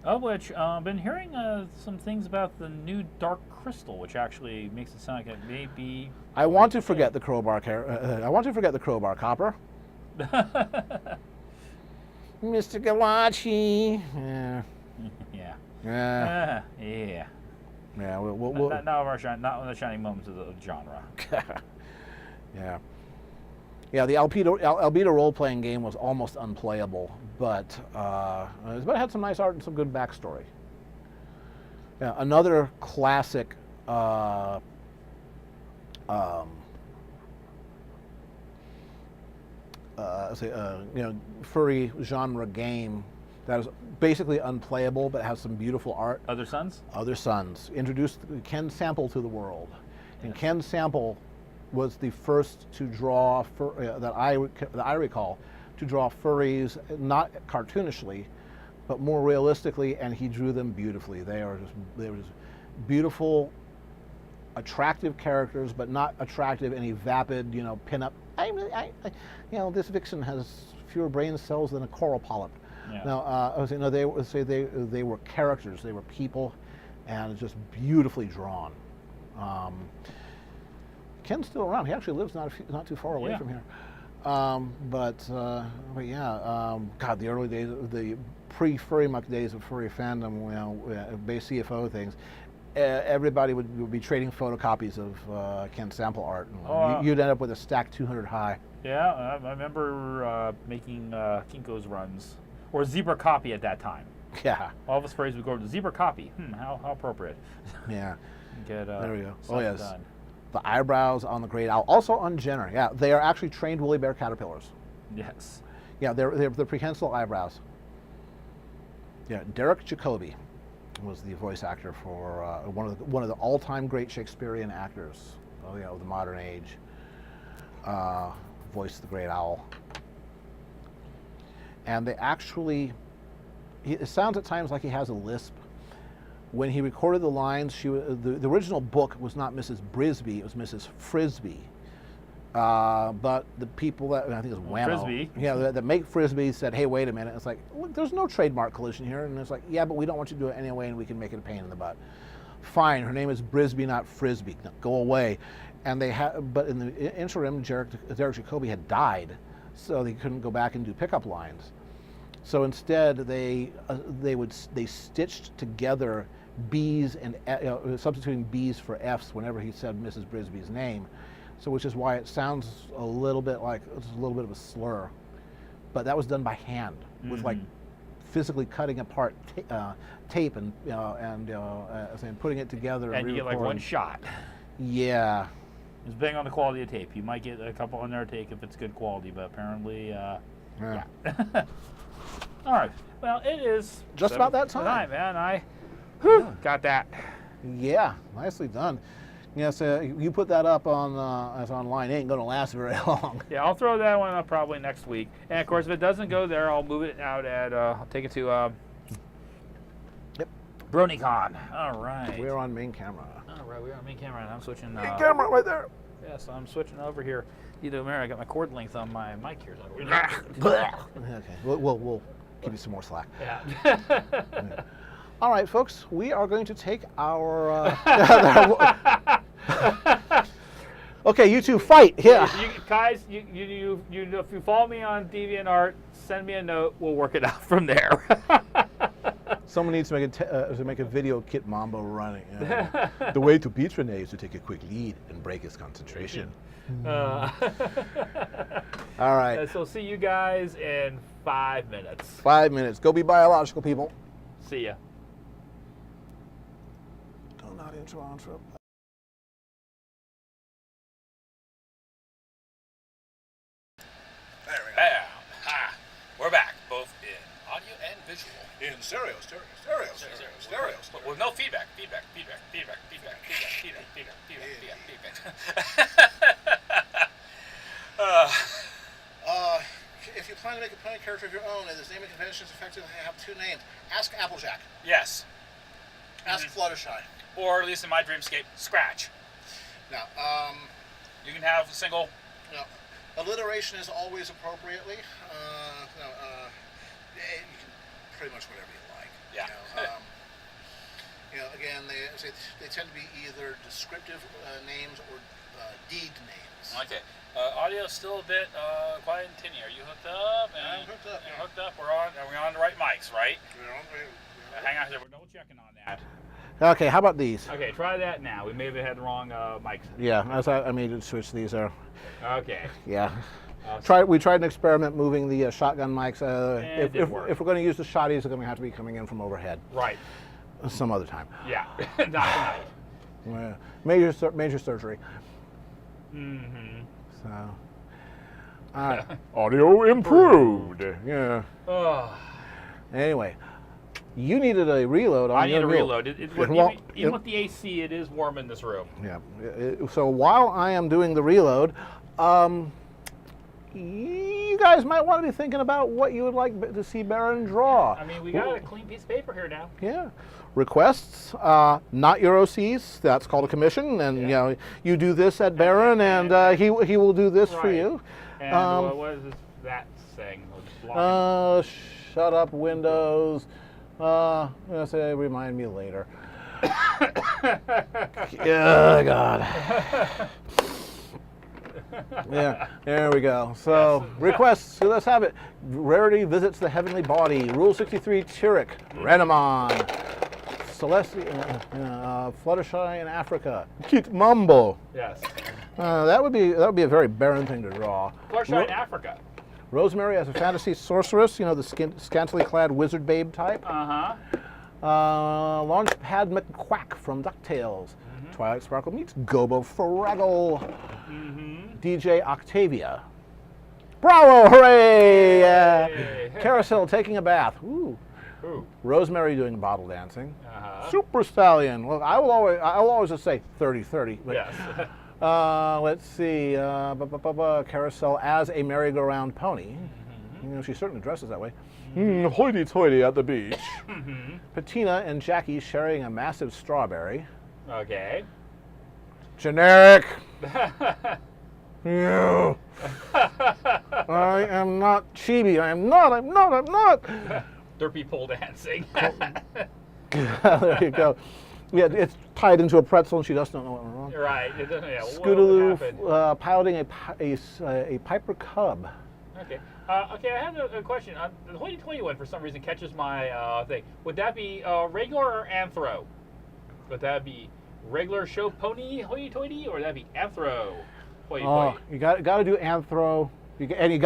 D: Of which, I've been hearing some things about the new Dark Crystal, which actually makes it sound like it may be.
B: I want to forget the crowbar. I want to forget the crowbar copper. Mr. Galachi. Yeah.
D: Yeah.
B: Yeah.
D: Yeah.
B: Yeah.
D: Not the shining moments of the genre.
B: Yeah. Yeah, the Albedo role-playing game was almost unplayable, but it had some nice art and some good backstory. Yeah, another classic furry genre game that is basically unplayable but has some beautiful art.
D: Other Sons?
B: Other Sons introduced Ken Sample to the world, and Ken Sample was the first to draw that I recall to draw furries, not cartoonishly, but more realistically, and he drew them beautifully. They were just beautiful, attractive characters, but not attractive in a vapid, pinup. This vixen has fewer brain cells than a coral polyp.
D: Yeah.
B: Now, they would say they were characters, they were people, and just beautifully drawn. Ken's still around. He actually lives not too far away from here. But yeah, God, the early days, the pre-Furry Muck days of furry fandom, base CFO things. Everybody would be trading photocopies of Ken Sample art. And you'd end up with a stack 200 high.
D: Yeah, I remember making Kinko's runs, or Zebra Copy at that time.
B: Yeah.
D: All of us furries would go to Zebra Copy. How appropriate.
B: Yeah.
D: Get
B: there we go. Oh yes.
D: done.
B: The eyebrows on the great owl, also on Jenner. Yeah, they are actually trained woolly bear caterpillars.
D: Yes.
B: Yeah, they're prehensile eyebrows. Yeah, Derek Jacobi was the voice actor for one of the all-time great Shakespearean actors. Of the modern age. Voiced the great owl. And they actually, it sounds at times like he has a lisp. When he recorded the lines, the original book was not Mrs. Brisby, it was Mrs. Frisbee. But the people that, I think it was Whammo,
D: Frisbee.
B: Yeah, that make Frisbee said, hey, wait a minute. It's like, look, there's no trademark collision here. And it's like, yeah, but we don't want you to do it anyway, and we can make it a pain in the butt. Fine, her name is Brisby, not Frisbee. Now, go away. And but in the interim, Derek Jacobi had died, so they couldn't go back and do pickup lines. So instead, they stitched together B's and substituting B's for F's whenever he said Mrs. Brisby's name. So which is why it sounds a little bit like it's a little bit of a slur. But that was done by hand with like physically cutting apart tape and putting it together.
D: And you get like one shot.
B: Yeah.
D: It's bang on the quality of tape. You might get a couple on their take if it's good quality, but apparently, yeah. All right. Well, it is
B: just about that time,
D: man. I got that.
B: Yeah, nicely done. Yes, you put that up on as online. It ain't gonna last very long.
D: Yeah, I'll throw that one up probably next week. And of course, if it doesn't go there, I'll move it out at. I'll take it to. BaronEngel. All right.
B: We're on main camera.
D: All right, we're on main camera, and I'm switching.
B: Main camera right there.
D: Yes, I'm switching over here. I got my cord length on my mic here.
B: Okay, we'll give you some more slack.
D: Yeah.
B: All right, folks, we are going to take our. Okay, you two fight. Yeah.
D: Guys, you if you follow me on DeviantArt, send me a note. We'll work it out from there.
B: Someone needs to make a video Kit Mambo running. The way to beat Rene is to take a quick lead and break his concentration. All right.
D: So see you guys in 5 minutes.
B: 5 minutes. Go be biological, people.
D: See ya.
B: Don't not intro.
E: There we go. Bam. Ha. We're back, both in audio and visual.
B: In stereo.
E: But with no feedback.
B: If you plan to make a pony character of your own and his naming conventions effectively have two names, ask Applejack.
E: Yes.
B: Ask Fluttershy.
E: Or at least in my dreamscape, Scratch.
B: Now,
E: you can have a single.
B: Alliteration is always appropriately. You can pretty much whatever you like.
E: Yeah.
B: Again, they tend to be either descriptive names or deed names.
E: Okay. Audio's still a bit quiet and tinny. Are you hooked up?
B: I'm hooked up.
E: You're hooked up. Are we on the right mics, right?
B: We're on
E: Hang on here. We're double checking on that.
B: Okay, how about these?
A: Okay, try that now. We may have had the wrong mics.
B: Yeah, I made to switch these there.
A: Okay.
B: Yeah.
A: Uh,
B: We tried an experiment moving the shotgun mics.
A: It didn't work.
B: If we're going to use the shotties, they're going to have to be coming in from overhead
A: Right.
B: some other time.
A: Yeah. Not tonight.
B: Major surgery.
A: Mm-hmm.
B: So, audio improved. Yeah.
A: Oh,
B: Anyway, you needed a reload on
A: I need
B: your
A: a
B: mule.
A: reload. Even with the AC, it is warm in this room.
B: Yeah. So while I am doing the reload, you guys might want to be thinking about what you would like to see Baron draw.
A: I mean, we got a clean piece of paper here now.
B: Yeah. Requests, not your OCs. That's called a commission, and you do this at Baron, and he will do this for
A: Right.
B: you.
A: And what is that saying? Blocking?
B: Shut up, Windows. I'm gonna say remind me later. Yeah, God. Yeah, there we go. So, requests, so let's have it. Rarity visits the heavenly body. Rule 63, Tyrek. Renamon. Celestia, Fluttershy in Africa. Kit Mumbo.
A: Yes.
B: That would be a very barren thing to draw.
A: Fluttershy in Africa.
B: Rosemary as a fantasy sorceress, the scantily clad wizard babe type.
A: Uh-huh.
B: Launchpad McQuack from DuckTales. Twilight Sparkle meets Gobo Fraggle. DJ Octavia. Bravo! Hooray!
A: Hey.
B: Carousel taking a bath. Ooh.
A: Ooh.
B: Rosemary doing bottle dancing.
A: Uh-huh.
B: Super Stallion. Well, I will always just say 30-30. But,
A: Yes.
B: let's see. Carousel as a merry-go-round pony. She certainly dresses that way. Hoity-toity at the beach. Patina and Jackie sharing a massive strawberry.
A: Okay.
B: Generic. No. I am not chibi. I'm not.
A: Derpy pole dancing.
B: There you go. Yeah, it's tied into a pretzel and she doesn't know what went wrong.
A: Right. It doesn't, yeah.
B: Scootaloo piloting a Piper Cub.
A: Okay. Okay, I have a question. The hoity-toity one, for some reason, catches my thing. Would that be regular or anthro? Would that be regular show pony hoity-toity, or would that be anthro hoity-toity?
B: You got to do anthro, and you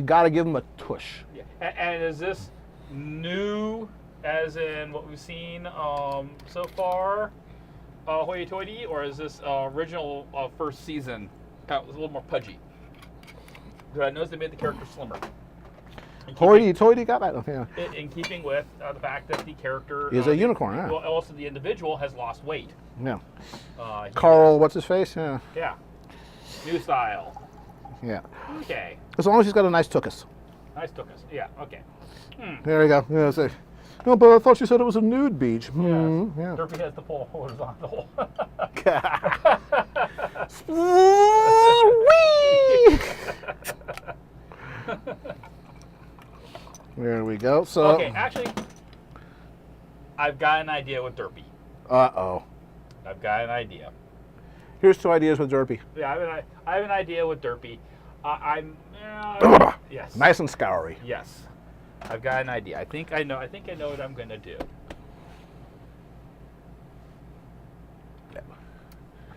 B: got to give them a tush.
A: Yeah. And is this new, as in what we've seen so far, hoity-toity, or is this original first season? It was a little more pudgy. I noticed they made the character slimmer.
B: Hoity-toity got that. Yeah.
A: In keeping with the fact that the character
B: Is a unicorn. Yeah.
A: Well, also the individual has lost weight.
B: Yeah.
A: He-
B: Carl, what's his face? Yeah.
A: Yeah. New style.
B: Yeah.
A: Okay.
B: As long as he's got a nice tuchus.
A: Nice tookus. Yeah. Okay.
B: There you go. Yeah, say, no, but I thought you said it was a nude beach. Yeah.
A: Derpy has the pole horizontal.
B: Whee! There we go. So.
A: Okay. Actually, I've got an idea with Derpy.
B: Uh-oh.
A: I've got an idea.
B: Here's 2 ideas with Derpy.
A: Yeah. I have an idea with Derpy. Yes.
B: Nice and scoury.
A: Yes. I've got an idea. I think I know what I'm gonna do.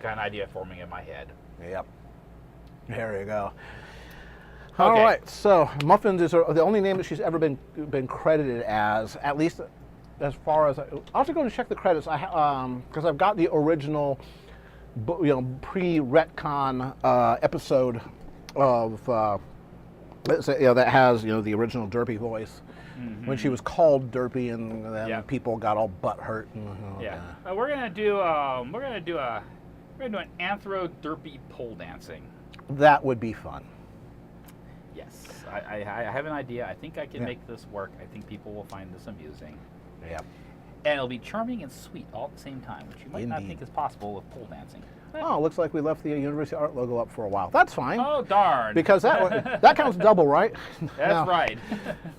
A: Got an idea forming in my head.
B: Yep. There you go. All
A: Okay.
B: right. So Muffins is the only name that she's ever been credited as, at least as far as I'll have to go and check the credits. Because I've got the original, pre-retcon episode of that has the original Derpy voice when she was called Derpy, and then people got all butthurt.
A: Yeah. We're gonna do an anthro Derpy pole dancing.
B: That would be fun.
A: Yes. I have an idea. I think I can make this work. I think people will find this amusing.
B: Yeah.
A: And it'll be charming and sweet all at the same time, which you might not
B: Indeed.
A: think is possible with pole dancing.
B: Oh, looks like we left the University Art logo up for a while. That's fine.
D: Oh, darn.
B: Because that counts double, right?
D: That's
B: Now-
D: right.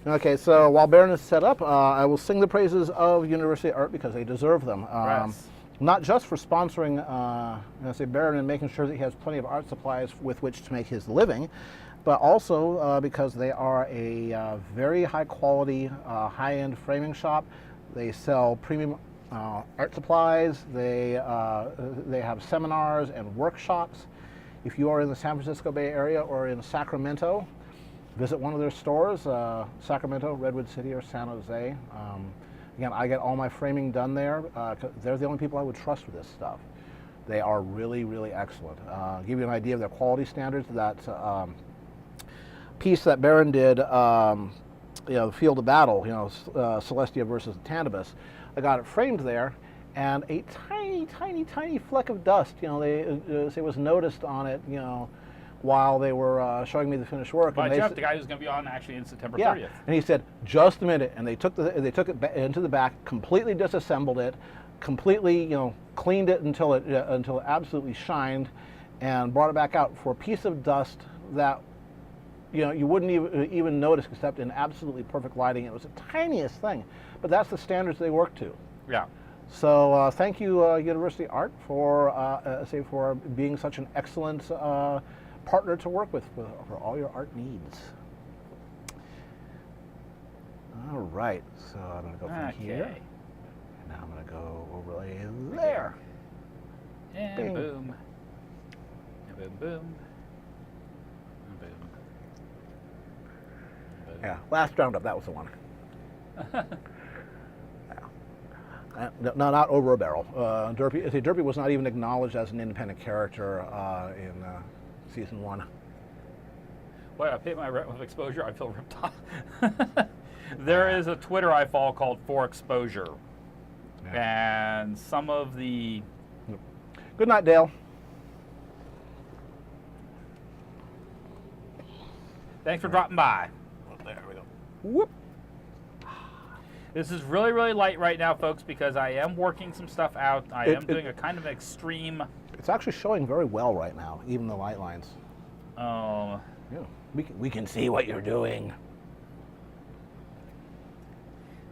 B: Okay, so while Baron is set up, I will sing the praises of University Art because they deserve them.
D: Yes.
B: Not just for sponsoring Baron and making sure that he has plenty of art supplies with which to make his living, but also because they are a very high quality, high-end framing shop. They sell premium art supplies. They have seminars and workshops. If you are in the San Francisco Bay Area or in Sacramento, visit one of their stores, Sacramento, Redwood City, or San Jose. Again, I get all my framing done there. 'Cause they're the only people I would trust with this stuff. They are really, really excellent. Give you an idea of their quality standards. That piece that Baron did, the Field of Battle, Celestia versus Tandabus, I got it framed there, and a tiny, tiny, tiny fleck of dust, it was noticed on it, while they were showing me the finished work.
D: By
B: And
D: Jeff,
B: they,
D: the guy who's going to be on actually in September
B: yeah,
D: 30th.
B: and he said, just a minute, and they took it into the back, completely disassembled it, completely, cleaned it until it absolutely shined, and brought it back out for a piece of dust that, you wouldn't even notice except in absolutely perfect lighting. It was the tiniest thing, but that's the standards they work to.
D: Yeah.
B: So thank you, University Art, for being such an excellent partner to work with for all your art needs. All right, so I'm going to go from here, and now I'm going to go overlay there.
D: And
B: Bing.
D: boom. And boom, boom. And boom. And boom.
B: Yeah, last roundup, that was the one. No, not over a barrel. Derpy was not even acknowledged as an independent character in season 1.
D: Boy, I paid my rent with exposure. I feel ripped off. There is a Twitter I follow called For Exposure.
B: Yeah.
D: And some of the...
B: Good night, Dale.
D: Thanks for dropping by.
B: There we go. Whoop.
D: This is really, really light right now, folks, because I am working some stuff out. I am doing a kind of extreme...
B: It's actually showing very well right now, even the light lines. Yeah, we can see what you're doing.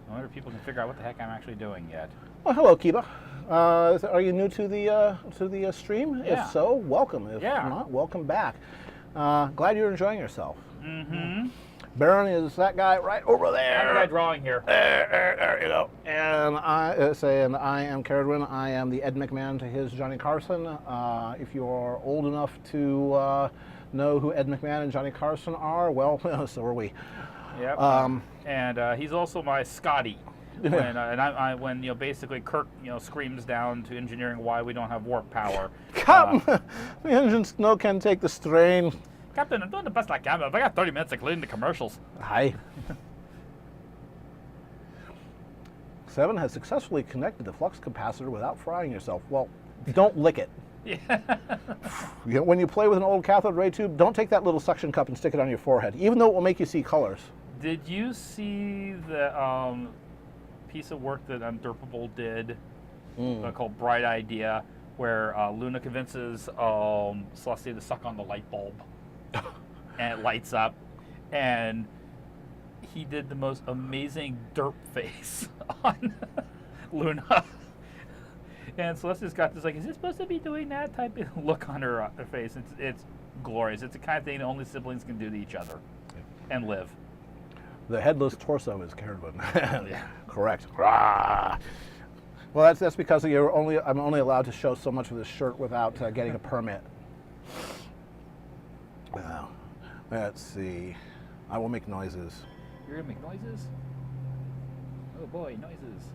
D: I wonder if people can figure out what the heck I'm actually doing yet.
B: Well, hello, Kiba. Are you new to the stream?
D: Yeah.
B: If so, welcome. If
D: Yeah.
B: not, welcome back. Glad you're enjoying yourself.
D: Mm-hmm.
B: Baron is that guy right over
D: How
B: there.
D: did I drawing here?
B: There you go. And I am Caradwin. I am the Ed McMahon to his Johnny Carson. If you are old enough to know who Ed McMahon and Johnny Carson are, well, so are we.
D: Yep. And he's also my Scotty. When basically Kirk screams down to engineering why we don't have warp power.
B: Captain, the engines can take the strain.
D: Captain, I'm doing the best I can, but I got 30 minutes including the commercials.
B: Hi. 7 has successfully connected the flux capacitor without frying yourself. Well, don't lick it.
D: Yeah.
B: When you play with an old cathode ray tube, don't take that little suction cup and stick it on your forehead, even though it will make you see colors.
D: Did you see the piece of work that Undurpable did called Bright Idea, where Luna convinces Celestia to suck on the light bulb, and it lights up, and he did the most amazing derp face on Luna. And Celestia's got this, is it supposed to be doing that type of look on her face? It's glorious. It's the kind of thing that only siblings can do to each other and live.
B: The headless torso is Caradwin.
D: Yeah.
B: Correct. Rah! Well, that's because I'm only allowed to show so much of this shirt without getting a permit. Let's see. I will make noises.
D: You're gonna make noises? Oh boy, noises.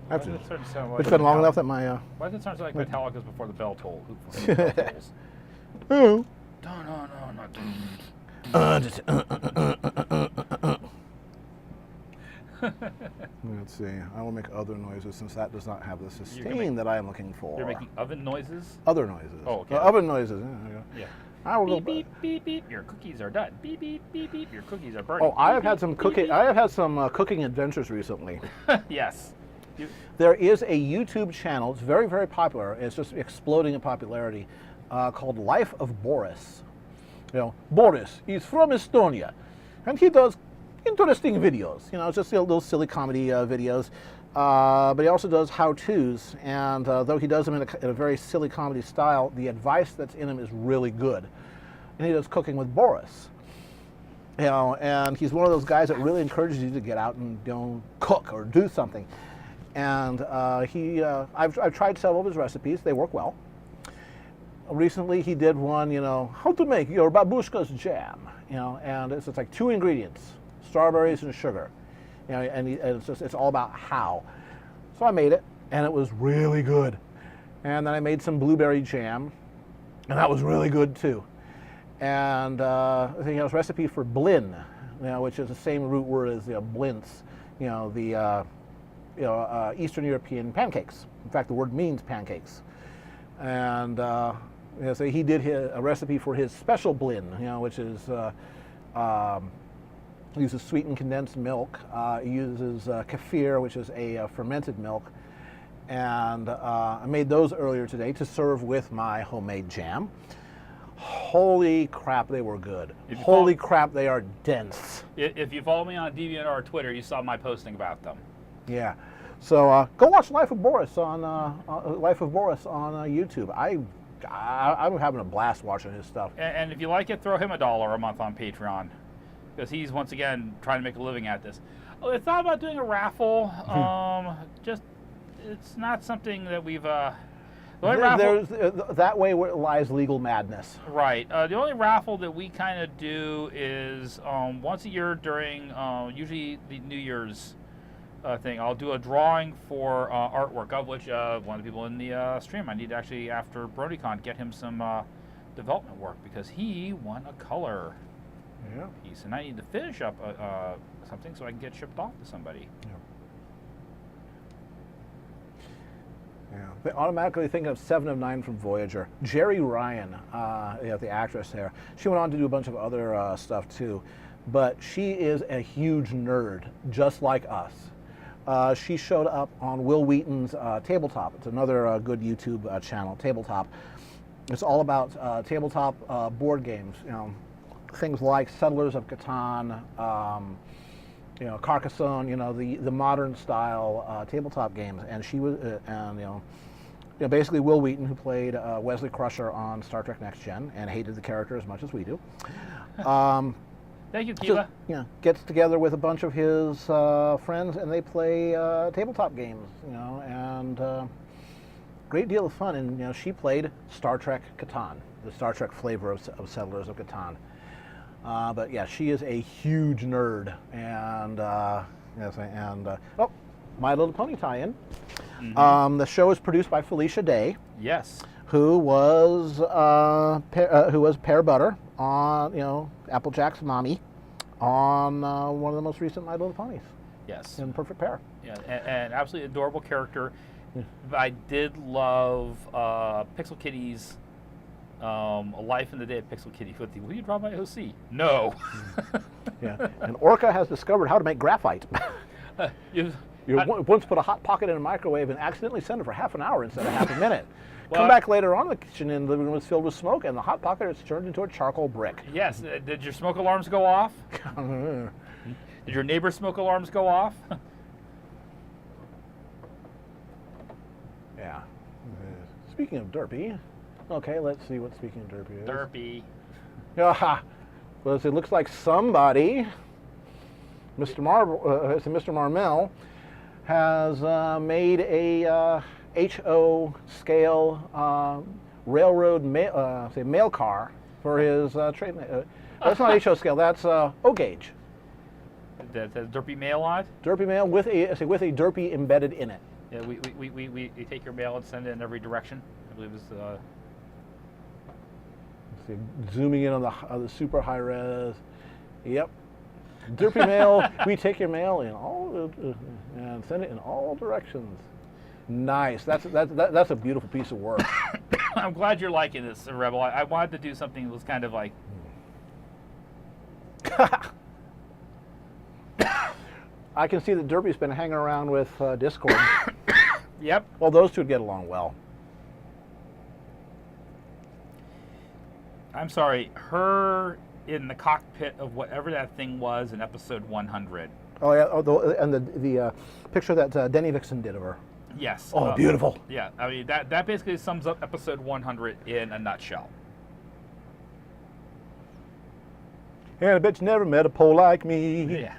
B: I've
D: Why does it start to sound like
B: It's been long
D: Metallica?
B: enough that my
D: Why does it sound like Metallica's before the bell toll? Before the bell tolls?
B: oh. Let's see. I will make other noises since that does not have the sustain that I am looking for.
D: You're making oven noises?
B: Other noises.
D: Oh, okay.
B: Oven noises. Yeah, there you go.
D: Yeah.
B: I will
D: Beep
B: go.
D: beep beep beep. Your cookies are done. Beep beep beep beep. Your cookies are burning.
B: Oh, I have
D: Beep,
B: had
D: beep,
B: some
D: beep,
B: cooking.
D: beep.
B: I have had some cooking adventures recently.
D: Yes. You,
B: There is a YouTube channel. It's very, very popular. It's just exploding in popularity. Called Life of Boris. You know, Boris is from Estonia, and he does interesting videos. You know, it's just little silly comedy videos. But he also does how-tos, and though he does them in a very silly comedy style, the advice that's in them is really good. And he does cooking with Boris. You know, and he's one of those guys that really encourages you to get out and cook or do something. And I've tried several of his recipes; they work well. Recently, he did one, you know, how to make your babushka's jam. You know, and it's like 2 ingredients: strawberries and sugar. You know, and it's all about how. So I made it, and it was really good. And then I made some blueberry jam, and that was really good too. And I think it was a recipe for blin, you know, which is the same root word as the blintz, you know, the Eastern European pancakes. In fact, the word means pancakes. And you know, so he did a recipe for his special blin, you know, which is uses sweetened condensed milk. Uses kefir, which is a fermented milk. And I made those earlier today to serve with my homemade jam. Holy crap, they were good. Holy crap, they are dense.
A: If you follow me on DeviantArt or Twitter, you saw my posting about them.
B: Yeah. So go watch Life of Boris on YouTube. I'm having a blast watching his stuff.
A: And if you like it, throw him $1 a month on Patreon, because he's once again trying to make a living at this. Oh, I thought about doing a raffle. Just it's not something that we've. The only raffle,
B: that way where lies legal madness.
A: right. The only raffle that we kind of do is once a year during usually the New Year's thing. I'll do a drawing for artwork, of which one of the people in the stream, I need to actually, after BronyCon, get him some development work, because he won a color piece, and I need to finish up something so I can get shipped off to somebody.
B: Yeah. They automatically think of 7 of 9 from Voyager. Jerry Ryan, the actress there, she went on to do a bunch of other stuff too, but she is a huge nerd, just like us. She showed up on Will Wheaton's Tabletop. It's another good YouTube channel, Tabletop. It's all about tabletop board games. You know, things like Settlers of Catan, you know, Carcassonne. You know, the modern style tabletop games. And she was, and you know, basically Will Wheaton, who played Wesley Crusher on Star Trek Next Gen and hated the character as much as we do.
A: Thank you, Kiva.
B: Gets together with a bunch of his friends, and they play tabletop games, you know, and great deal of fun. And you know, she played Star Trek Catan, the Star Trek flavor of Settlers of Catan. But yeah, she is a huge nerd, and oh, My Little Pony tie-in. Mm-hmm. The show is produced by Felicia Day.
A: Yes.
B: Who was Pear Butter on, you know, Applejack's mommy on one of the most recent My Little Ponies.
A: Yes.
B: In Perfect Pair.
A: Yeah, and absolutely adorable character. Yeah. I did love Pixel Kitty's A Life in the Day of Pixel Kitty. Will you draw my OC? No.
B: Yeah. And Orca has discovered how to make graphite. You once put a hot pocket in a microwave and accidentally sent it for half an hour instead of half a minute. Well, come back later on, the kitchen in the living room was filled with smoke, and the hot pocket is turned into a charcoal brick.
A: Yes. Did your smoke alarms go off? Did your neighbor's smoke alarms go off?
B: Yeah. Speaking of derpy, okay, let's see what speaking of derpy is.
A: Derpy.
B: Yeah. Well, it looks like somebody, Mr. Marmel, has made a HO scale railroad mail car for his train. That's not HO scale. That's O gauge.
A: That's derpy mail on it.
B: Derpy mail with a derpy embedded in it.
A: Yeah, we take your mail and send it in every direction. I believe it's.
B: See, zooming in on the super high res. Yep. Derpy mail. We take your mail in all and send it in all directions. Nice. That's a beautiful piece of work.
D: I'm glad you're liking this, Rebel. I wanted to do something that was kind of like,
B: I can see that Derpy's been hanging around with Discord.
D: yep.
B: Well, those two would get along well.
D: I'm sorry, her in the cockpit of whatever that thing was in episode 100.
B: Oh yeah, and the picture that Denny Vixen did of her.
D: Yes.
B: Oh, beautiful.
D: Yeah, I mean, that basically sums up episode 100 in a nutshell.
B: And I bet you never met a pole like me.
D: Yeah.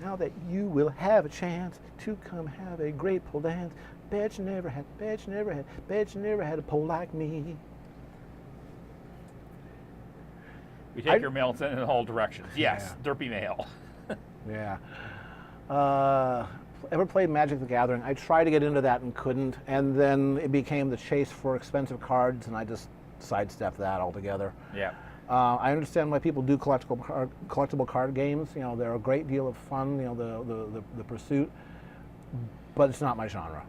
B: Now that you will have a chance to come have a great pole dance, bet you never had a pole like me.
D: We take your mail and send it in all directions. Yes,
B: Yeah.
D: derpy mail.
B: Yeah. Ever played Magic the Gathering? I tried to get into that and couldn't, and then it became the chase for expensive cards, and I just sidestepped that altogether.
D: Yeah.
B: I understand why people do collectible card games. You know, they're a great deal of fun. You know, the pursuit, but it's not my genre.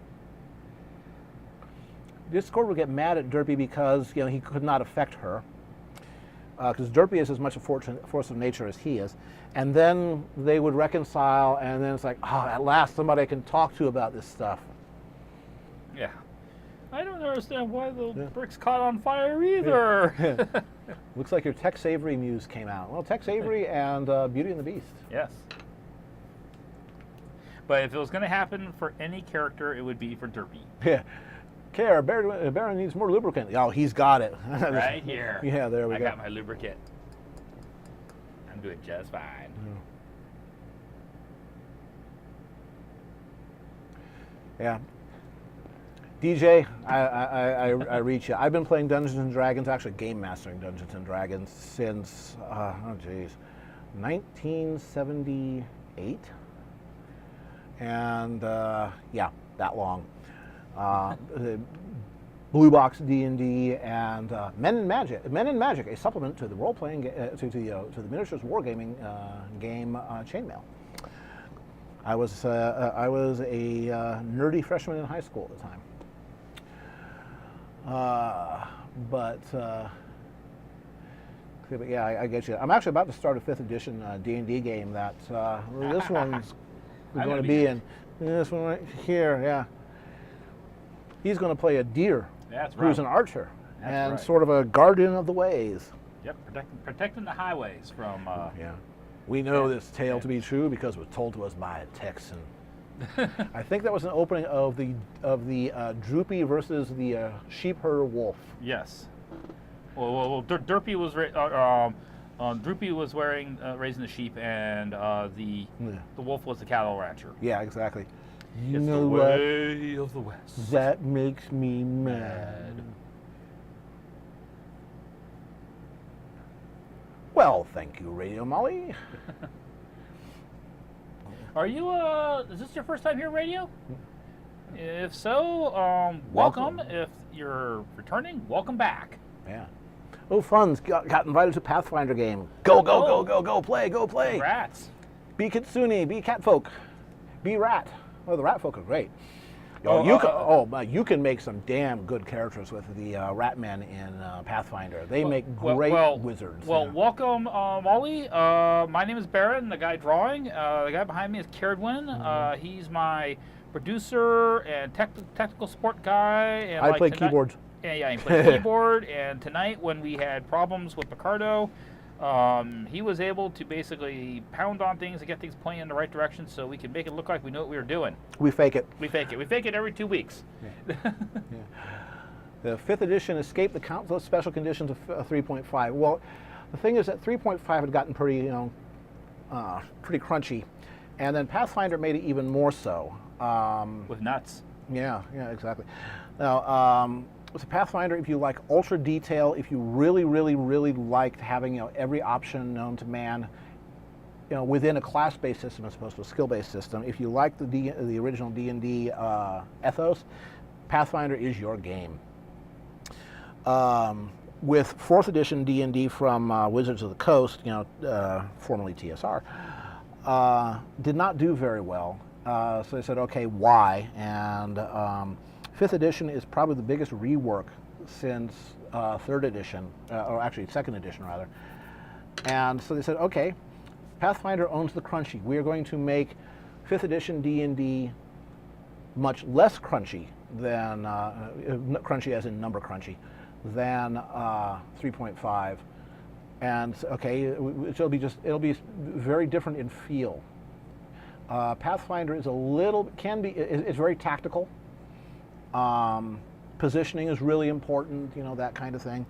B: Discord would get mad at Derpy because he could not affect her. Because Derpy is as much a force of nature as he is. And then they would reconcile, and then it's like, oh, at last somebody I can talk to about this stuff.
D: Yeah. I don't understand why the bricks caught on fire either.
B: Looks like your Tex Avery muse came out. Well, Tex Avery and Beauty and the Beast.
D: Yes. But if it was going to happen for any character, it would be for Derpy.
B: Yeah. Care, Baron needs more lubricant. Oh, he's got it.
D: Right here.
B: Yeah, there we
D: I
B: go.
D: got my lubricant. I'm doing just fine.
B: Yeah. DJ, I reach you. I've been playing Dungeons and Dragons, actually game mastering Dungeons and Dragons since 1978, and yeah, that long. Blue Box D&D and Men in Magic, a supplement to the role-playing to the miniatures wargaming game Chainmail. I was a nerdy freshman in high school at the time. But yeah, I get you. I'm actually about to start a 5th edition D&D game that this one's going to be in. This one right here, yeah. He's going to play a deer.
D: That's right.
B: Who's an archer and
D: right.
B: sort of a guardian of the ways.
D: Yep, protecting the highways from...
B: Yeah. We know this tale to be true because it was told to us by a Texan. I think that was an opening of the Droopy versus the sheep herder wolf.
D: Yes. Well, Derpy was Droopy was raising the sheep, and the wolf was the cattle rancher.
B: Yeah, exactly. You
D: It's
B: know
D: the
B: what?
D: way of the West.
B: That makes me mad. Well, thank you, Radio Molly.
D: Are you? Is this your first time here, Radio? If so, welcome. If you're returning, welcome back.
B: Yeah. Oh, Funds got invited to Pathfinder game. Go, play, go play.
D: Rats.
B: Be Kitsune, be Catfolk, be Rat. Oh, the Rat folk are great. You can make some damn good characters with the Rat Men in Pathfinder. They make great wizards.
D: Well,
B: yeah.
D: Welcome, Molly. My name is Baron, the guy drawing. The guy behind me is Caradwin. He's my producer and technical support guy. And
B: I play keyboards.
D: Yeah, he plays keyboard. And tonight, when we had problems with Picardo, he was able to basically pound on things and get things pointing in the right direction so we can make it look like we know what we were doing.
B: We fake it.
D: We fake it every 2 weeks.
B: Yeah. Yeah. The 5th edition escaped the countless special conditions of 3.5. Well, the thing is that 3.5 had gotten pretty crunchy, and then Pathfinder made it even more so.
D: With nuts.
B: Yeah, exactly. Now, with Pathfinder, if you like ultra detail, if you really liked having every option known to man, within a class-based system as opposed to a skill-based system, if you like the original D&D ethos, Pathfinder is your game. With 4th edition D&D from Wizards of the Coast, formerly TSR, did not do very well. So they said, okay, why? And 5th edition is probably the biggest rework since 3rd edition, or actually 2nd edition rather. And so they said, okay, Pathfinder owns the crunchy. We are going to make 5th edition D&D much less crunchy than, crunchy as in number crunchy, than 3.5. And okay, it'll be very different in feel. Pathfinder is it's very tactical. Positioning is really important, that kind of thing.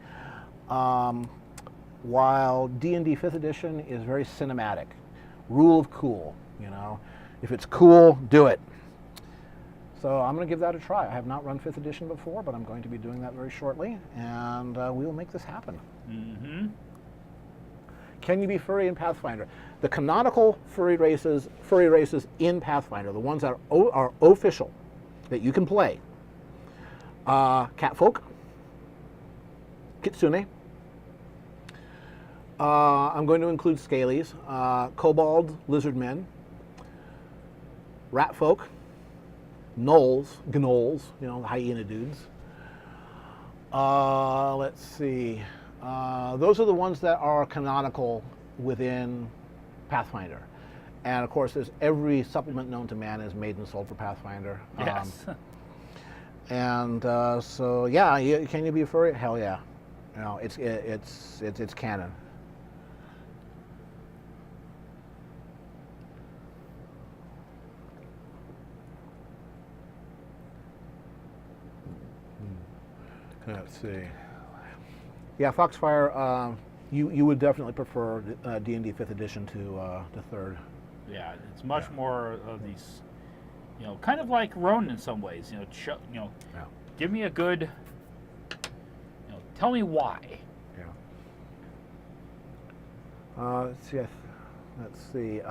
B: While D&D 5th edition is very cinematic. Rule of cool, If it's cool, do it. So I'm going to give that a try. I have not run 5th edition before, but I'm going to be doing that very shortly, and we will make this happen.
A: Mm-hmm.
B: Can you be furry in Pathfinder? The canonical furry races in Pathfinder, the ones that are official, that you can play, catfolk, kitsune, I'm going to include scalies, kobold, lizard men, rat folk, gnolls, the hyena dudes. Let's see. Those are the ones that are canonical within Pathfinder. And of course, there's every supplement known to man is made and sold for Pathfinder.
A: Yes.
B: So yeah, can you be a furry? Hell yeah. It's canon. Let's see. Yeah, Foxfire, you would definitely prefer D&D 5th edition to 3rd.
A: Yeah, it's much more of these, kind of like Ronin in some ways. Give me a good, tell me why.
B: Yeah. Let's see.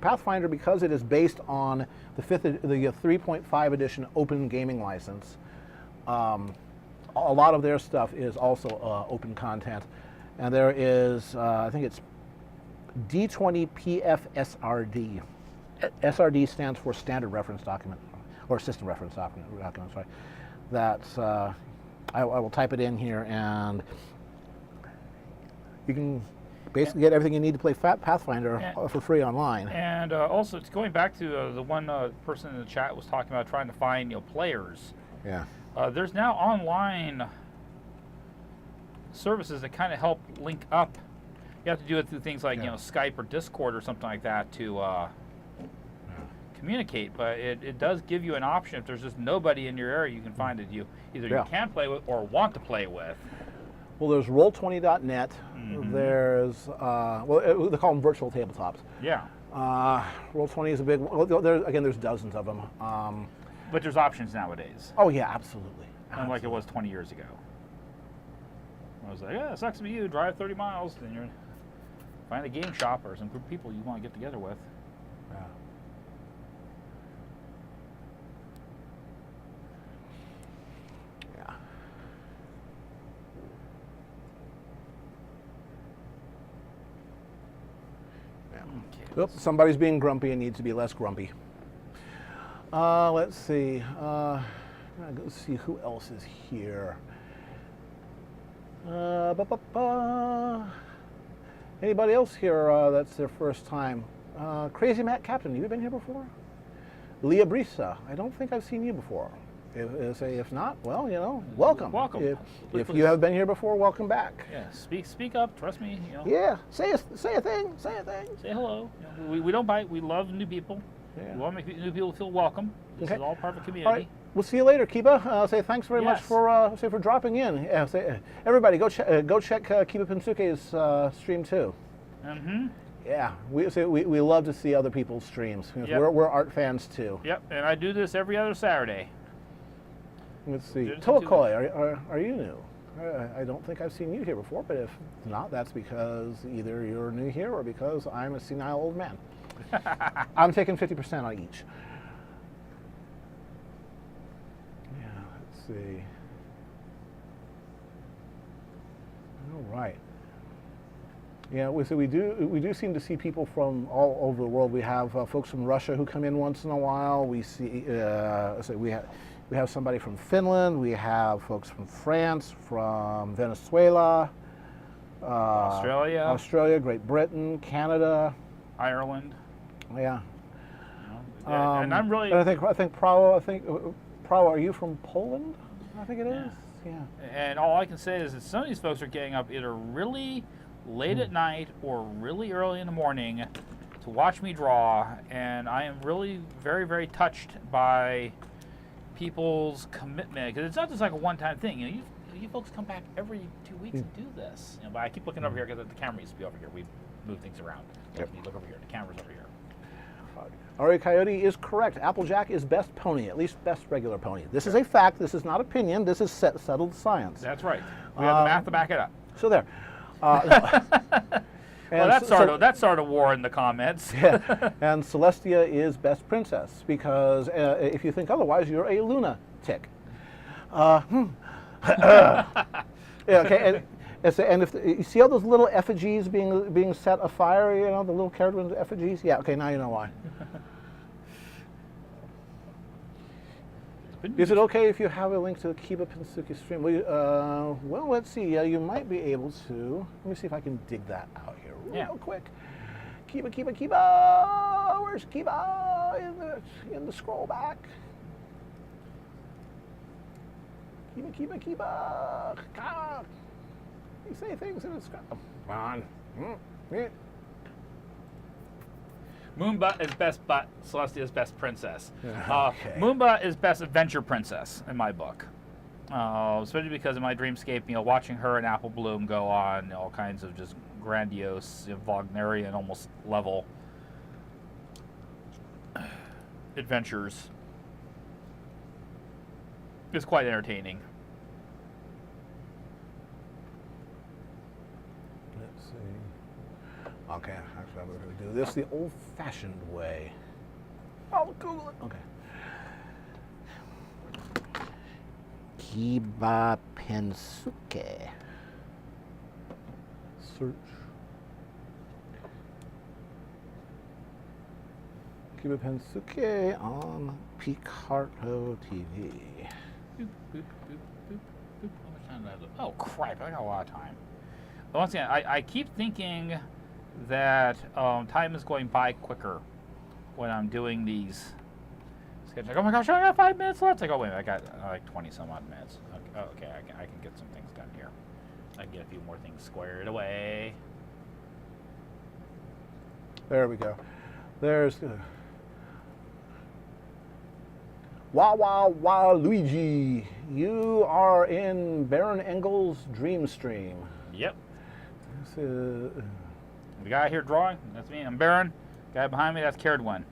B: Pathfinder, because it is based on the 3.5 edition open gaming license. A lot of their stuff is also open content, and there is, I think it's D20 PFSRD. SRD stands for Standard Reference Document, or System Reference Document. Sorry. That's I will type it in here, and you can basically get everything you need to play Pathfinder for free online.
A: And also, going back to the one person in the chat was talking about trying to find players.
B: Yeah.
A: There's now online services that kind of help link up. You have to do it through things like Skype or Discord or something like that to communicate. But it does give you an option if there's just nobody in your area you can find that you can play with or want to play with.
B: Well, there's Roll20.net.
A: Mm-hmm.
B: There's they call them virtual tabletops.
A: Yeah.
B: Roll20 is a big one. Well, there's dozens of them.
A: But there's options nowadays.
B: Oh yeah, absolutely.
A: Unlike it was 20 years ago. I was like, it sucks to be you. Drive 30 miles, then you're find a game shop or some group of people you want to get together with.
B: Yeah. Yeah.
A: Okay.
B: Oops, somebody's being grumpy and needs to be less grumpy. Let's see. I'm gonna go see who else is here. Anybody else here that's their first time? Crazy Matt Captain, have you been here before? Leah Brisa, I don't think I've seen you before. If not, well, welcome.
A: Welcome.
B: If you have been here before, welcome back.
A: Yeah, speak up. Trust me.
B: Yeah, say a thing. Say
A: hello. We don't bite. We love new people.
B: Yeah.
A: We want to make new people feel welcome. This is all part of the community.
B: All right. We'll see you later, Kiba. Say thanks very much for dropping in. Say, everybody, go check Kiba Pinsuke's stream too.
A: Mm-hmm.
B: Yeah, we love to see other people's streams.
A: Yep.
B: We're art fans too.
A: Yep, and I do this every other Saturday.
B: Let's see. Tolakoi, are you new? I don't think I've seen you here before, but if not, that's because either you're new here or because I'm a senile old man. I'm taking 50% on each. Yeah, let's see. All right. Yeah, we do seem to see people from all over the world. We have folks from Russia who come in once in a while. We see we have somebody from Finland. We have folks from France, from Venezuela, Australia, Great Britain, Canada,
D: Ireland.
B: Yeah.
D: You know, and I'm really.
B: And I think Prawo. Are you from Poland? I think it is. Yeah.
D: And all I can say is that some of these folks are getting up either really late at night or really early in the morning to watch me draw, and I am really very, very touched by people's commitment, because it's not just like a one-time thing. You know, you folks come back every 2 weeks and do this. You know, but I keep looking over here because the camera used to be over here. We moved things around.
B: Yep.
D: You look over here. The camera's over here.
B: Ari Coyote is correct. Applejack is best pony, at least best regular pony. This is a fact. This is not opinion. This is settled science.
D: That's right. We have the math to back it up.
B: So there.
D: Well, that started a war in the comments.
B: Yeah. And Celestia is best princess because if you think otherwise, you're a lunatic. Yeah, okay. And if you see all those little effigies being set afire, you know, the little carried effigies. Yeah. Okay. Now you know why. Is it okay if you have a link to the Kiba Pinsuki stream? Well, let's see. You might be able to. Let me see if I can dig that out here real quick. Kiba. Where's Kiba in the scroll back? Kiba. God. You say things in the scroll. Come on. Yeah.
D: Moonba is best butt, Celestia is best princess.
B: Okay.
D: Moonba is best adventure princess in my book. Especially because in my dreamscape, you know, watching her and Apple Bloom go on all kinds of just grandiose, you know, Wagnerian almost level adventures is quite entertaining.
B: Let's see. Okay, actually I'm going to do this the old-fashioned way. I'll Google it. Okay. Kiba Pinsuke. Search. Kiba Pinsuke on Picarto TV.
D: Boop, boop, boop, boop, boop. How much time do I have? Oh, crap, I got a lot of time. But once again, I keep thinking that time is going by quicker when I'm doing these sketches. Like, oh my gosh, I got 5 minutes left. It's like, oh wait, I got like 20 some odd minutes. Okay, I can get some things done here. I can get a few more things squared away.
B: There we go. There's Wah Luigi. You are in BaronEngel's Dream Stream.
D: Yep.
B: This is,
D: The guy here drawing, that's me. I'm Baron. Guy behind me, that's Cared One.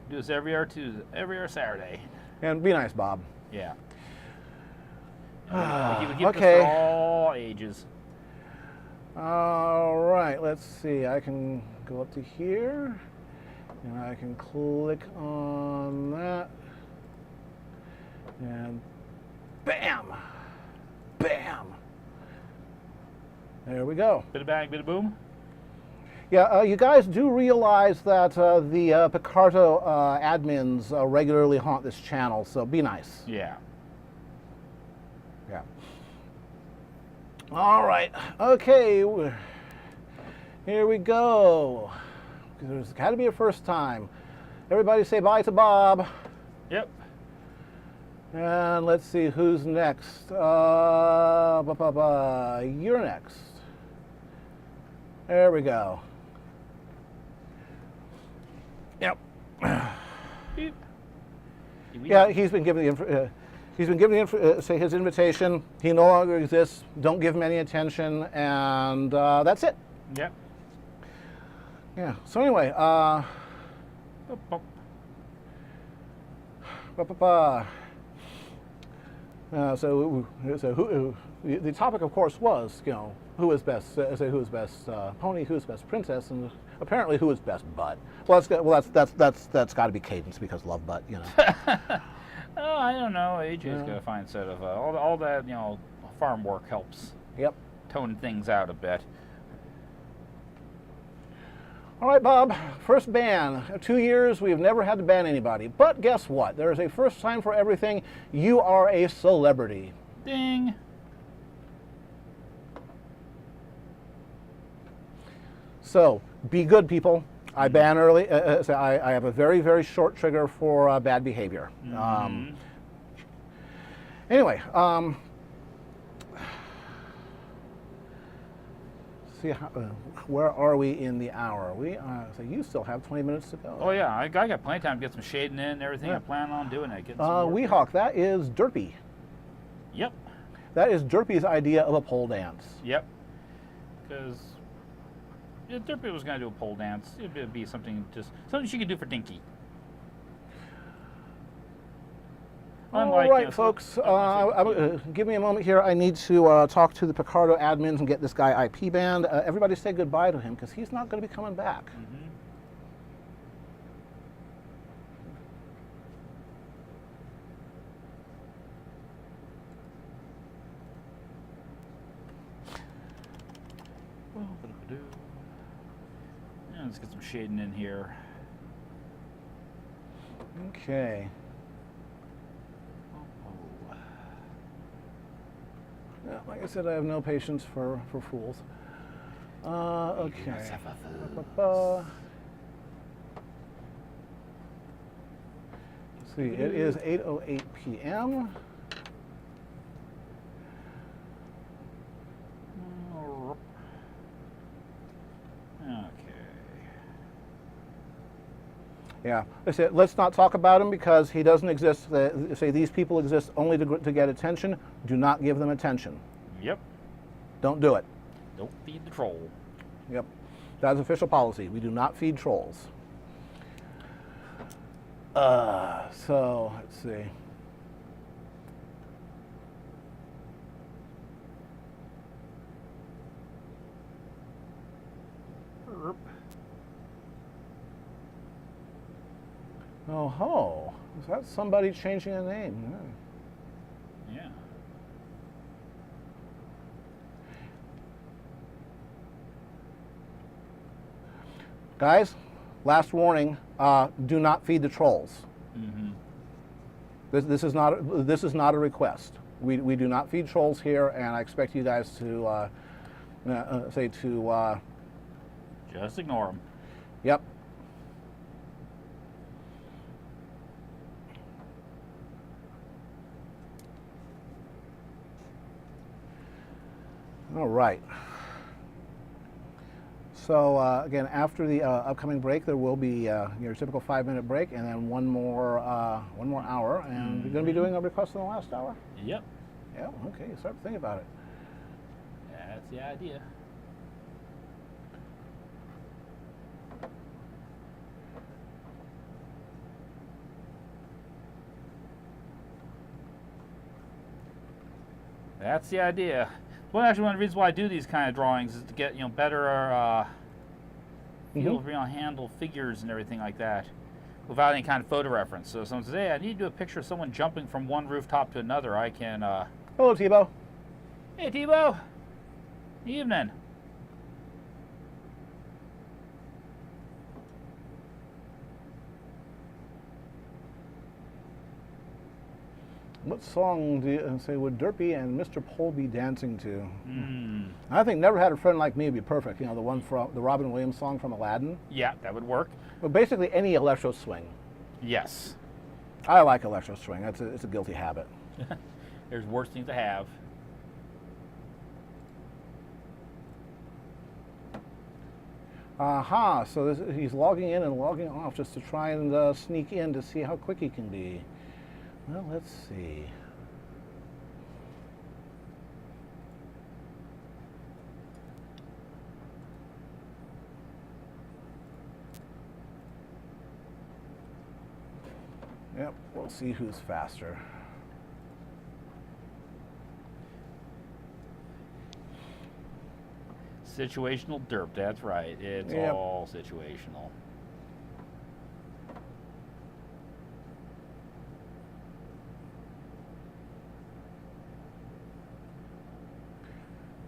D: Do this every other Tuesday, every other Saturday.
B: and be nice, Bob.
D: Yeah. We keep
B: Okay.
D: this for all ages.
B: All right, let's see. I can go up to here, and I can click on that, and bam, bam. There we go.
D: Bit of bang, bit of boom.
B: Yeah, you guys do realize that the Picarto admins regularly haunt this channel, so be nice.
D: Yeah.
B: Yeah. All right. Okay. Here we go. There's got to be a first time. Everybody say bye to Bob.
D: Yep.
B: And let's see who's next. You're next. There we go. Yep.
D: Beep.
B: Yeah, he's been given the say his invitation. He no longer exists. Don't give him any attention, and that's it.
D: Yep.
B: Yeah. So anyway,
D: Boop, boop.
B: so who? The topic, of course, was who is best? Who is best pony? Who is best princess? And apparently, who is best butt? Well, that's got to be Cadence because love butt.
D: Oh, I don't know. AJ's got a fine set of all that farm work helps
B: Yep.
D: tone things out a bit.
B: All right, Bob, first ban. 2 years, we've never had to ban anybody. But guess what? There is a first time for everything. You are a celebrity.
D: Ding.
B: So, be good, people. I ban early. So I have a very, very short trigger for bad behavior. Anyway, see how, where are we in the hour? So you still have 20 minutes to go.
D: Oh yeah, I got plenty of time to get some shading in and everything.
B: Yeah.
D: I plan on doing it. Getting some work
B: Weehawk, that is Derpy.
D: Yep.
B: That is Derpy's idea of a pole dance.
D: Yep. Because if Derpy was going to do a pole dance, it'd be something she could do for Dinky.
B: All right, folks. Give me a moment here. I need to talk to the Picardo admins and get this guy IP banned. Everybody say goodbye to him because he's not going to be coming back.
D: Yeah, let's get some shading in here.
B: Okay. Yeah, like I said, I have no patience for fools. Okay. Let's see, it is 8:08 p.m. Yeah, I said, let's not talk about him because he doesn't exist. Say these people exist only to get attention. Do not give them attention.
D: Yep.
B: Don't do it.
D: Don't feed the troll.
B: Yep. That's official policy. We do not feed trolls. So, let's see. Oh ho! Is that somebody changing a name?
D: Yeah.
B: Guys, last warning: do not feed the trolls. This is not a request. We do not feed trolls here, and I expect you guys to
D: Just ignore them.
B: Yep. All right. So again, after the upcoming break, there will be your typical 5-minute break, and then one more hour. And you're going to be doing a request in the last hour.
D: Yep.
B: Yeah. Okay. Start to think about it.
D: That's the idea. That's the idea. Well, actually, one of the reasons why I do these kind of drawings is to get better feel for handle figures and everything like that, without any kind of photo reference. So if someone says, "Hey, I need to do a picture of someone jumping from one rooftop to another," I can.
B: Hello, Tebow.
D: Hey, Tebow. Evening.
B: What song do you say would Derpy and Mr. Pole be dancing to? I think "Never Had a Friend Like Me" would be perfect. You know, the one from the Robin Williams song from Aladdin.
D: Yeah, that would work.
B: But basically, any electro swing.
D: Yes.
B: I like electro swing. It's a guilty habit.
D: There's worse things to have.
B: Aha, so he's logging in and logging off just to try and sneak in to see how quick he can be. Well, let's see. Yep, we'll see who's faster.
D: Situational derp, that's right. It's
B: Yep.
D: all situational.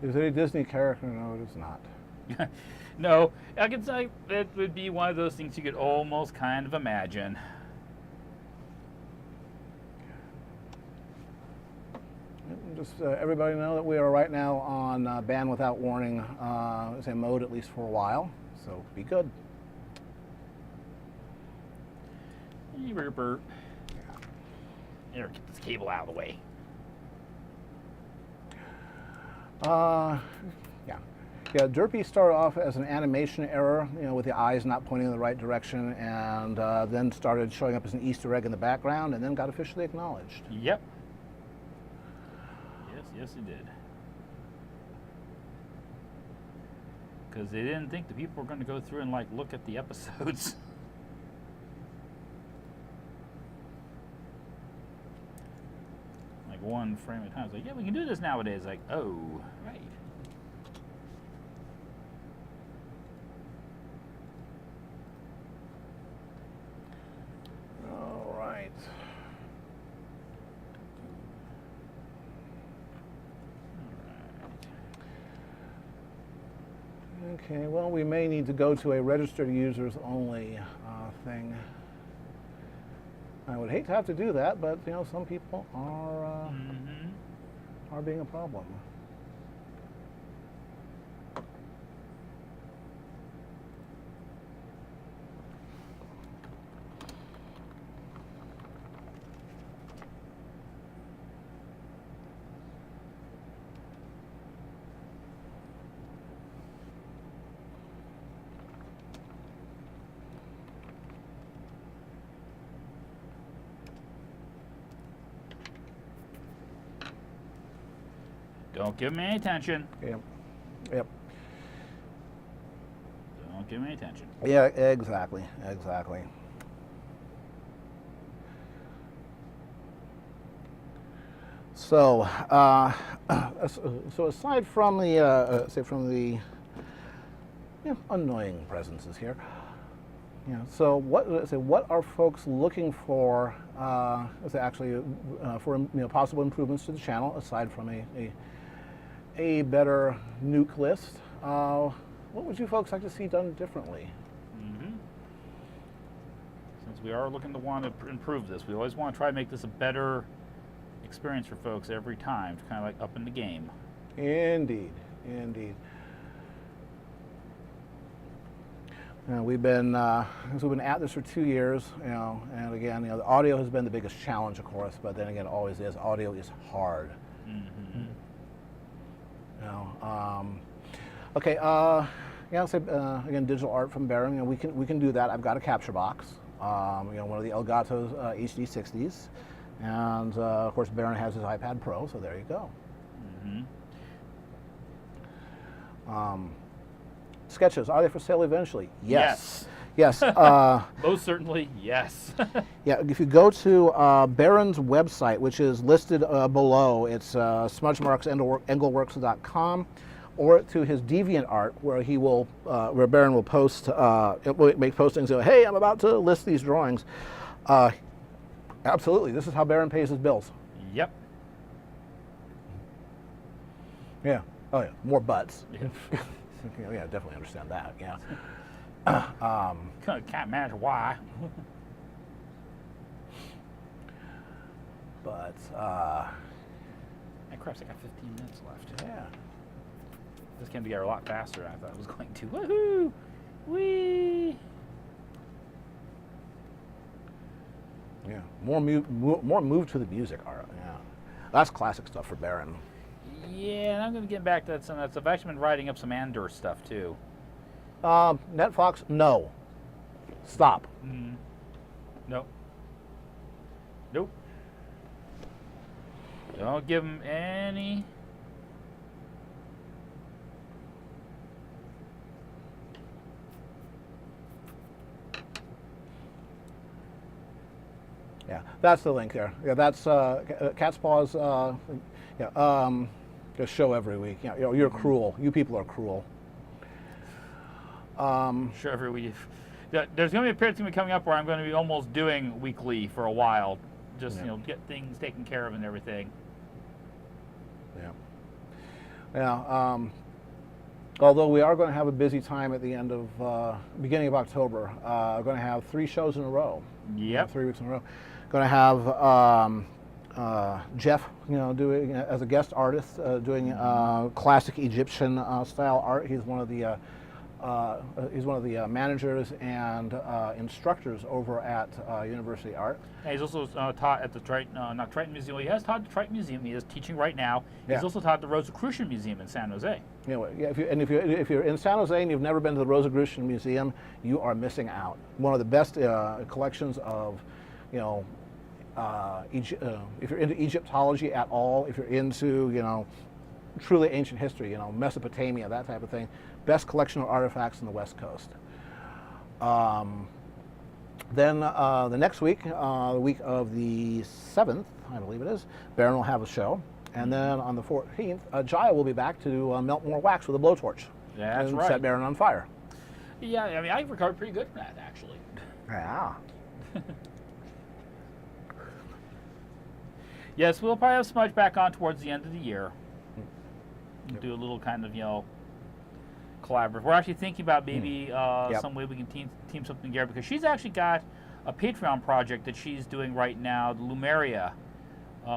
B: Is it a Disney character? No, it is not.
A: No, I could say it would be one of those things you could almost kind of imagine.
B: Just everybody know that we are right now on ban without warning say mode, at least for a while. So be good.
A: Hey, Rupert. Here, get this cable out of the way.
B: Yeah, Derpy started off as an animation error, with the eyes not pointing in the right direction, and then started showing up as an Easter egg in the background, and then got officially acknowledged.
A: Yep. Yes, he did. Because they didn't think the people were going to go through and like look at the episodes. Like one frame at a time. It's like, yeah, we can do this nowadays. Like, oh, right.
B: All right. Okay, well, we may need to go to a registered users only thing. I would hate to have to do that, but some people are being a problem.
A: Don't give me any attention.
B: Yep. Yep.
A: Don't give me any attention.
B: Yeah, exactly. Exactly. So, so aside from the, say, from the annoying presences here, so what are folks looking for? Actually, for possible improvements to the channel aside from a better nuke list. What would you folks like to see done differently?
A: Since we are looking to want to improve this, we always want to try to make this a better experience for folks every time, to kind of like up in the game.
B: Indeed, indeed. We've been at this for 2 years, and again, the audio has been the biggest challenge, of course. But then again, it always is. Audio is hard. Okay. I'll say again, digital art from Baron. We can do that. I've got a capture box. One of the Elgato's HD 60s, and of course, Baron has his iPad Pro. So there you go. Sketches, are they for sale eventually? Yes. Yes.
A: Most certainly, yes.
B: Yeah, if you go to Baron's website, which is listed below, it's smudgemarksengelworks.com, or to his DeviantArt, where he will, where Baron will post, make postings. Hey, I'm about to list these drawings. Absolutely, this is how Baron pays his bills.
A: Yep.
B: Yeah. Oh yeah, more butts.
A: Yeah.
B: Yeah, definitely understand that. Yeah.
A: Can't imagine why.
B: But
A: Crap, I got 15 minutes left.
B: yeah.
A: This came together a lot faster than I thought it was going to. Woohoo! Whee!
B: Yeah. More move to the music art. Yeah. That's classic stuff for Baron.
A: Yeah, and I'm going to get back to some of that stuff. I've actually been writing up some Andor stuff, too.
B: NetFox, no. Stop.
A: Nope. Nope. Don't give him any.
B: Yeah, that's the link there. Yeah, that's Cat's Paws. Just show every week. You're cruel. You people are cruel.
A: Sure, every week. There's going to be a period coming up where I'm going to be almost doing weekly for a while. Just, get things taken care of and everything.
B: Yeah. Yeah. Although we are going to have a busy time at the end of, beginning of October. We're going to have 3 shows in a row.
D: Yep.
B: 3 weeks in a row. Going to have Jeff, doing as a guest artist, doing classic Egyptian style art. He's one of the managers and instructors over at University Art.
D: And he's also taught at the not Triton Museum. He has taught at the Triton Museum. He is teaching right now.
B: Yeah.
D: He's also taught at the Rosicrucian Museum in San Jose.
B: If you're in San Jose and you've never been to the Rosicrucian Museum, you are missing out. One of the best collections of, if you're into Egyptology at all, if you're into, truly ancient history, Mesopotamia, that type of thing, best collection of artifacts in the West Coast. Then the next week, the week of the 7th, I believe it is, Baron will have a show. And then on the 14th, Jaya will be back to melt more wax with a blowtorch.
D: That's
B: and
D: right.
B: Set Baron on fire.
D: Yeah, I mean, I recovered pretty good from that, actually.
B: Yeah.
D: Yes, we'll probably have Smudge back on towards the end of the year. Do a little kind of, collaborative. We're actually thinking about maybe some way we can team something together, because she's actually got a Patreon project that she's doing right now, the Lumeria,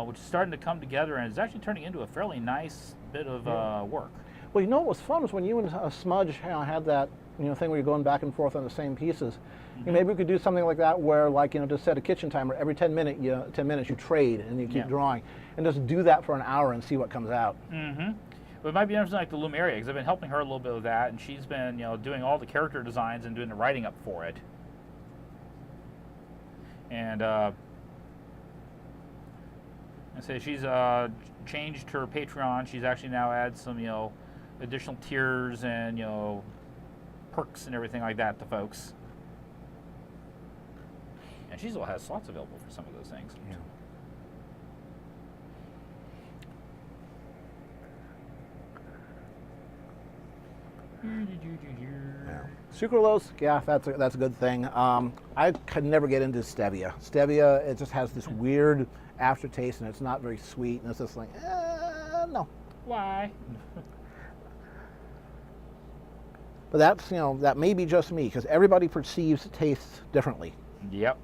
D: which is starting to come together and is actually turning into a fairly nice bit of work.
B: Well, what was fun was when you and Smudge had that thing where you're going back and forth on the same pieces.
D: Mm-hmm.
B: Maybe we could do something like that where, just set a kitchen timer every 10 minutes you trade and you keep drawing, and just do that for an hour and see what comes out.
D: Mm-hmm. But it might be interesting, like the Lumeria, because I've been helping her a little bit with that, and she's been doing all the character designs and doing the writing up for it. And I say she's changed her Patreon. She's actually now added some additional tiers and perks and everything like that to folks. And she still has slots available for some of those things.
B: Yeah. Yeah. Sucralose, yeah, that's a good thing. I could never get into stevia. Stevia, it just has this weird aftertaste, and it's not very sweet, and it's just like, no.
D: Why?
B: But that's, that may be just me, because everybody perceives tastes differently.
D: Yep.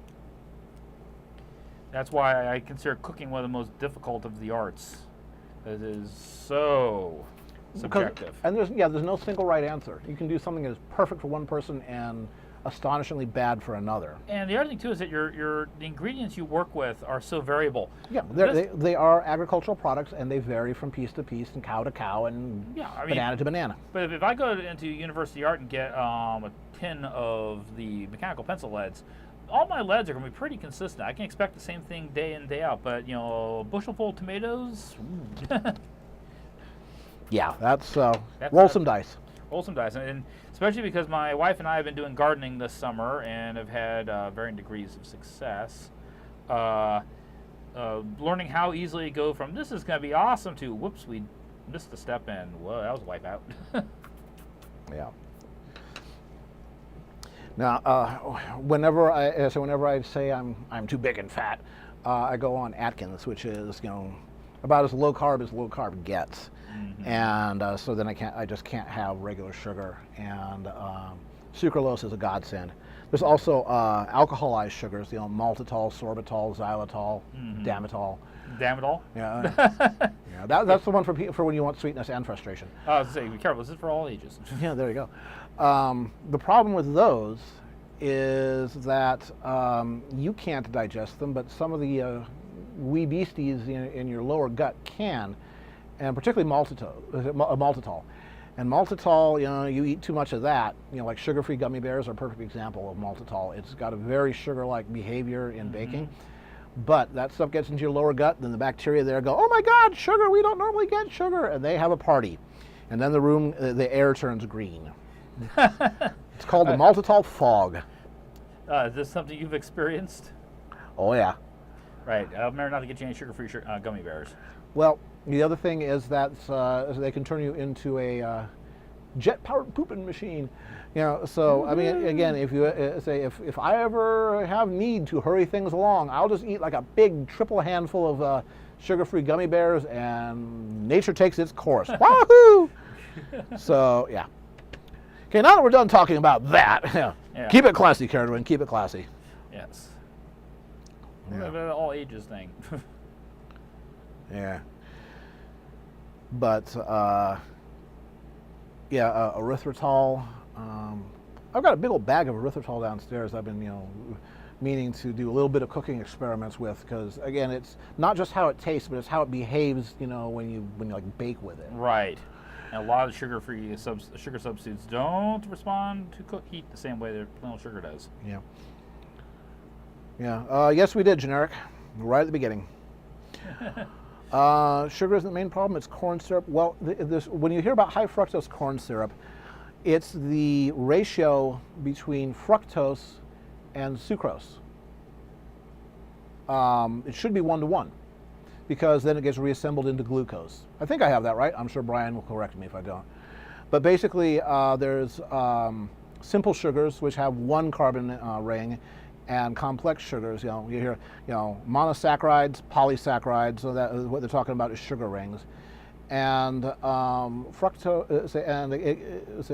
D: That's why I consider cooking one of the most difficult of the arts. It is so subjective.
B: And there's no single right answer. You can do something that is perfect for one person and astonishingly bad for another.
D: And the other thing too is that the ingredients you work with are so variable.
B: Yeah, they are agricultural products, and they vary from piece to piece and cow to cow and banana to banana.
D: But if I go into University Art and get a tin of the mechanical pencil leads, all my leads are going to be pretty consistent. I can expect the same thing day in, day out. But a bushel full of tomatoes.
B: Yeah, that's roll some dice.
D: Roll some dice, and especially because my wife and I have been doing gardening this summer and have had varying degrees of success. Learning how easily to go from this is going to be awesome to whoops, we missed a step and whoa, that was a wipeout.
B: Yeah. Now, whenever I say I'm too big and fat, I go on Atkins, which is about as low carb gets. Mm-hmm. And so then I just can't have regular sugar, and sucralose is a godsend. There's also alcoholized sugars, maltitol, sorbitol, xylitol, damitol.
D: Damitol?
B: Yeah. Yeah, that's the one for when you want sweetness and frustration.
D: I was saying, be careful. This is for all ages.
B: Yeah, there you go. The problem with those is that you can't digest them, but some of the wee beasties in your lower gut can. And particularly maltitol. And maltitol, you eat too much of that, like sugar-free gummy bears are a perfect example of maltitol. It's got a very sugar-like behavior in baking. But that stuff gets into your lower gut, then the bacteria there go, oh my God, sugar, we don't normally get sugar. And they have a party. And then the air turns green. It's called the maltitol fog.
D: Is this something you've experienced?
B: Oh, yeah.
D: Right. Remember not to get you any sugar-free gummy bears.
B: Well, the other thing is that they can turn you into a jet-powered pooping machine. So I mean, again, if you say if I ever have need to hurry things along, I'll just eat like a big triple handful of sugar-free gummy bears, and nature takes its course. Wahoo! So, yeah. Okay, now that we're done talking about that,
D: Yeah.
B: keep it classy, Carradine. Keep it classy.
D: Yes.
B: Yeah.
D: The all ages thing.
B: Yeah. But, erythritol. I've got a big old bag of erythritol downstairs. I've been, meaning to do a little bit of cooking experiments with, because again, it's not just how it tastes, but it's how it behaves, when you like bake with it.
D: Right. And a lot of sugar-free sugar substitutes don't respond to cook heat the same way that plain old sugar does.
B: Yeah. Yeah. Yes, we did, generic, right at the beginning. Sugar isn't the main problem. It's corn syrup. Well, when you hear about high fructose corn syrup, it's the ratio between fructose and sucrose. It should be 1-to-1, because then it gets reassembled into glucose. I think I have that right. I'm sure Brian will correct me if I don't. But basically, there's simple sugars, which have one carbon ring, and complex sugars. You hear, monosaccharides, polysaccharides. So that what they're talking about is sugar rings. And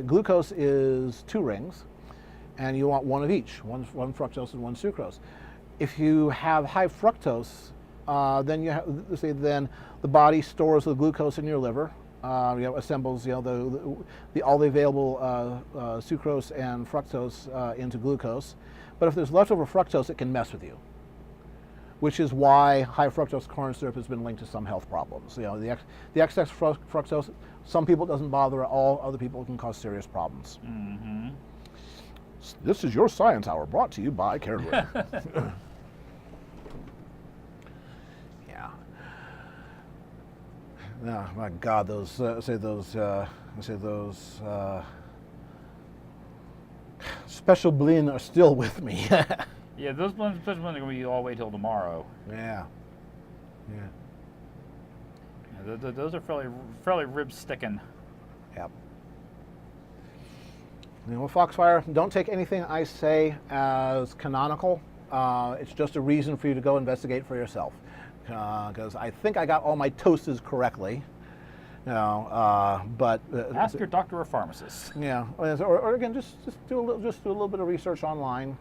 B: glucose is 2 rings, and you want one of each, one fructose and one sucrose. If you have high fructose, then the body stores the glucose in your liver, assembles all the available sucrose and fructose into glucose. But if there's leftover fructose, it can mess with you, which is why high fructose corn syrup has been linked to some health problems. The excess fructose, some people it doesn't bother at all, other people it can cause serious problems.
D: Mm-hmm.
B: This is your Science Hour, brought to you by Carradine. Yeah. Oh, my God, those special blend are still with me.
D: Yeah, those ones, especially when they're going to be all wait till tomorrow.
B: Yeah.
D: Yeah, those are fairly rib sticking.
B: Yep. Foxfire, don't take anything I say as canonical. It's just a reason for you to go investigate for yourself. Because I think I got all my toasts correctly. But
D: ask your doctor or pharmacist.
B: Yeah, or again, just do a little bit of research online.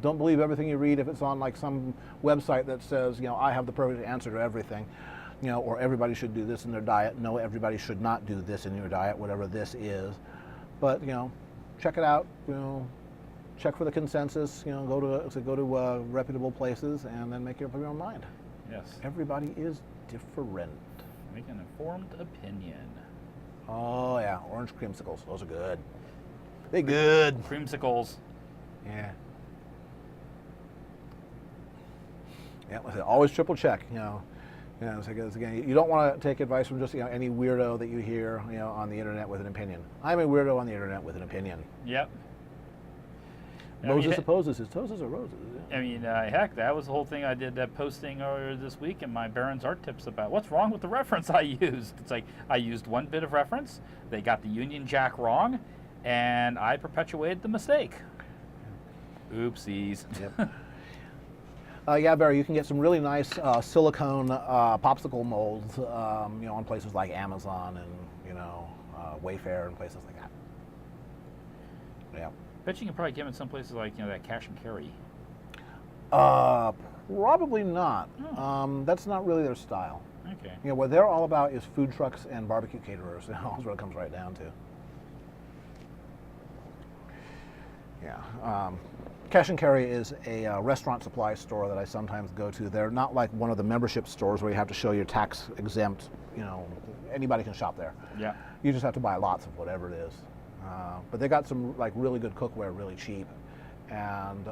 B: Don't believe everything you read if it's on like some website that says, I have the perfect answer to everything, or everybody should do this in their diet. No, everybody should not do this in your diet, whatever this is. But check it out. Check for the consensus. Go to reputable places and then make up your own mind.
D: Yes.
B: Everybody is different.
D: Make an informed opinion.
B: Oh yeah, orange creamsicles. Those are good. They good.
D: Creamsicles.
B: Yeah. Yeah. Always triple check. Because again, you don't want to take advice from just any weirdo that you hear on the internet with an opinion. I'm a weirdo on the internet with an opinion.
D: Yep.
B: Moses opposes, his toes are roses. Yeah.
D: I mean, heck, that was the whole thing I did that posting earlier this week in my Baron's Art Tips about what's wrong with the reference I used. It's like I used one bit of reference, they got the Union Jack wrong, and I perpetuated the mistake. Oopsies.
B: Yep. Yeah, Barry, you can get some really nice silicone popsicle molds, on places like Amazon and Wayfair and places like that. Yeah.
D: Bet you can probably get them in some places like that cash and carry.
B: Probably not.
D: Oh.
B: That's not really their style.
D: Okay.
B: What they're all about is food trucks and barbecue caterers. That's what it comes right down to. Yeah. Cash and Carry is a restaurant supply store that I sometimes go to. They're not like one of the membership stores where you have to show your tax exempt. Anybody can shop there.
D: Yeah.
B: You just have to buy lots of whatever it is. But they got some like really good cookware, really cheap, and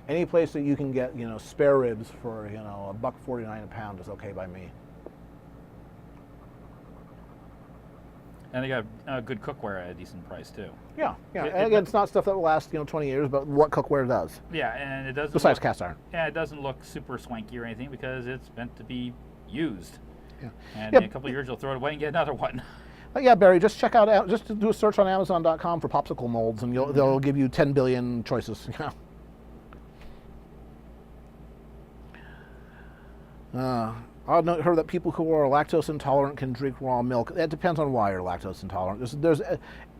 B: any place that you can get spare ribs for $1.49 a pound is okay by me.
D: And they got good cookware at a decent price too.
B: Yeah. And again, it's not stuff that will last 20 years, but what cookware does.
D: Yeah, and it doesn't.
B: Besides cast iron.
D: Yeah, it doesn't look super swanky or anything because it's meant to be used.
B: Yeah.
D: And in a couple of years, you'll throw it away and get another one.
B: Yeah, Barry, just do a search on Amazon.com for popsicle molds, and they'll give you 10 billion choices. I've heard that people who are lactose intolerant can drink raw milk. That depends on why you're lactose intolerant. There's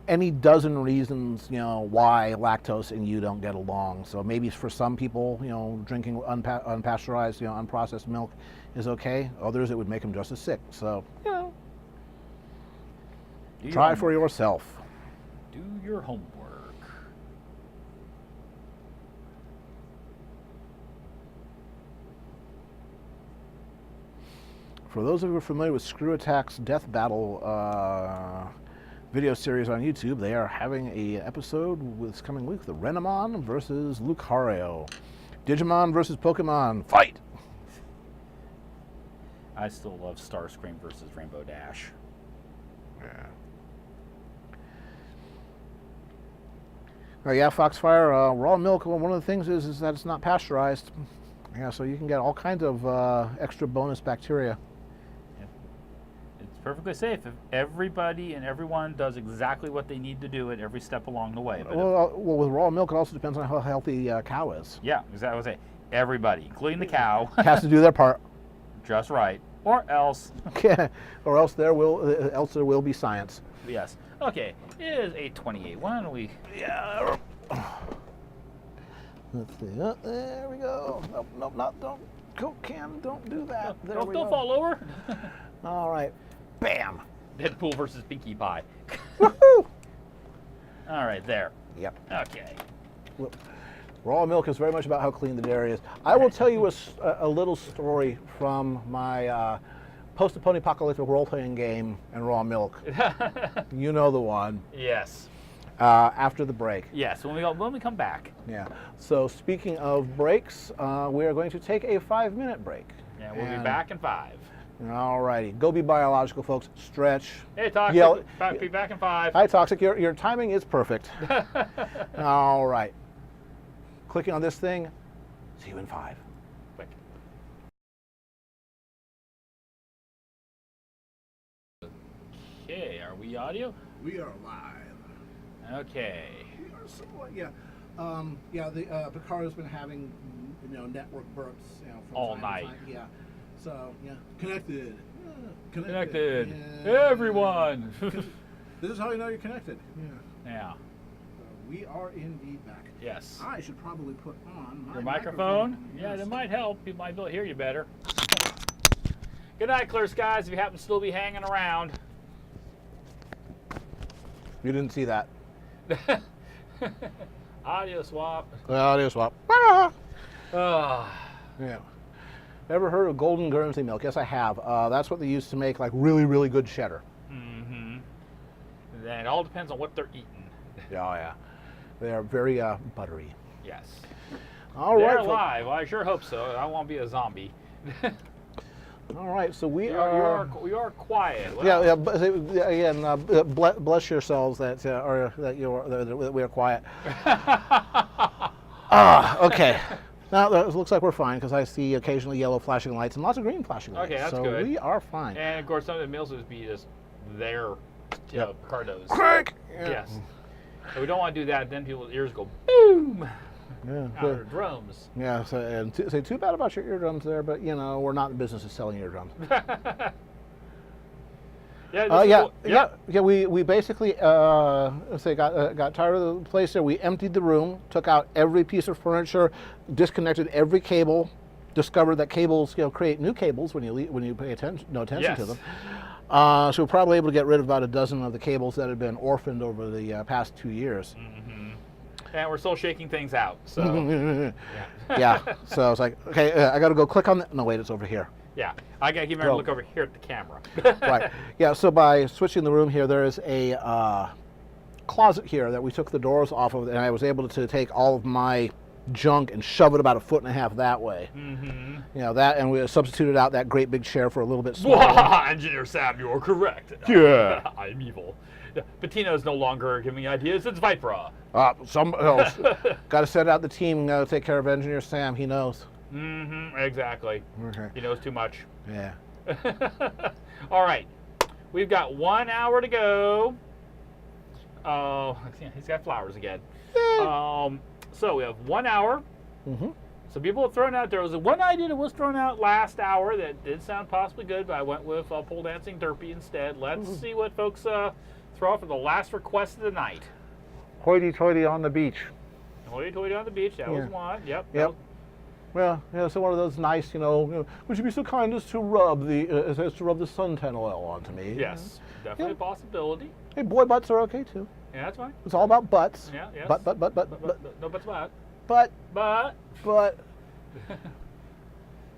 B: any dozen reasons, why lactose and you don't get along. So maybe for some people, drinking unpasteurized, unprocessed milk is okay. Others, it would make them just as sick. So, try for yourself.
A: Do your homework.
B: For those of you who are familiar with Screw Attack's Death Battle video series on YouTube, they are having an episode this coming week, the Renamon versus Lucario. Digimon versus Pokemon, fight!
D: I still love Starscream versus Rainbow Dash.
B: Yeah. Oh, yeah, Foxfire, raw milk, well, one of the things is that it's not pasteurized. Yeah, so you can get all kinds of extra bonus bacteria.
D: It's perfectly safe if everybody and everyone does exactly what they need to do at every step along the way. But
B: Well, with raw milk, it also depends on how healthy the cow is.
D: yeah, exactly what I was saying. Everybody, including the cow,
B: Has to do their part.
D: just right, or else.
B: Or else there will be science.
D: Yes. Okay, it is 8:28. We
B: Yeah. Let's see. Oh, there we go. Nope, don't go, Cam. Don't do that. There we
A: Don't
B: go.
A: fall over.
B: All right. Bam.
A: Deadpool versus Pinkie Pie.
B: Woohoo!
D: all right there.
B: Yep.
D: Okay.
B: Look, raw milk is very much about how clean the dairy is. I will tell you a little story from my post-apocalyptic role-playing game and raw milk. You know the one.
A: Yes.
B: After the break.
A: Yes. When we come back.
B: Yeah. So speaking of breaks, we are going to take a 5-minute break.
A: Yeah, we'll be back in 5.
B: All righty. Go be biological, folks. Stretch.
A: Hey, Toxic.
B: Yell-
A: Be back in 5.
B: Hi, Toxic. Your timing is perfect. All right. Clicking on this thing. See you in 5.
A: Quick. Okay, are we audio?
B: We are live.
A: Okay.
B: We are somewhat, yeah. The Picaro's been having, network burps, from
A: All
B: time to
A: night.
B: time. Yeah. So, yeah. Connected.
A: Connected.
B: Yeah.
A: Everyone.
B: This is how you know you're connected. Yeah.
A: Yeah.
B: We are indeed back.
A: Yes.
B: I should probably put on my
A: Your microphone? Yeah,
B: Yes.
A: that might help. People might be able to hear you better. Good night, Clear Skies, if you happen to still be hanging around.
B: You didn't see that.
A: Audio swap.
B: Audio swap. Ah!
A: Yeah.
B: Ever heard of golden Guernsey milk? Yes, I have. That's what they use to make like really, really good cheddar.
A: Mm-hmm. Then it all depends on what they're eating.
B: Yeah. They are very buttery.
A: Yes.
B: All
A: They're
B: right. folks.
A: alive. Well, I sure hope so. I won't be a zombie.
B: All right. So we
A: You
B: are.
A: are quiet. Well,
B: Yeah. But again, bless yourselves that we are quiet. Okay. Now it looks like we're fine because I see occasionally yellow flashing lights and lots of green flashing lights.
A: Okay, that's
B: so
A: good.
B: we are fine.
A: And of course, some of the meals would be just their Picardos.
B: Crank.
A: Yes. So we don't want to do that. Then people's ears go boom.
B: Yeah.
A: Out of drums.
B: Yeah. So and say too bad about your eardrums there, but we're not in the business of selling eardrums. We basically got tired of the place there. We emptied the room, took out every piece of furniture, disconnected every cable, discovered that cables create new cables when you pay attention to them. So we're probably able to get rid of about a dozen of the cables that had been orphaned over the past 2 years.
A: Mm-hmm. And we're still shaking things out. So
B: Yeah. So I was like, okay, I got to go click on that. No, wait, it's over here.
A: yeah, I gotta give her a look over here at the camera.
B: Right. Yeah. So by switching the room here, there is a closet here that we took the doors off of, and I was able to take all of my junk and shove it about 1.5 feet that way.
A: Mm-hmm.
B: That, and we substituted out that great big chair for a little bit smaller.
A: Engineer Sam, you're correct.
B: Yeah.
A: I'm evil. Patino is no longer giving me ideas. It's Vipra.
B: Some else. Got to send out the team. Got to take care of Engineer Sam. He knows.
A: Mm-hmm. Exactly.
B: Okay.
A: He knows too much.
B: Yeah.
A: All right. We've got 1 hour to go. He's got flowers again. So we have 1 hour.
B: Mm-hmm.
A: So people have thrown out, there was one idea that was thrown out last hour that did sound possibly good, but I went with pole dancing derpy instead. Let's see what folks throw out for the last request of the night.
B: Hoity-toity on the beach.
A: Hoity-toity on the beach, that was one. Yep. that
B: Yep.
A: was-
B: Well, so one of those nice, would you be so kind as to rub the suntan oil onto me?
A: Yes, definitely a possibility.
B: Hey, boy butts are okay too.
A: Yeah, that's fine.
B: It's all about butts.
A: Yeah, yes.
B: But.
A: No buts about.
B: But.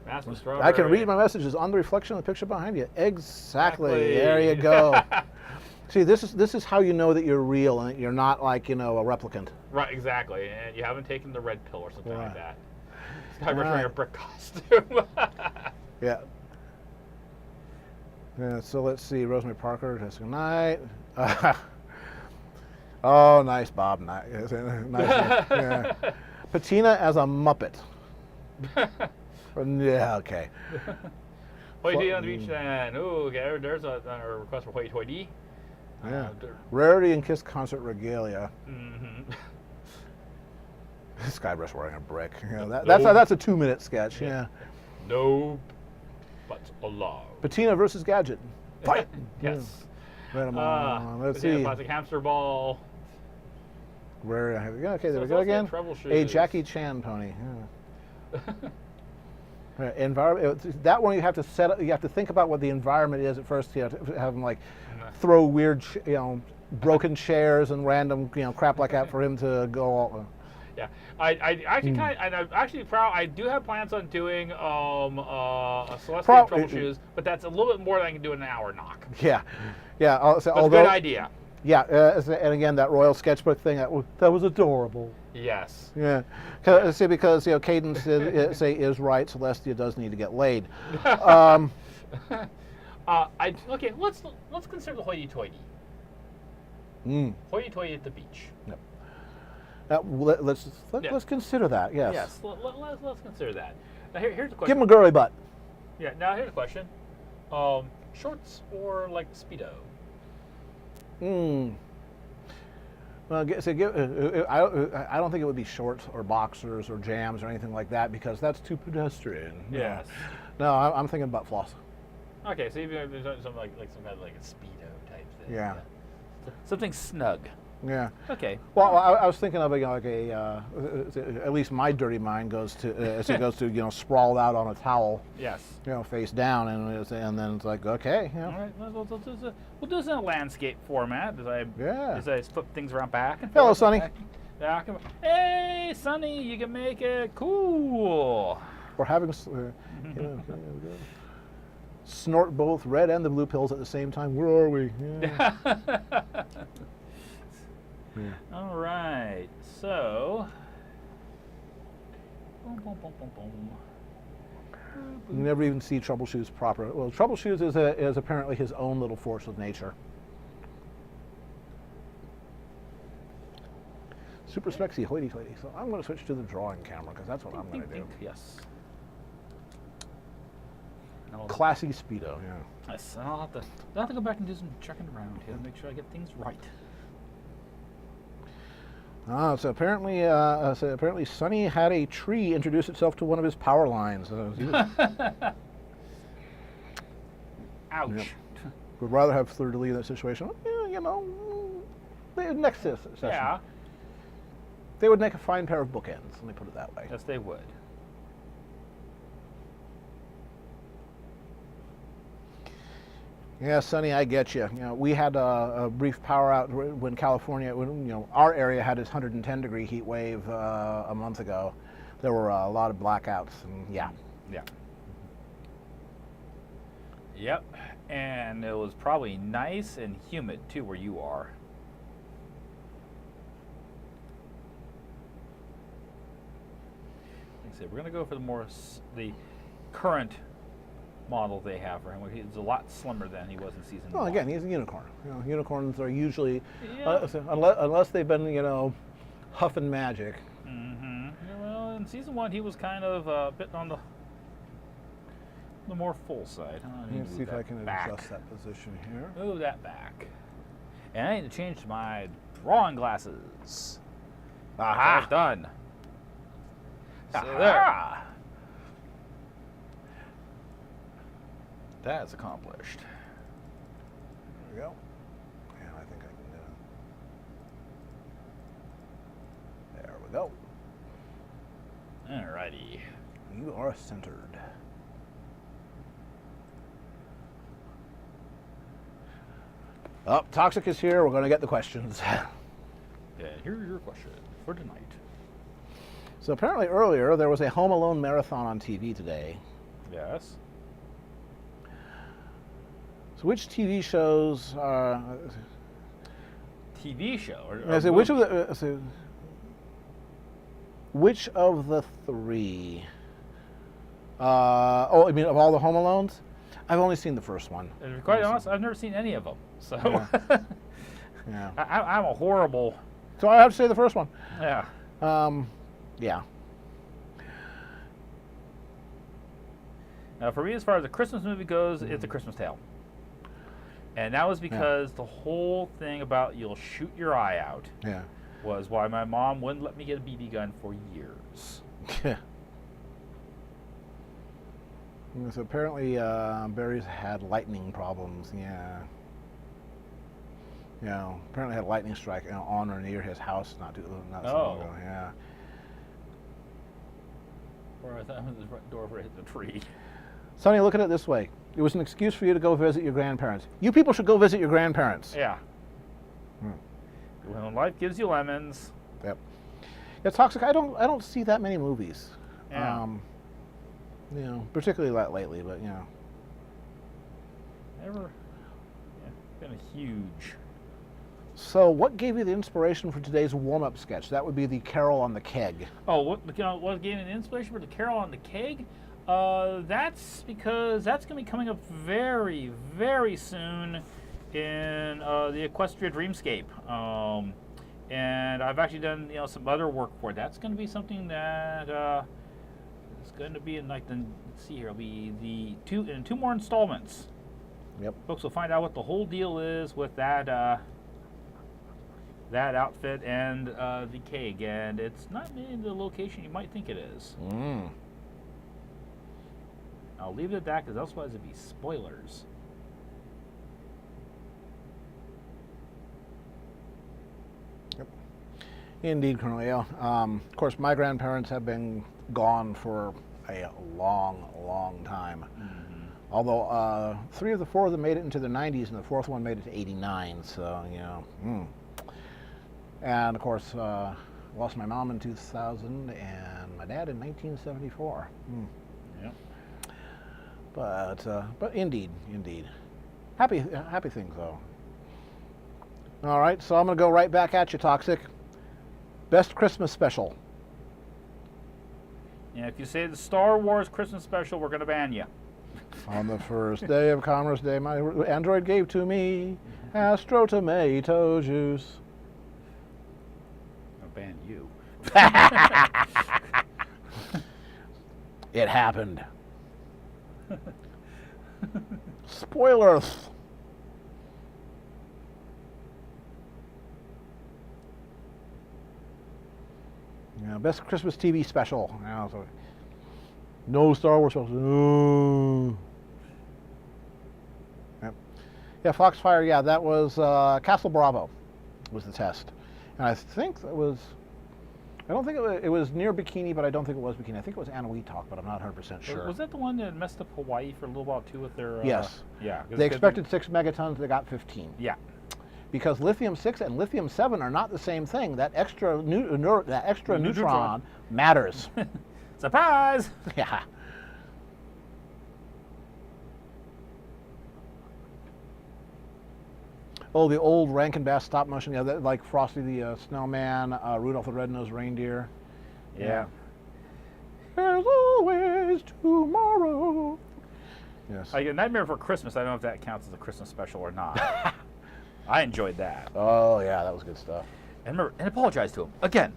A: Master Strawberry.
B: I can read my messages on the reflection of the picture behind you. Exactly. There you go. See, this is how you know that you're real and that you're not like, a replicant.
A: Right, exactly. And you haven't taken the red pill or something like
B: Right.
A: that. Skyber's wearing a
B: Right.
A: brick costume.
B: Yeah. Yeah. So let's see. Rosemary Parker, Jessica Knight. Oh, nice, Bob. Nice. Yeah. Patina as a Muppet. Yeah. Okay.
A: Hoity on the beach then. Ooh, okay, there's a request for hoity-toity.
B: Yeah. Rarity and Kiss concert regalia. Skybrush wearing a brick. That's a 2-minute sketch. Yeah.
A: No buts allowed.
B: Patina versus Gadget. Fight.
A: Yes.
B: Right on. Let's
A: Patina
B: see.
A: plastic hamster ball.
B: Where? Okay, there
A: So
B: we
A: it's
B: go
A: also
B: again.
A: trouble
B: A
A: shoes.
B: Jackie Chan pony. Yeah. Right, environment. That one you have to set up. You have to think about what the environment is at first. You have to have them like throw weird, broken chairs and random, crap like that for him to go all.
A: Yeah, I actually I'm actually proud. I do have plans on doing a Celestial trouble shoes, but that's a little bit more than I can do in an hour knock.
B: Yeah.
A: That's a good idea.
B: Yeah, and again that Royal Sketchbook thing that was adorable.
A: Yes.
B: Yeah, see, because Cadence is right. Celestia does need to get laid.
A: Okay. Let's consider the hoity-toity. Hoity-toity at the beach.
B: Yep. Let's consider that. Yes.
A: Yes. Let's consider that. Now here's the question.
B: Give him a girly butt.
A: Yeah. Now here's the question. Shorts or like Speedo?
B: Well, I don't think it would be shorts or boxers or jams or anything like that because that's too pedestrian.
A: Yes.
B: No, I'm thinking about floss.
A: Okay, so even if there's something like some kind of like a Speedo type thing.
B: Yeah.
A: Something snug.
B: Yeah.
A: Okay.
B: Well, I was thinking of at least my dirty mind goes to sprawled out on a towel.
A: Yes.
B: Face down, and then it's like, okay.
A: All right. We'll do this in a landscape format as I flip things around back and forth.
B: Hello, Sonny.
A: Back and forth. Hey, Sonny, you can make it cool.
B: We're having snort both red and the blue pills at the same time. Where are we? Yeah.
A: All right. So. Boom, boom, boom, boom, boom.
B: You never even see Troubleshoes proper. Well, Troubleshoes is apparently his own little force of nature. Super Smexy hoity-toity. So I'm going to switch to the drawing camera because that's what I'm going to do.
A: Yes.
B: Classy Speedo, yeah.
A: Yes, and I'll have to go back and do some checking around here to make sure I get things right.
B: So apparently Sonny had a tree introduce itself to one of his power lines.
A: Ouch.
B: Yep. Would rather have Fleur de Lis in that situation. Next session.
A: Yeah.
B: They would make a fine pair of bookends, let me put it that way.
A: Yes, they would.
B: Yeah, Sonny, I get you. We had a brief power out when California, our area had its 110-degree heat wave a month ago. There were a lot of blackouts, and yeah.
A: Yep, and it was probably nice and humid too where you are. Like I said, we're gonna go for the current model they have for him. He's a lot slimmer than he was in season 1.
B: Well, again, he's a unicorn. Unicorns are usually,
A: Yeah.
B: Unless they've been, huffing magic.
A: Mm-hmm. Well, in season 1, he was kind of a bit on the more full side.
B: Let's see if I can adjust that position here.
A: Move that back. And I need to change my drawing glasses.
B: Aha!
A: That's done.
D: So there.
B: Ah.
D: That's accomplished.
B: There we go. And I think I can There we go.
D: Alrighty.
B: You are centered. Oh, Toxic is here. We're going to get the questions.
D: Yeah, here's your question for tonight.
B: So apparently earlier there was a Home Alone marathon on TV today.
D: Yes.
B: So which TV shows
D: TV show or
B: I say, which of the which of the three? Oh, I mean, of all the Home Alones, I've only seen the first one.
D: To be quite honest, I've never seen any of them. So
B: Yeah.
D: I'm a horrible.
B: So I have to say the first one.
D: Yeah.
B: Yeah.
D: Now, for me, as far as a Christmas movie goes, it's A Christmas Tale. And that was because the whole thing about you'll shoot your eye out
B: Yeah.
D: was why my mom wouldn't let me get a BB gun for years.
B: Yeah. So apparently Barry's had lightning problems. Yeah. Yeah. Apparently had a lightning strike on or near his house not so long ago. Yeah.
D: Or I thought it was the front door before it hit the tree.
B: Sonny, look at it this way. It was an excuse for you to go visit your grandparents. You people should go visit your grandparents.
D: Yeah. When life gives you lemons.
B: Yep. Yeah, Toxic. I don't see that many movies.
D: Yeah.
B: You know, particularly lately, but you know.
D: Never. Yeah, been a huge.
B: So, what gave you the inspiration for today's warm-up sketch? That would be the Carol on the Keg.
D: Oh, what gave me the inspiration for the Carol on the Keg? That's because that's going to be coming up very, very soon in the Equestria Dreamscape. And I've actually done some other work for it. That's going to be something that is going to be in let's see here. It'll be in two more installments.
B: Yep.
D: Folks will find out what the whole deal is with that that outfit and the keg, and it's not in the location you might think it is. I'll leave it at that because otherwise it'd be spoilers.
B: Yep. Indeed, Colonel Yale. Of course, my grandparents have been gone for a long, long time. Although 3 of the 4 of them made it into the 90s, and the 4th one made it to 89. So And of course, lost my mom in 2000 and my dad in 1974.
D: Yep.
B: But indeed, happy things though. All right, so I'm gonna go right back at you, Toxic. Best Christmas special.
D: Yeah, if you say the Star Wars Christmas special, we're gonna ban you.
B: On the first day of Commerce Day, my android gave to me Astro tomato juice.
D: I'll ban you.
B: It happened. Spoilers. Yeah, best Christmas TV special. No Star Wars special. No. Yep. Yeah, Foxfire. Yeah, that was Castle Bravo. Was the test, and I think it was. I don't think it was near Bikini, but I don't think it was Bikini. I think it was Anahuac, but I'm not 100% sure.
D: Was that the one that messed up Hawaii for a little while too with their?
B: Yes.
D: Yeah.
B: They expected 6 megatons. They got 15.
D: Yeah.
B: Because lithium-6 and lithium-7 are not the same thing. That extra neutron matters.
D: Surprise!
B: Yeah. Oh, the old Rankin Bass stop motion, yeah, that, like Frosty the Snowman, Rudolph the Red-Nosed Reindeer.
D: Yeah.
B: There's always tomorrow. Yes.
D: Like a Nightmare Before Christmas. I don't know if that counts as a Christmas special or not. I enjoyed that.
B: Oh yeah, that was good stuff.
D: And remember, and apologize to him again.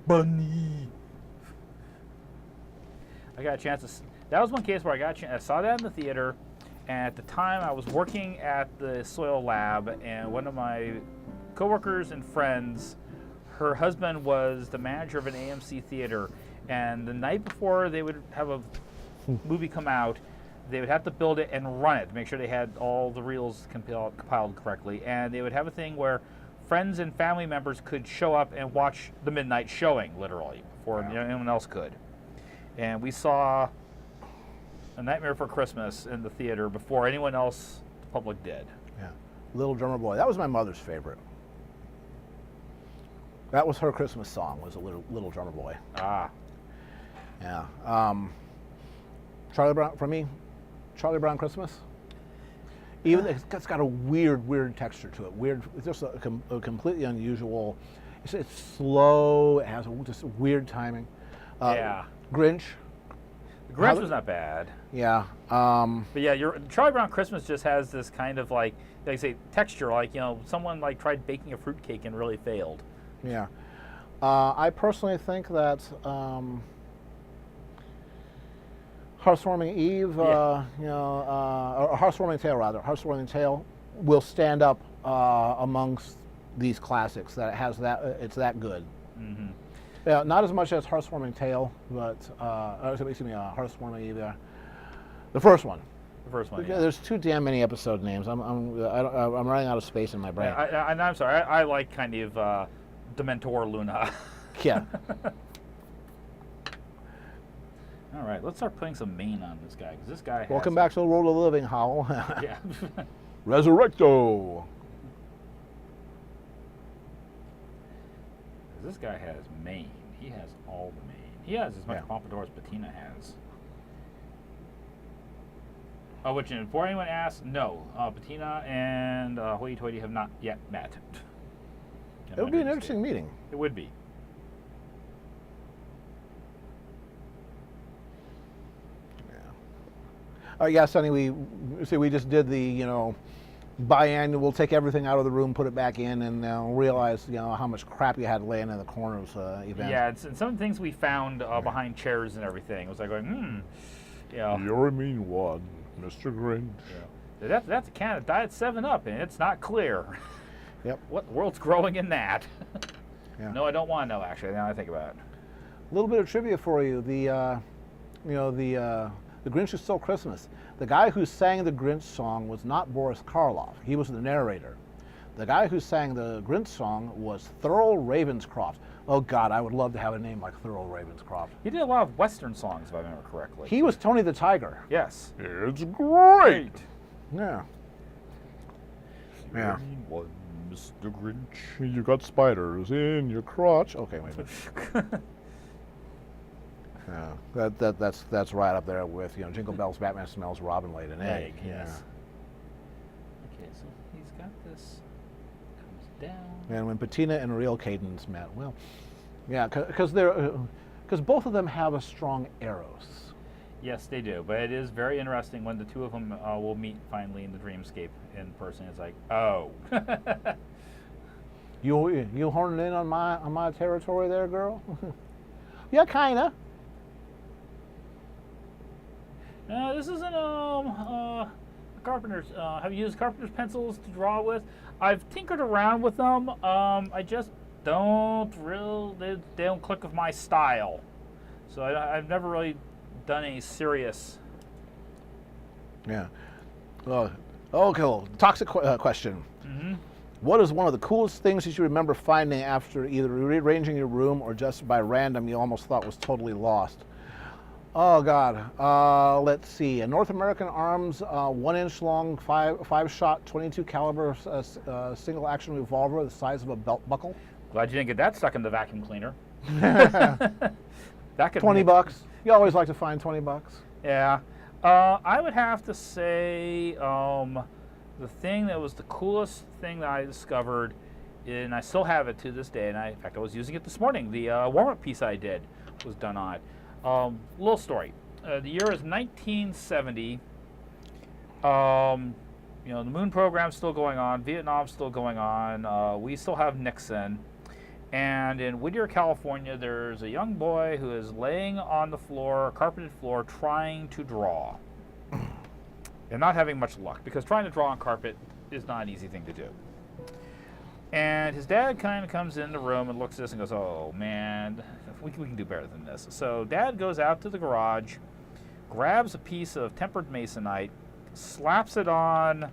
D: Bunny. I got a chance to. That was one case where I got a chance. I saw that in the theater, and at the time I was working at the soil lab, and one of my coworkers and friends her husband was the manager of an AMC theater, and the night before they would have a movie come out, they would have to build it and run it to make sure they had all the reels compiled correctly. And they would have a thing where friends and family members could show up and watch the midnight showing, literally, before anyone else could. And we saw A Nightmare Before Christmas in the theater before anyone else, the public, did.
B: Yeah. Little Drummer Boy. That was my mother's favorite. That was her Christmas song, was a Little Drummer Boy.
D: Ah.
B: Yeah. Charlie Brown, for me, Charlie Brown Christmas. Even it's got a weird texture to it. Weird, it's just a completely unusual. It's slow. It has just weird timing.
D: Yeah.
B: Grinch.
D: The Grinch was not bad.
B: Yeah.
D: But yeah, Charlie Brown Christmas just has this kind of like I say, texture. Like, you know, someone like tried baking a fruitcake and really failed.
B: Yeah. I personally think that Hearthwarming Eve, or Hearthwarming Tale rather, Hearthwarming Tale will stand up amongst these classics. That it has it's that good.
D: Mm-hmm.
B: Yeah, not as much as Hearthwarming Tale, but Hearthwarming Eve. The first one.
D: The first one.
B: Yeah.
D: Yeah.
B: There's too damn many episode names. I'm running out of space in my brain.
D: Yeah, I'm sorry. I like kind of Dementor Luna.
B: Yeah.
D: All right, let's start putting some main on this guy, because this guy has...
B: Welcome back to the world of the living, Howell.
D: Yeah.
B: Resurrecto.
D: This guy has mane. He has all the mane. He has as much pompadour as Bettina has. Which, before anyone asks, no. Bettina and Hoity-Toity have not yet met.
B: It would be an interesting meeting.
D: It would be.
B: Yeah, Sonny, we just did the, biannual, we'll take everything out of the room, put it back in, and realize, how much crap you had laying in the corners event.
D: Yeah, and some things we found behind chairs and everything. It was like going,
A: You're a mean one, Mr. Grinch.
D: Yeah. That's a can of Diet 7-Up, and it's not clear.
B: Yep.
D: What world's growing in that?
B: Yeah.
D: No, I don't want to know, actually, now I think about it.
B: A little bit of trivia for you. The Grinch Who Stole Christmas. The guy who sang the Grinch song was not Boris Karloff. He was the narrator. The guy who sang the Grinch song was Thurl Ravenscroft. Oh, God, I would love to have a name like Thurl Ravenscroft.
D: He did a lot of Western songs, if I remember correctly.
B: He was Tony the Tiger.
D: Yes.
A: It's great.
B: Yeah. Yeah.
A: Mean one, Mr. Grinch. You got spiders in your crotch. Okay, wait a minute. Yeah, that's right up there with Jingle Bells, Batman Smells, Robin Laid an Egg.
D: Yes. Okay, so he's got this. Comes down.
B: And when Bettina and Real Cadence met, well, yeah, because both of them have a strong Eros.
D: Yes, they do. But it is very interesting when the two of them will meet finally in the dreamscape in person. It's like, oh.
B: You horning in on my territory there, girl? Yeah, kinda.
D: This isn't carpenter's. Have you used carpenter's pencils to draw with? I've tinkered around with them. I just don't they don't click with my style. So I've never really done any serious.
B: Yeah. Okay. Toxic question.
D: Mm-hmm.
B: What is one of the coolest things that you remember finding after either rearranging your room or just by random you almost thought was totally lost? Oh, God. Let's see. A North American Arms 1-inch long, 5-shot, 22 caliber single action revolver the size of a belt buckle.
D: Glad you didn't get that stuck in the vacuum cleaner. That could
B: $20. You always like to find $20.
D: Yeah. I would have to say the thing that was the coolest thing that I discovered, and I still have it to this day, and in fact I was using it this morning. The warm-up piece I did was done on it. Little story. The year is 1970. The moon program's still going on. Vietnam's still going on. We still have Nixon. And in Whittier, California, there's a young boy who is laying on the floor, carpeted floor, trying to draw. And not having much luck, because trying to draw on carpet is not an easy thing to do. And his dad kind of comes in the room and looks at this and goes, "Oh man, we can do better than this." So Dad goes out to the garage, grabs a piece of tempered masonite, slaps it on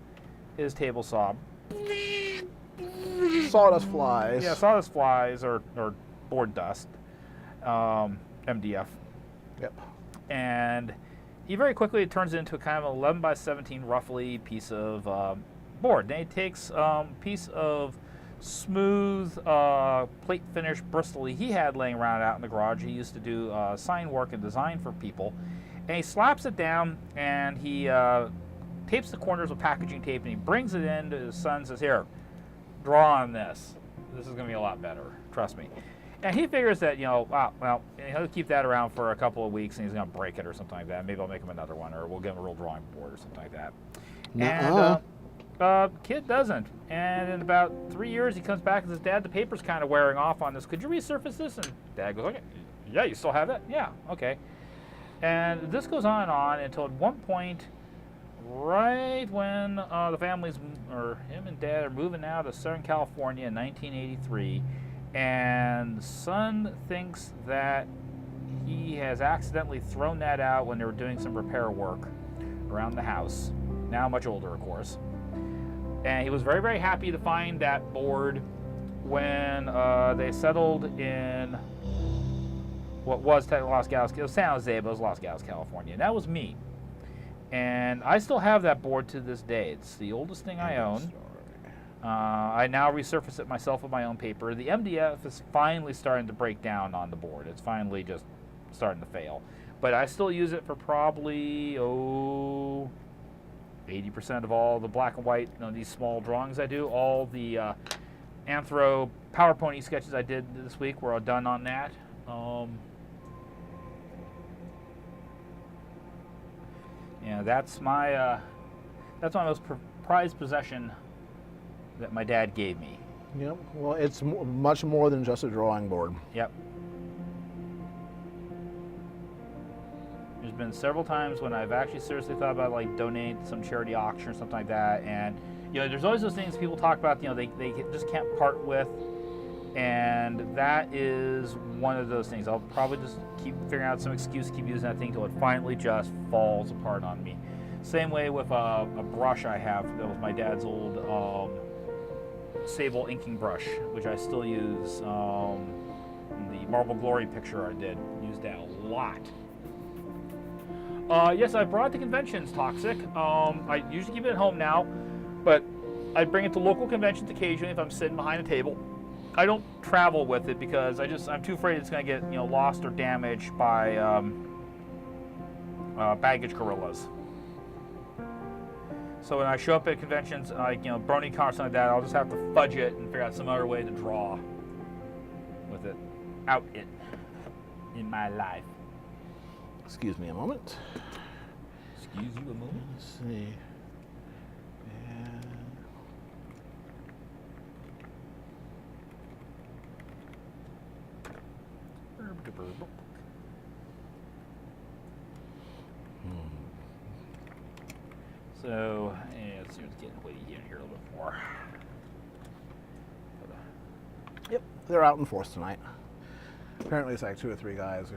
D: his table saw.
B: Sawdust flies.
D: Yeah, sawdust flies or board dust, MDF.
B: Yep.
D: And he very quickly turns it into a kind of 11 by 17 roughly piece of board. Then he takes a piece of smooth plate finish Bristol he had laying around out in the garage. He used to do sign work and design for people. And he slaps it down and he tapes the corners with packaging tape and he brings it in to his son and says, "Here, draw on this. This is going to be a lot better. Trust me." And he figures that, well, he'll keep that around for a couple of weeks and he's going to break it or something like that. Maybe I'll make him another one or we'll give him a real drawing board or something like that. And kid doesn't. And in about 3 years, he comes back and says, "Dad, the paper's kind of wearing off on this. Could you resurface this?" And Dad goes, "Okay, yeah, you still have it?" "Yeah, okay." And this goes on until at one point, right when the families, or him and Dad, are moving out of Southern California in 1983, and son thinks that he has accidentally thrown that out when they were doing some repair work around the house. Now much older, of course. And he was very, very happy to find that board when they settled in what was technically Los Gatos. It was San Jose, but it was Los Gatos, California. And that was me. And I still have that board to this day. It's the oldest thing I own. I now resurface it myself with my own paper. The MDF is finally starting to break down on the board. It's finally just starting to fail. But I still use it for probably, 80% of all the black and white, these small drawings I do. All the Anthro Power Pony sketches I did this week were all done on that. That's my most prized possession that my dad gave me.
B: Yep. Well, it's much more than just a drawing board.
D: Yep. There's been several times when I've actually seriously thought about donating to some charity auction or something like that, and there's always those things people talk about, they just can't part with, and that is one of those things. I'll probably just keep figuring out some excuse to keep using that thing until it finally just falls apart on me. Same way with a brush I have that was my dad's old Sable inking brush, which I still use. The Marble Glory picture I did, used that a lot. Yes, I brought it to conventions, Toxic. I usually keep it at home now, but I bring it to local conventions occasionally if I'm sitting behind a table. I don't travel with it because I'm too afraid it's going to get lost or damaged by baggage gorillas. So when I show up at conventions, like BaronEngel or something like that, I'll just have to fudge it and figure out some other way to draw with it, in my life.
B: Excuse me a moment.
D: Excuse you a moment.
B: Let's see.
D: So, let's see what's getting weighty here a little bit more.
B: Yep, they're out in force tonight. Apparently it's like 2 or 3 guys.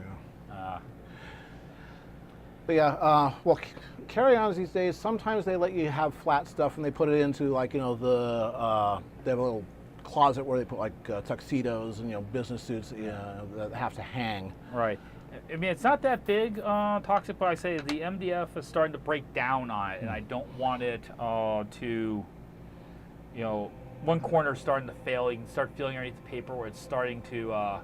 B: But yeah, well, carry-ons these days, sometimes they let you have flat stuff and they put it into they have a little closet where they put tuxedos and business suits that have to hang.
D: Right. I mean, it's not that big, Toxic, but I say the MDF is starting to break down on it, and I don't want it to, one corner starting to fail. You can start feeling underneath the paper where it's starting to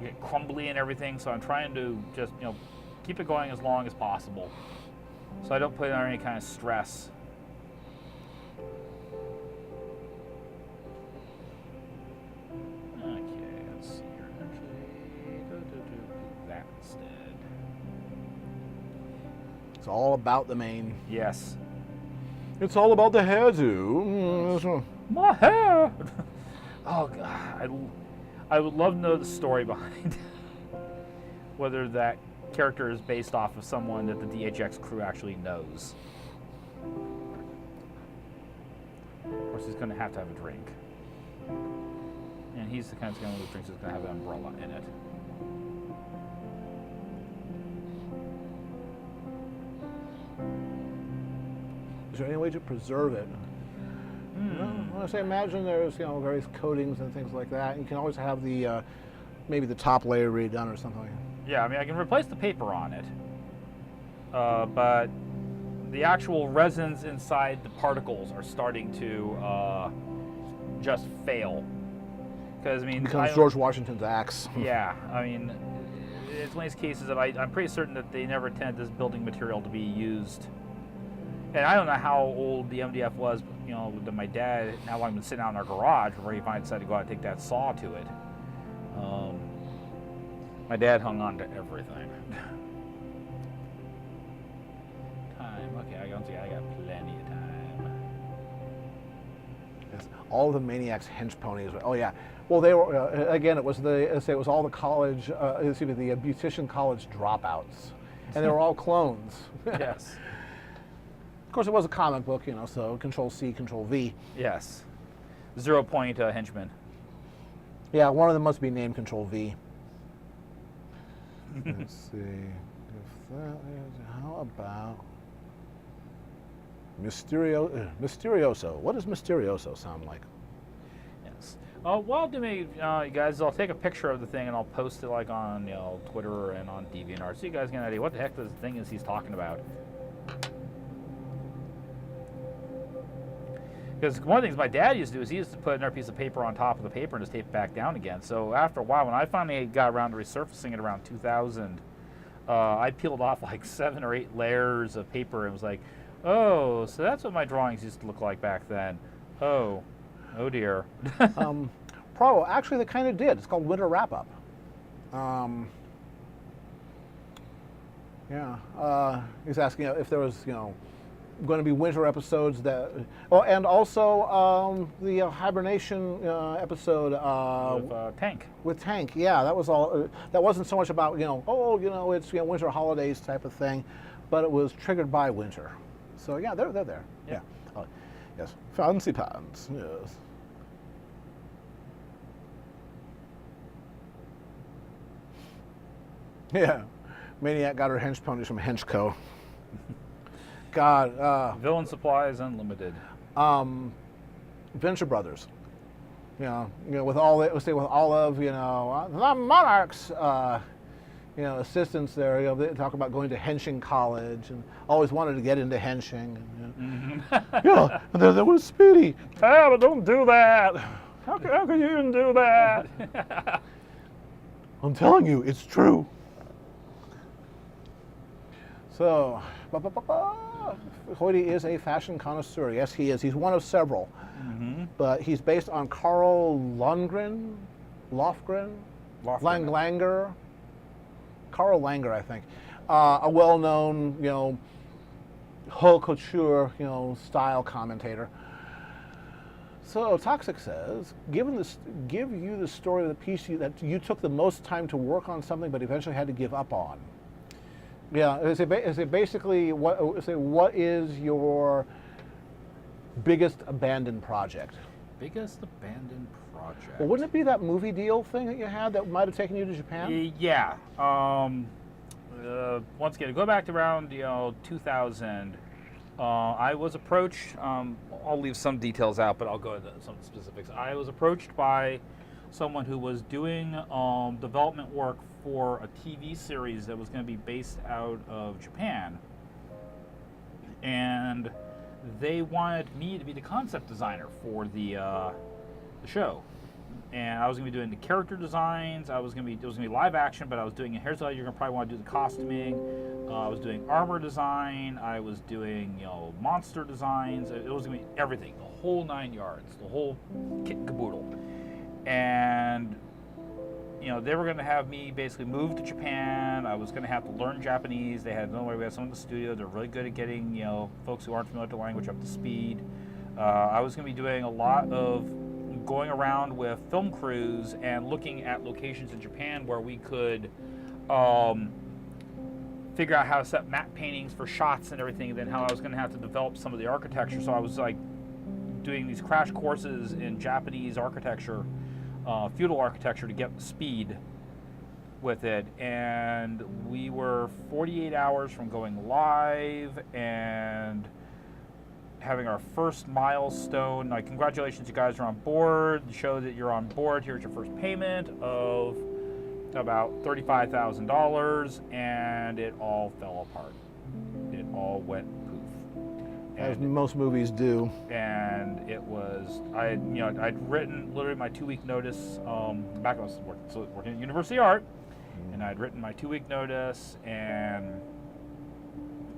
D: get crumbly and everything. So I'm trying to just, keep it going as long as possible, so I don't put it under any kind of stress.
B: It's all about the mane.
D: Yes.
B: It's all about the hairdo.
D: My hair! Oh, God. I would love to know the story behind whether that character is based off of someone that the DHX crew actually knows. Of course, he's going to have a drink. And he's the kind of guy who drinks is going to have an umbrella in it.
B: Is there any way to preserve it? When I say imagine there's various coatings and things like that. You can always have the maybe the top layer redone or something.
D: Yeah, I mean I can replace the paper on it, but the actual resins inside the particles are starting to just fail. Because I mean,
B: Becomes George Washington's axe.
D: Yeah, I mean, it's one of these cases that I'm pretty certain that they never intended this building material to be used. And I don't know how old the MDF was, but my dad, how long been sitting out in our garage before he finally decided to go out and take that saw to it. My dad hung on to everything. Time, okay, I got plenty of time.
B: Yes, all the Maniacs' hench ponies. Oh yeah. Well, they were again. It was all the college, the beautician college dropouts, and they were all clones.
D: Yes.
B: Of course, it was a comic book, so Control C, Control V.
D: Yes. 0 point henchman.
B: Yeah, one of them must be named Control V. Let's see. If that is, how about Mysterioso? What does Mysterioso sound like?
D: Yes. Well, do me, guys, I'll take a picture of the thing and I'll post it like on Twitter and on DeviantArt so you guys get an idea what the heck this thing is he's talking about. Because one of the things my dad used to do is he used to put another piece of paper on top of the paper and just tape it back down again. So after a while, when I finally got around to resurfacing it around 2000, I peeled off like 7 or 8 layers of paper and was like, oh, so that's what my drawings used to look like back then. Oh dear.
B: Actually, they kind of did. It's called Winter Wrap-Up. He's asking if there was, going to be winter episodes that, and also the hibernation episode
D: With Tank.
B: with Tank. Yeah, that was all. That wasn't so much about it's winter holidays type of thing, but it was triggered by winter. So yeah, they're there. Yeah. Oh, yes. Fancy pants. Yes. Yeah. Maniac got her hench ponies from Henchco. God.
D: Villain Supplies Unlimited.
B: Venture Brothers. With all of the Monarchs, assistants there. They talk about going to henching college and always wanted to get into henching. And there was Speedy. Ah, but don't do that. How can you even do that? I'm telling you, it's true. So, Hoyte is a fashion connoisseur. Yes, he is. He's one of several.
D: Mm-hmm.
B: But he's based on Carl Lofgren, Langer, Carl Langer, I think, a well-known, haute couture, style commentator. So Toxic says, give you the story of the piece that you took the most time to work on something, but eventually had to give up on. Yeah, is it basically what is your biggest abandoned project?
D: Biggest abandoned project.
B: Well, wouldn't it be that movie deal thing that you had that might have taken you to Japan?
D: Yeah. Once again, to go back to around 2000, I was approached. I'll leave some details out, but I'll go into some specifics. I was approached by someone who was doing development work for a TV series that was going to be based out of Japan, and they wanted me to be the concept designer for the show. And I was going to be doing the character designs. It was going to be live action, but I was doing, here's how you're going to probably want to do the costuming. I was doing armor design. I was doing, monster designs. It was going to be everything, the whole 9 yards, the whole kit and caboodle. And, they were going to have me basically move to Japan. I was going to have to learn Japanese. They had no way. We had someone in the studio. They're really good at getting, folks who aren't familiar with the language up to speed. I was going to be doing a lot of going around with film crews and looking at locations in Japan where we could figure out how to set matte paintings for shots and everything, and then how I was going to have to develop some of the architecture. So I was like doing these crash courses in Japanese architecture, feudal architecture, to get speed with it, and we were 48 hours from going live and having our first milestone. Like, congratulations, you guys are on board. Show that you're on board. Here's your first payment of about $35,000, and it all fell apart. It all went poof.
B: As
D: And,
B: most movies do.
D: and it was, I'd written literally my 2-week notice. Back when I was working at University of Art, and I'd written my 2-week notice and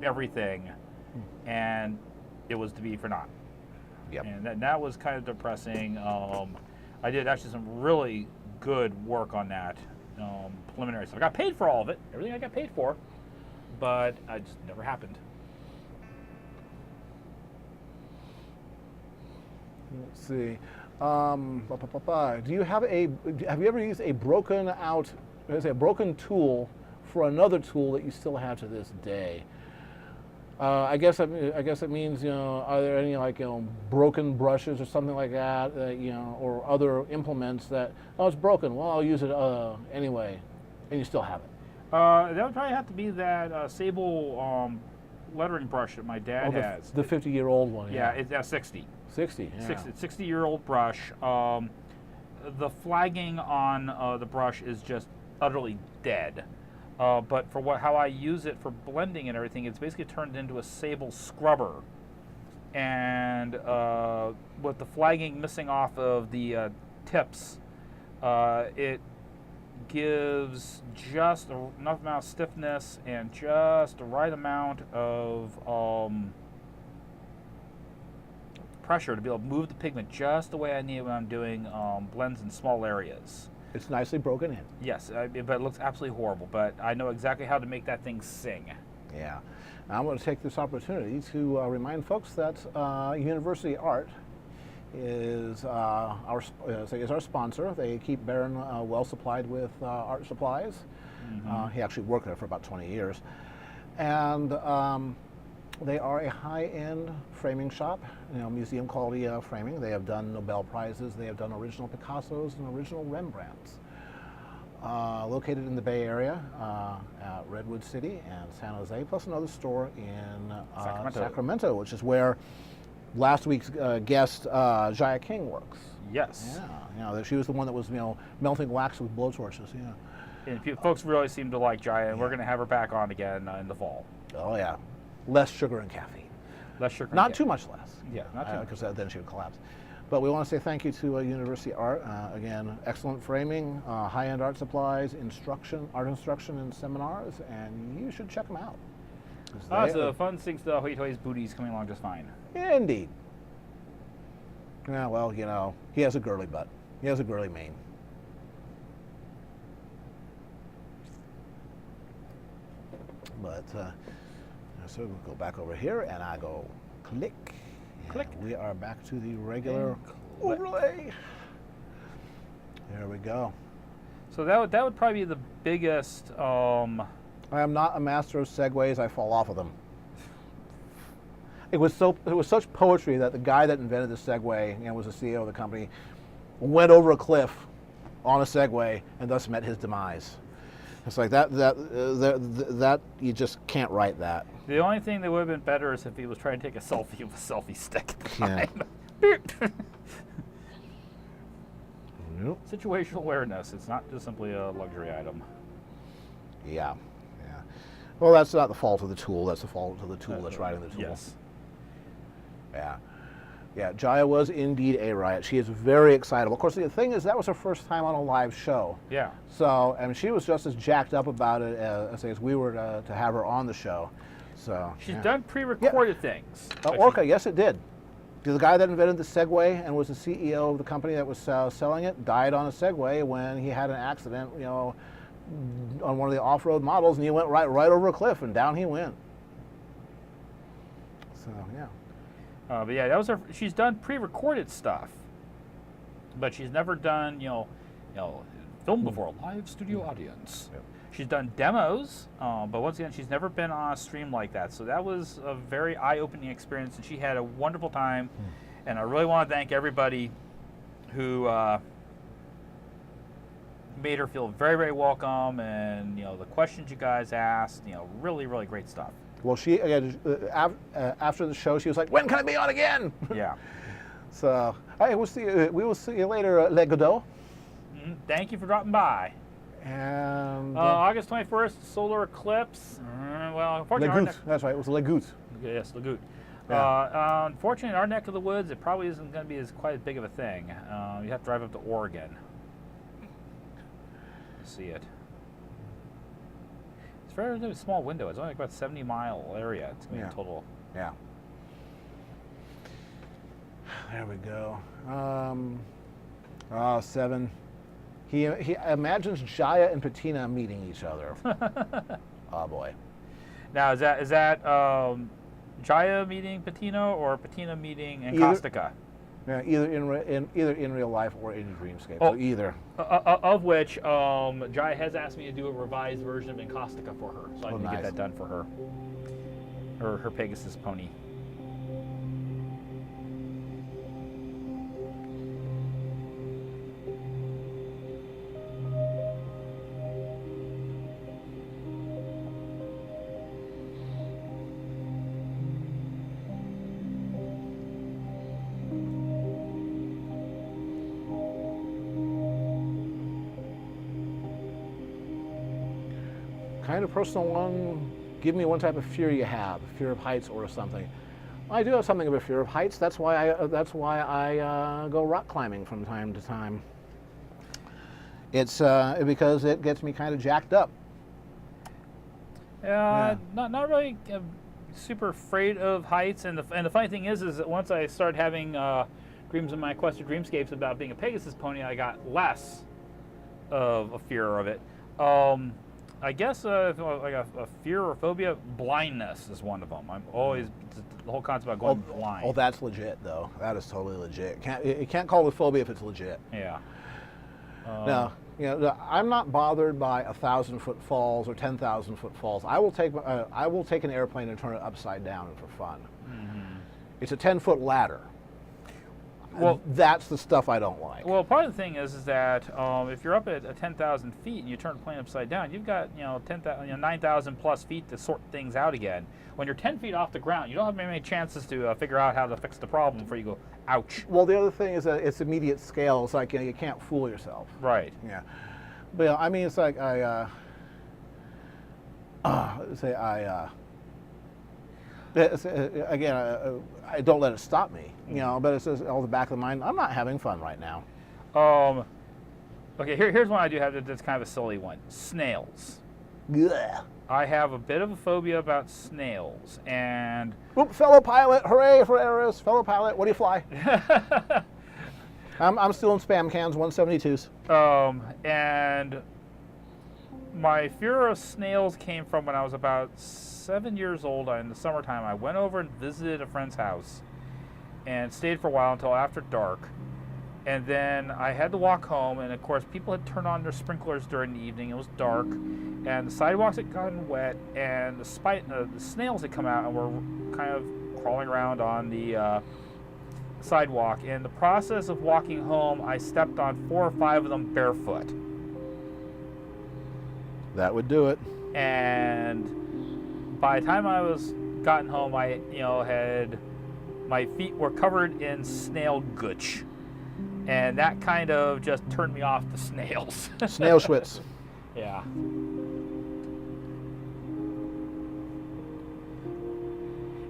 D: everything, and it was to be for naught.
B: Yep.
D: And that was kind of depressing. I did actually some really good work on that preliminary stuff. I got paid for all of it, everything I got paid for, but it just never happened.
B: Let's see. Do you have you ever used a broken tool for another tool that you still have to this day? I guess it means, are there any broken brushes or something like that, or other implements that, oh, it's broken, well, I'll use it anyway, and you still have it?
D: That would probably have to be that sable lettering brush that my dad has.
B: The 50-year-old one.
D: Yeah, it's 60.
B: 60. Yeah.
D: 60-year-old brush. The flagging on the brush is just utterly dead. But for how I use it for blending and everything, it's basically turned into a sable scrubber. And with the flagging missing off of the tips, it gives just enough amount of stiffness and just the right amount of pressure to be able to move the pigment just the way I need when I'm doing blends in small areas.
B: It's nicely broken in.
D: Yes, but it looks absolutely horrible. But I know exactly how to make that thing sing.
B: Yeah. Now I'm going to take this opportunity to remind folks that University Art is our sponsor. They keep Baron well supplied with art supplies.
D: Mm-hmm.
B: He actually worked there for about 20 years. And they are a high-end framing shop, museum quality framing. They have done Nobel Prizes. They have done original Picassos and original Rembrandts. Located in the Bay Area, at Redwood City and San Jose, plus another store in Sacramento, which is where last week's guest Jaya King works.
D: Yes.
B: Yeah, she was the one that was melting wax with blowtorches. Yeah.
D: And folks really seem to like Jaya, and we're going to have her back on again in the fall.
B: Oh yeah, less sugar and caffeine.
D: Less sugar.
B: Not too much less.
D: Yeah, not too much.
B: Because then she would collapse. But we want to say thank you to University Art. Again, excellent framing, high-end art supplies, art instruction and seminars, and you should check them out.
D: So fun things to Hoitoi's booty's coming along just fine.
B: Yeah, indeed. Yeah, well, he has a girly butt. He has a girly mane. But, so we'll go back over here, and I go click.
D: Click.
B: And we are back to the regular overlay. There we go.
D: So that would probably be the biggest.
B: I am not a master of segues. I fall off of them. It was such poetry that the guy that invented the Segway and was the CEO of the company went over a cliff on a Segway and thus met his demise. It's like that you just can't write that.
D: The only thing that would have been better is if he was trying to take a selfie with a selfie stick.
B: Yeah. Nope.
D: Situational awareness. It's not just simply a luxury item.
B: Yeah. Well, that's not the fault of the tool. That's the fault of the tool that's writing the tool.
D: Yes.
B: Yeah, Jaya was indeed a riot. She is very excitable. Of course, the thing is, that was her first time on a live show.
D: Yeah.
B: So, I mean, she was just as jacked up about it as we were to have her on the show. So
D: She's done pre-recorded things.
B: Orca, yes, it did. The guy that invented the Segway and was the CEO of the company that was selling it died on a Segway when he had an accident, on one of the off-road models, and he went right over a cliff, and down he went. So, yeah.
D: But yeah, that was her. She's done pre-recorded stuff, but she's never done, film before a live studio audience.
B: Yep.
D: She's done demos, but once again, she's never been on a stream like that. So that was a very eye-opening experience, and she had a wonderful time. And I really want to thank everybody who made her feel very, very welcome, and the questions you guys asked, really, really great stuff.
B: Well, she again after the show, she was like, "When can I be on again?"
D: Yeah.
B: So, we will see you later, Le Godot.
D: Thank you for dropping by.
B: And
D: August 21st, solar eclipse. Well,
B: Le
D: unfortunately,
B: Goutte. That's right. It was Le Goutte.
D: yes, Lagoot.
B: Yeah.
D: Unfortunately, in our neck of the woods, it probably isn't going to be quite as big of a thing. You have to drive up to Oregon to see it. It's a very small window. It's only like about 70-mile area. It's going to be a total.
B: Yeah. There we go. 7. He imagines Jaya and Patina meeting each other. Oh boy.
D: Now, is that Jaya meeting Patina or Patina meeting Encostica?
B: Yeah, either in real life or in Dreamscape.
D: Oh.
B: So either.
D: Of which Jaya has asked me to do a revised version of Encostica for her, so I need to
B: nice.
D: get that done for her. Her Pegasus pony.
B: Kind of personal one. Give me one type of fear you have, fear of heights or something. I do have something of a fear of heights. That's why I go rock climbing from time to time. It's because it gets me kind of jacked up.
D: Yeah. Not really super afraid of heights, and the funny thing is that once I started having dreams in my Quest of Dreamscapes about being a Pegasus pony, I got less of a fear of it. I guess like a fear or phobia, blindness is one of them. I'm always the whole concept about going blind.
B: Oh, that's legit though. That is totally legit. You can't call it a phobia if it's legit.
D: Yeah.
B: No, I'm not bothered by 1,000-foot falls or 10,000-foot falls. I will take an airplane and turn it upside down and for fun.
D: Mm-hmm.
B: It's a 10-foot ladder.
D: Well,
B: that's the stuff I don't like.
D: Well, part of the thing is that if you're up at 10,000 feet and you turn the plane upside down, you've got 9,000 plus feet to sort things out again. When you're 10 feet off the ground, you don't have many chances to figure out how to fix the problem before you go, ouch.
B: Well, the other thing is that it's immediate scale. It's like you can't fool yourself.
D: Right.
B: Yeah. But I mean, it's like again, I don't let it stop me, but it's just all the back of the mind. I'm not having fun right now.
D: Okay, here's one I do have that's kind of a silly one. Snails.
B: Ugh.
D: I have a bit of a phobia about snails, and...
B: Oop, fellow pilot, hooray for Eris. Fellow pilot, what do you fly? I'm still in spam cans, 172s.
D: And my fear of snails came from when I was about 7 years old. In the summertime, I went over and visited a friend's house and stayed for a while until after dark. And then I had to walk home, and of course people had turned on their sprinklers during the evening. It was dark, and the sidewalks had gotten wet, and the snails had come out and were kind of crawling around on the sidewalk. In the process of walking home, I stepped on 4 or 5 of them barefoot.
B: That would do it.
D: And by the time I was gotten home, I had my feet were covered in snail gooch. And that kind of just turned me off to snails.
B: Snail schwitz.
D: Yeah.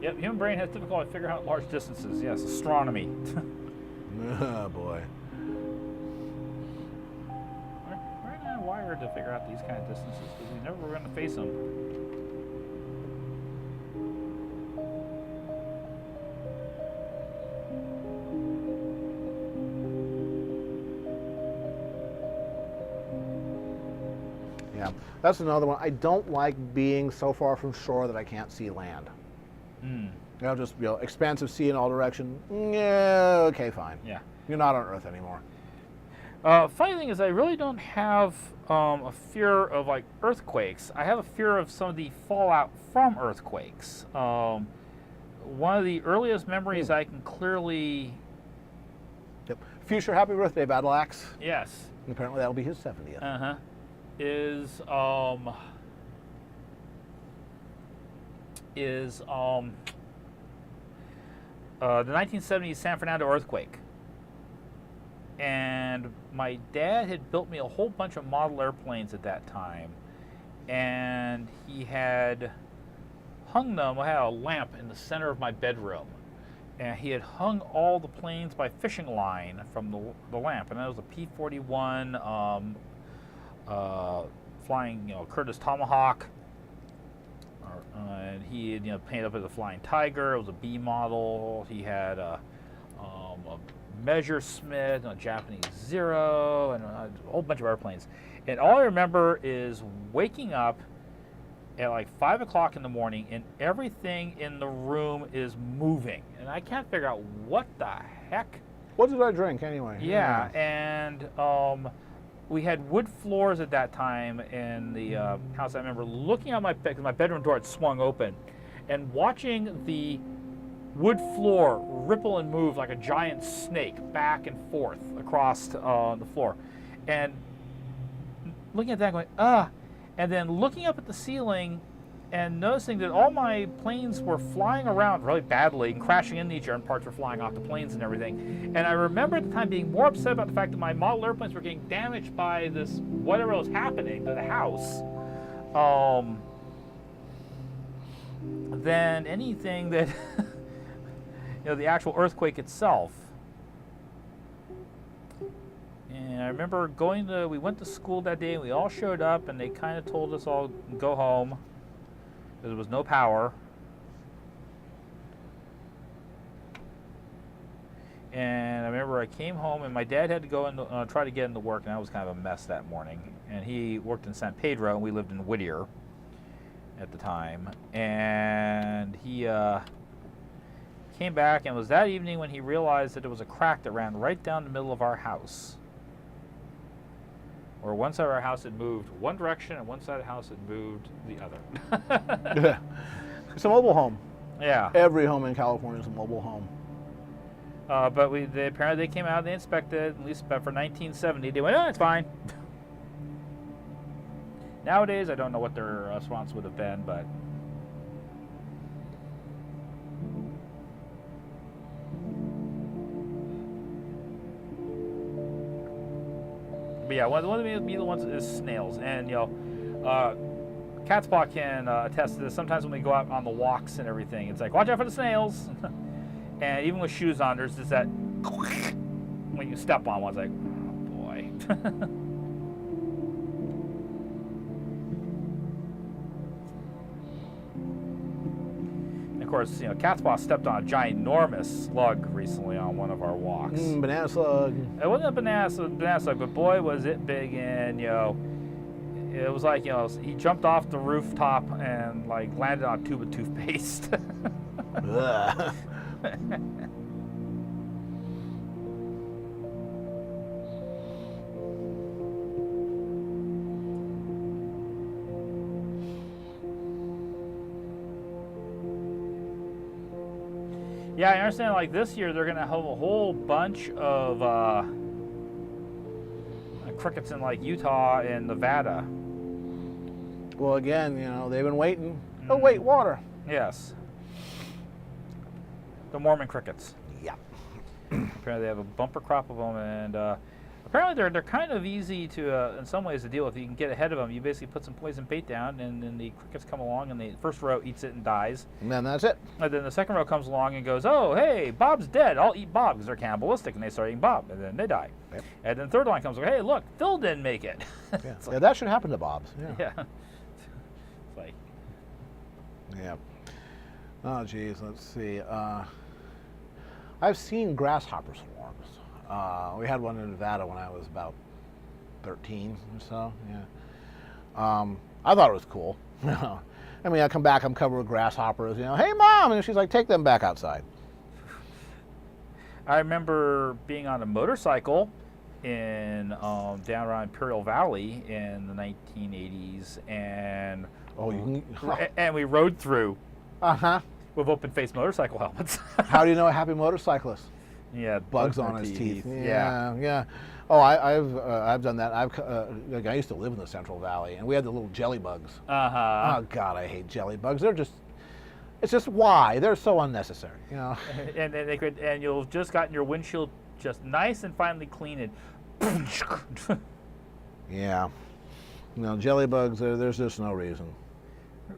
D: Yep, human brain has difficulty figuring out large distances. Yes, astronomy.
B: Oh, boy.
D: We're not wired to figure out these kind of distances because we never were going to face them.
B: Yeah, that's another one. I don't like being so far from shore that I can't see land. Just expansive sea in all direction. Yeah, okay, fine.
D: Yeah.
B: You're not on Earth anymore.
D: Funny thing is, I really don't have a fear of like earthquakes. I have a fear of some of the fallout from earthquakes. One of the earliest memories I can clearly
B: future happy birthday, Battle Axe.
A: Yes.
B: And apparently that'll be his 70th.
A: Is the 1970 San Fernando earthquake. And my dad had built me a whole bunch of model airplanes at that time, and he had hung them. I had a lamp in the center of my bedroom, and he had hung all the planes by fishing line from the lamp, and that was a P-41 flying, Curtiss Tomahawk, and he had, painted up as a Flying Tiger. It was a B model. He had a Messerschmitt, a Japanese Zero, and a whole bunch of airplanes. And all I remember is waking up at like 5 o'clock in the morning, and everything in the room is moving, and I can't figure out what the heck.
B: What did I drink anyway?
A: Yeah, and we had wood floors at that time in the house. I remember looking out my bed, because my bedroom door had swung open, and watching the wood floor ripple and move like a giant snake back and forth across the floor. And looking at that going, and then looking up at the ceiling and noticing that all my planes were flying around really badly and crashing into each other, and parts were flying off the planes and everything. And I remember at the time being more upset about the fact that my model airplanes were getting damaged by this, whatever was happening to the house, than anything that, the actual earthquake itself. And I remember we went to school that day, and we all showed up, and they kind of told us all go home because there was no power. And I remember I came home, and my dad had to go and try to get into work, and that was kind of a mess that morning. And he worked in San Pedro, and we lived in Whittier at the time. And he came back, and it was that evening when he realized that there was a crack that ran right down the middle of our house. Or one side of our house had moved one direction, and one side of the house had moved the other.
B: It's a mobile home.
A: Yeah.
B: Every home in California is a mobile home.
A: But apparently they came out, they inspected, at least for 1970. They went, it's fine. Nowadays, I don't know what their response would have been, but. But yeah, one of the ones is snails, and Catspaw can attest to this. Sometimes when we go out on the walks and everything, it's like, watch out for the snails. And even with shoes on, there's just that when you step on one, it's like, oh boy. Of course, Catspaw stepped on a ginormous slug recently on one of our walks.
B: Banana slug.
A: It wasn't a banana slug, but boy, was it big. And it was like he jumped off the rooftop and like landed on a tube of toothpaste. Yeah, I understand. Like this year, they're gonna have a whole bunch of crickets in like Utah and Nevada.
B: Well, again, they've been waiting. Oh, wait, water.
A: Yes. The Mormon crickets.
B: Yeah.
A: Apparently, they have a bumper crop of them, and apparently they're kind of easy to, in some ways, to deal with. You can get ahead of them. You basically put some poison bait down, and then the crickets come along, and the first row eats it and dies.
B: And then that's it.
A: And then the second row comes along and goes, oh, hey, Bob's dead. I'll eat Bob, because they're cannibalistic, and they start eating Bob, and then they die. Yep. And then the third line comes along, hey, look, Phil didn't make it.
B: Yeah. Like, that should happen to Bob's.
A: Yeah. It's like.
B: Yeah. Oh, geez, let's see. I've seen grasshopper swarms. We had one in Nevada when I was about 13 or so. Yeah. I thought it was cool. I mean, I come back, I'm covered with grasshoppers. Hey, Mom, and she's like, take them back outside.
A: I remember being on a motorcycle in down around Imperial Valley in the 1980s, and and we rode through.
B: Uh-huh.
A: With open-faced motorcycle helmets.
B: How do you know a happy motorcyclist?
D: Yeah,
B: bugs on his teeth. Yeah. Oh, I've done that. Like, I used to live in the Central Valley, and we had the little jelly bugs.
D: Uh-huh.
B: Oh God, I hate jelly bugs. It's just why they're so unnecessary. You know.
D: And you've just gotten your windshield just nice and finely cleaned.
B: Yeah. No, jelly bugs. There's just no reason.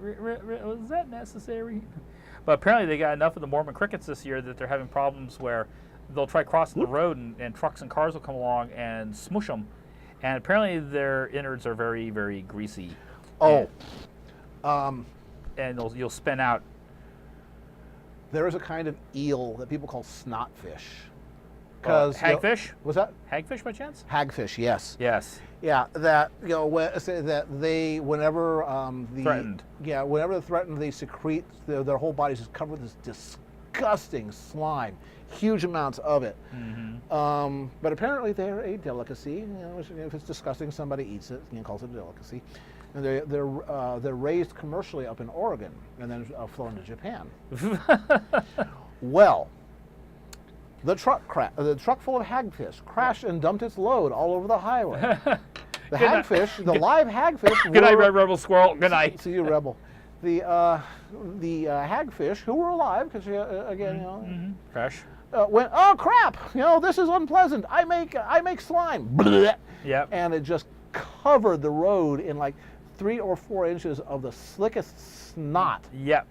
D: Was that necessary? But apparently they got enough of the Mormon crickets this year that they're having problems where they'll try crossing the road and trucks and cars will come along and smoosh them. And apparently their innards are very, very greasy.
B: Oh.
D: And you'll spin out.
B: There is a kind of eel that people call snotfish.
D: Hagfish?
B: Was that
D: Hagfish by chance?
B: hagfish? Yes.
D: Yes.
B: Yeah, that that they whenever
D: Threatened.
B: Yeah, whenever they're threatened, they secrete their whole bodies is covered with this disgusting slime, huge amounts of it.
D: Mm-hmm.
B: But apparently they're a delicacy. You know, if it's disgusting, somebody eats it. You know, calls it a delicacy. And they're raised commercially up in Oregon and then flown to Japan. Well. The truck full of hagfish crashed and dumped its load all over the highway. The hagfish, the live hagfish.
D: Good night, Red Rebel Squirrel. Good night.
B: See you, Rebel. The hagfish who were alive, because again, you know,
D: Crash.
B: went, oh crap! You know, this is unpleasant. I make slime.
D: Yep.
B: And it just covered the road in like 3 or 4 inches of the slickest snot.
D: Yep.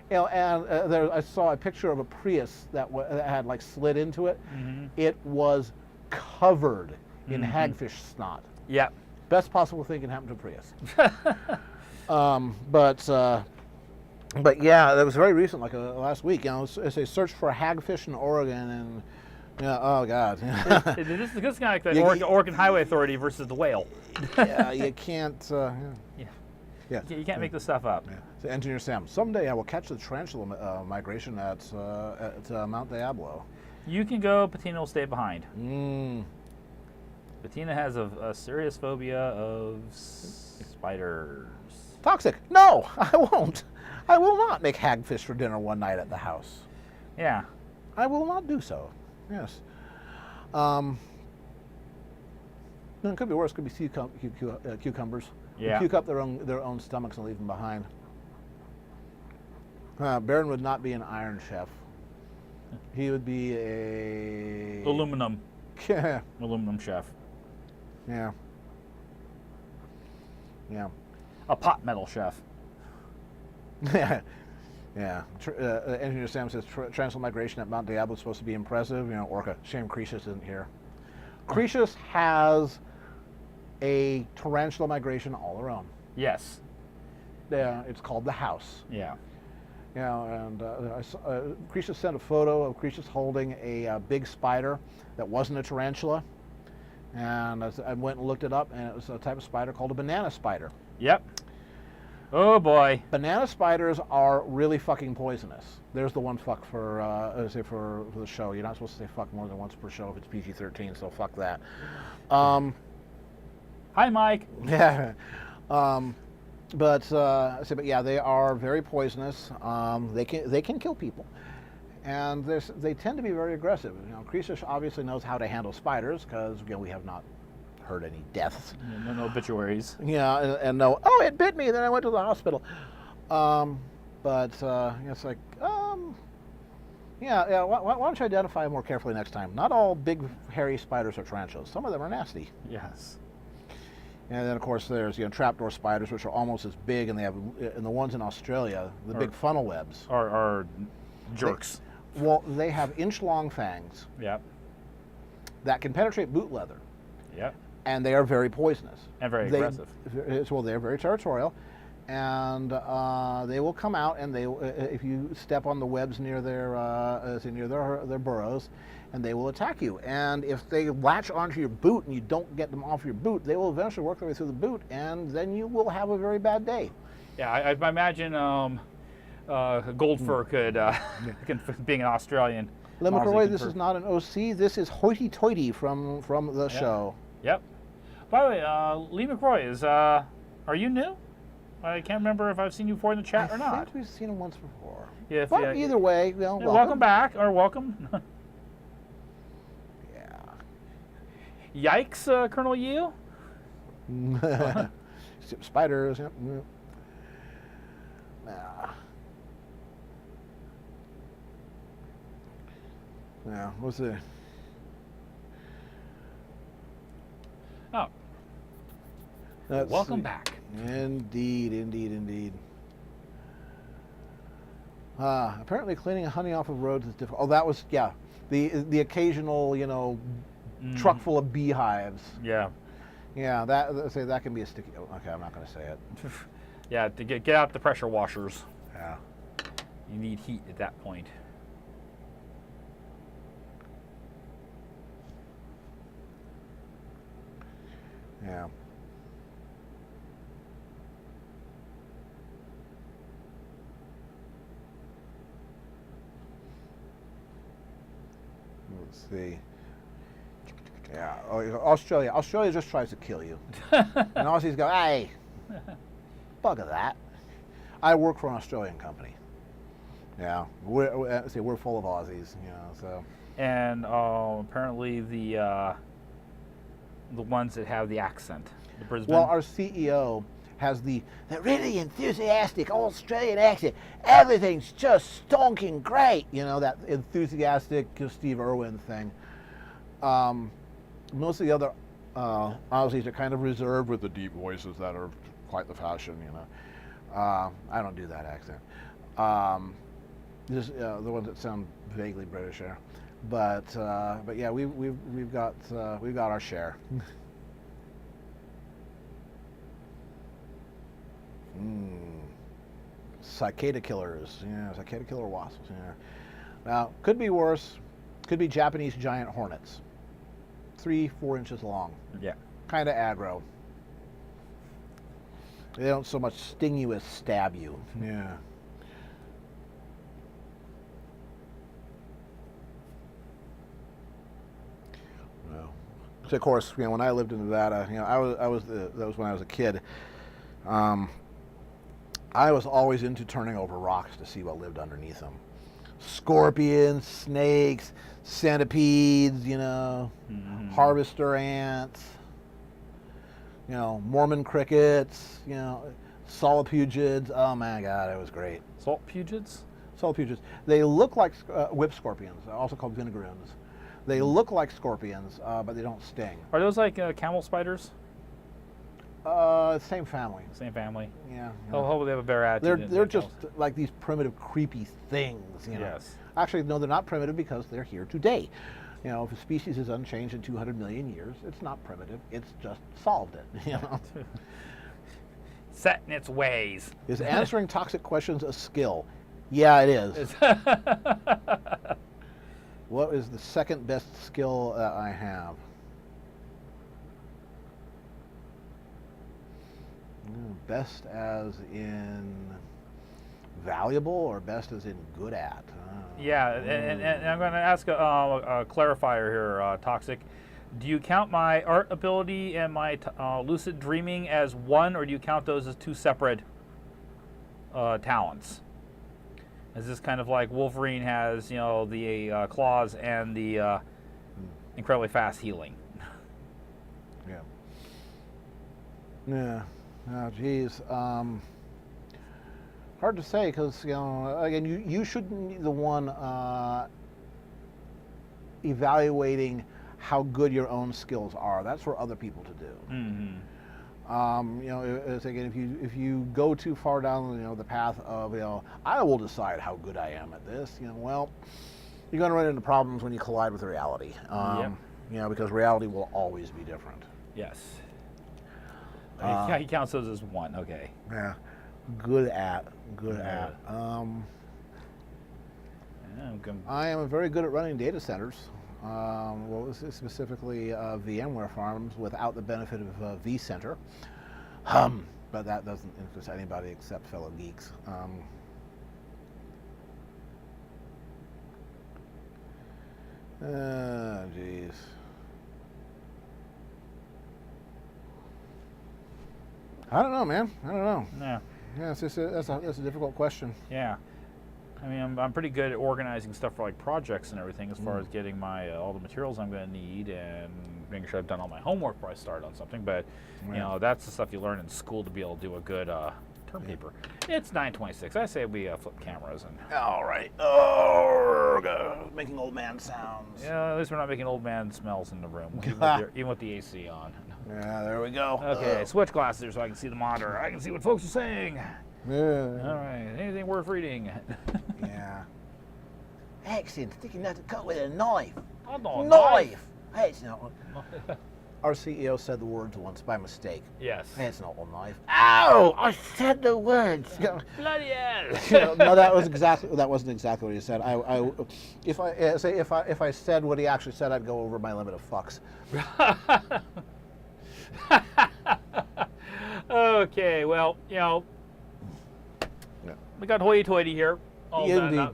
B: You know, and I saw a picture of a Prius that had like slid into it.
D: Mm-hmm.
B: It was covered in hagfish snot.
D: Yep.
B: Best possible thing can happen to a Prius. But yeah, that was very recent, like last week. You know, it's a search for hagfish in Oregon, and yeah, oh God.
D: This is kind of like the Oregon Highway Authority versus the whale.
B: Yeah, you can't. Yeah.
D: You can't make this stuff up.
B: Yeah. So, Engineer Sam, someday I will catch the tarantula migration at Mount Diablo.
D: You can go. Patina will stay behind. Patina has a serious phobia of spiders.
B: Toxic. No, I won't. I will not make hagfish for dinner one night at the house.
D: Yeah.
B: I will not do so. Yes. No, it could be worse. It could be cucumbers.
D: Yeah.
B: Puke up their own stomachs and leave them behind. Baron would not be an iron chef. He would be a
D: Aluminum.
B: Yeah.
D: Aluminum chef.
B: Yeah.
D: A pot metal chef.
B: Yeah. Engineer Sam says transfer migration at Mount Diablo is supposed to be impressive. You know, Orca. Shame Cretius isn't here. Cretius has a tarantula migration all their own.
D: Yes.
B: It's called the house.
D: Yeah.
B: You know, and Cretius sent a photo of Cretius holding a big spider that wasn't a tarantula, and I went and looked it up, and it was a type of spider called a banana spider.
D: Yep. Oh boy.
B: Banana spiders are really fucking poisonous. There's the one fuck for the show. You're not supposed to say fuck more than once per show if it's PG-13, so fuck that.
D: Hi, Mike.
B: Yeah. But yeah, they are very poisonous. They can kill people, and they tend to be very aggressive. You know, Cretius obviously knows how to handle spiders because we have not heard any deaths.
D: Yeah, no obituaries.
B: Yeah, and no. Oh, it bit me. Then I went to the hospital. It's like yeah. Why don't you identify them more carefully next time? Not all big hairy spiders are tarantulas. Some of them are nasty.
D: Yes.
B: And then, of course, there's trapdoor spiders, which are almost as big, and the ones in Australia, the big funnel webs,
D: are jerks.
B: They have inch-long fangs.
D: Yep.
B: That can penetrate boot leather.
D: Yep.
B: And they are very poisonous.
D: And very aggressive.
B: They're very territorial, and they will come out, and if you step on the webs near their burrows, and they will attack you. And if they latch onto your boot and you don't get them off your boot, they will eventually work their way through the boot, and then you will have a very bad day.
D: Yeah, I imagine Goldfur could, being an Australian.
B: Lee McRoy, this is not an OC. This is hoity-toity from the show.
D: Yep. By the way, Lee McRoy is. Are you new? I can't remember if I've seen you before in the chat or not.
B: I think we've seen him once before.
D: Yeah,
B: but either way,
D: welcome back or welcome. Yikes, Colonel Yu.
B: Spiders. Yep. Yep. Yeah. Yeah. What's the?
A: Oh,
B: Let's
A: welcome
B: see.
A: back.
B: Indeed, indeed, indeed. Apparently, cleaning honey off of roads is difficult. Oh, that was the occasional truck full of beehives.
D: Yeah.
B: Yeah, that can be a sticky. Okay, I'm not going to say it.
D: Yeah, to get out the pressure washers.
B: Yeah.
D: You need heat at that point.
B: Yeah. Let's see. Yeah. Oh, Australia. Australia just tries to kill you. And Aussies go, hey, bugger that. I work for an Australian company. Yeah. We're full of Aussies, so.
D: And apparently the ones that have the accent. The Brisbane.
B: Well, our CEO has the really enthusiastic Australian accent. Everything's just stonking great. That enthusiastic Steve Irwin thing. Most of the other Aussies are kind of reserved with the deep voices that are quite the fashion. I don't do that accent. Just the ones that sound vaguely British there. But yeah, we've got our share. Cicada killers, cicada killer wasps. Yeah. Now, could be worse. Could be Japanese giant hornets, 3-4 inches long.
D: Yeah.
B: Kind of aggro. They don't so much sting you as stab you. Yeah. Well, so of course, when I lived in Nevada, that was when I was a kid. I was always into turning over rocks to see what lived underneath them. Scorpions, snakes, centipedes, harvester ants, Mormon crickets, solipugids. Oh my God, it was great.
D: Salt pugids?
B: Solipugids. They look like whip scorpions, also called vinegaroons. They look like scorpions, but they don't sting.
D: Are those like camel spiders?
B: Same family.
D: Same family.
B: Yeah.
D: Oh, hopefully they have a better attitude.
B: They're just like these primitive, creepy things.
D: Yes.
B: Actually, no, they're not primitive because they're here today. If a species is unchanged in 200 million years, it's not primitive. It's just solved it.
D: Set in its ways.
B: Is answering toxic questions a skill? Yeah, it is. What is the second best skill that I have? Best as in valuable or best as in good at?
D: Yeah, and I'm going to ask a clarifier here, Toxic. Do you count my art ability and my lucid dreaming as one, or do you count those as two separate talents? Is this kind of like Wolverine has, the claws and the incredibly fast healing?
B: Yeah. Yeah. Oh, geez. Hard to say because, again, you shouldn't be the one evaluating how good your own skills are. That's for other people to do.
D: Mm-hmm.
B: Again, if you go too far down, the path of, I will decide how good I am at this, well, you're going to run into problems when you collide with reality. Because reality will always be different.
D: Yes. He counts those as one. Okay.
B: Yeah. Good at.
D: Yeah.
B: I am very good at running data centers. Specifically VMware farms without the benefit of vCenter. But that doesn't interest anybody except fellow geeks. Geez. I don't know, man. I don't know.
D: Yeah.
B: Yeah, that's a difficult question.
D: Yeah. I mean, I'm pretty good at organizing stuff for like projects and everything, as far as getting my all the materials I'm going to need and making sure I've done all my homework before I start on something. But you know, that's the stuff you learn in school to be able to do a good term paper. It's 9:26. I say we flip cameras and.
B: All right. Oh, making old man sounds.
D: Yeah, at least we're not making old man smells in the room, even with the AC on.
B: Yeah, there we go.
D: Okay, switch glasses here so I can see the monitor. I can see what folks are saying.
B: Yeah.
D: All right, anything worth reading?
B: Yeah. Excellent. Sticking out the cut with a knife.
D: I don't
B: Knife. It's not. Our CEO said the words once by mistake.
D: Yes.
B: It's not a knife. Ow! I said the words.
D: Bloody hell!
B: No, that wasn't exactly what he said. If I said what he actually said, I'd go over my limit of fucks.
D: Okay, well, you know, we got hoity-toity here. All that,
B: Indeed.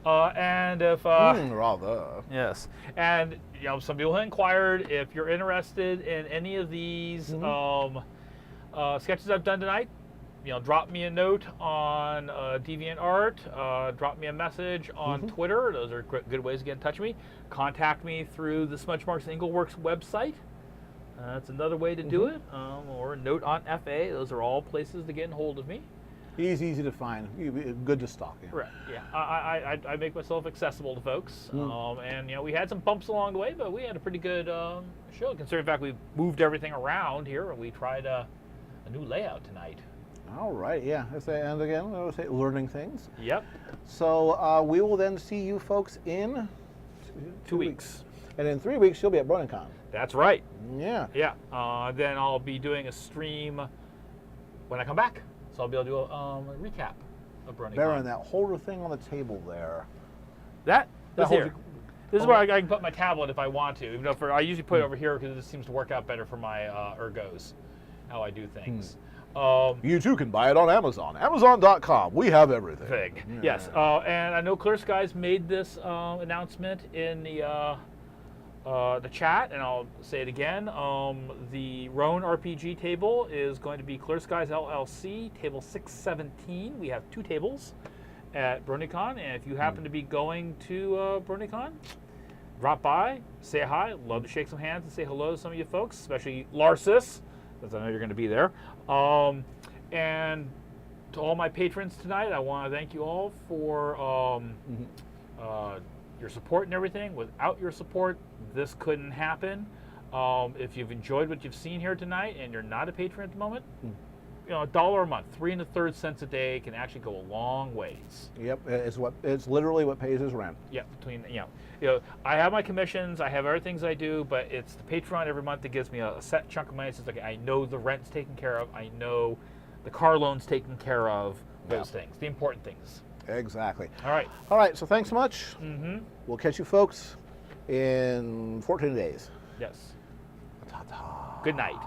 D: and if
B: Rather.
D: yes, and you know, some people have inquired if you're interested in any of these sketches I've done tonight. You know, drop me a note on DeviantArt. Drop me a message on Twitter. Those are good ways to get in touch with me. Contact me through the Smudge Marks Engleworks website. That's another way to do it. Or a note on FA. Those are all places to get in hold of me.
B: He's easy to find. Good to stalk. Yeah.
D: Right. Yeah. I make myself accessible to folks. And you know, we had some bumps along the way, but we had a pretty good show. Considering the fact we moved everything around here, and we tried a new layout tonight.
B: All right. Yeah. And again, I would say learning things.
D: Yep.
B: So we will then see you folks in
D: 2 weeks.
B: And in 3 weeks, you'll be at BaronEngel.
D: That's right.
B: Yeah.
D: Yeah. Then I'll be doing a stream when I come back. So I'll be able to do a recap of BaronEngel.
B: Baron, that holder thing on the table there.
D: That's
B: holder-
D: here. This is where I can put my tablet if I want to. Even though I usually put it over here because it just seems to work out better for my ergos, how I do things.
B: You too can buy it on Amazon. Amazon.com. We have everything.
D: Yes. And I know Clear Skies made this announcement in the chat, and I'll say it again. The Roan RPG table is going to be Clear Skies LLC, table 617. We have 2 tables at BaronEngel, and if you happen to be going to BaronEngel, drop by, say hi. Love to shake some hands and say hello to some of you folks, especially Larsis, because I know you're going to be there. And to all my patrons tonight, I want to thank you all for your support and everything. Without your support, this couldn't happen. If you've enjoyed what you've seen here tonight and you're not a patron at the moment, you know, $1 a month, 3 1/3 cents a day can actually go a long ways.
B: Yep, it's literally what pays his rent.
D: Yeah, between you know, I have my commissions, I have other things I do, but it's the Patreon every month that gives me a set chunk of money. It's like I know the rent's taken care of, I know the car loan's taken care of, those things, the important things.
B: Exactly.
D: All right.
B: All right, so thanks so much. We'll catch you folks in 14 days.
D: Yes.
B: Ta-ta.
D: Good night.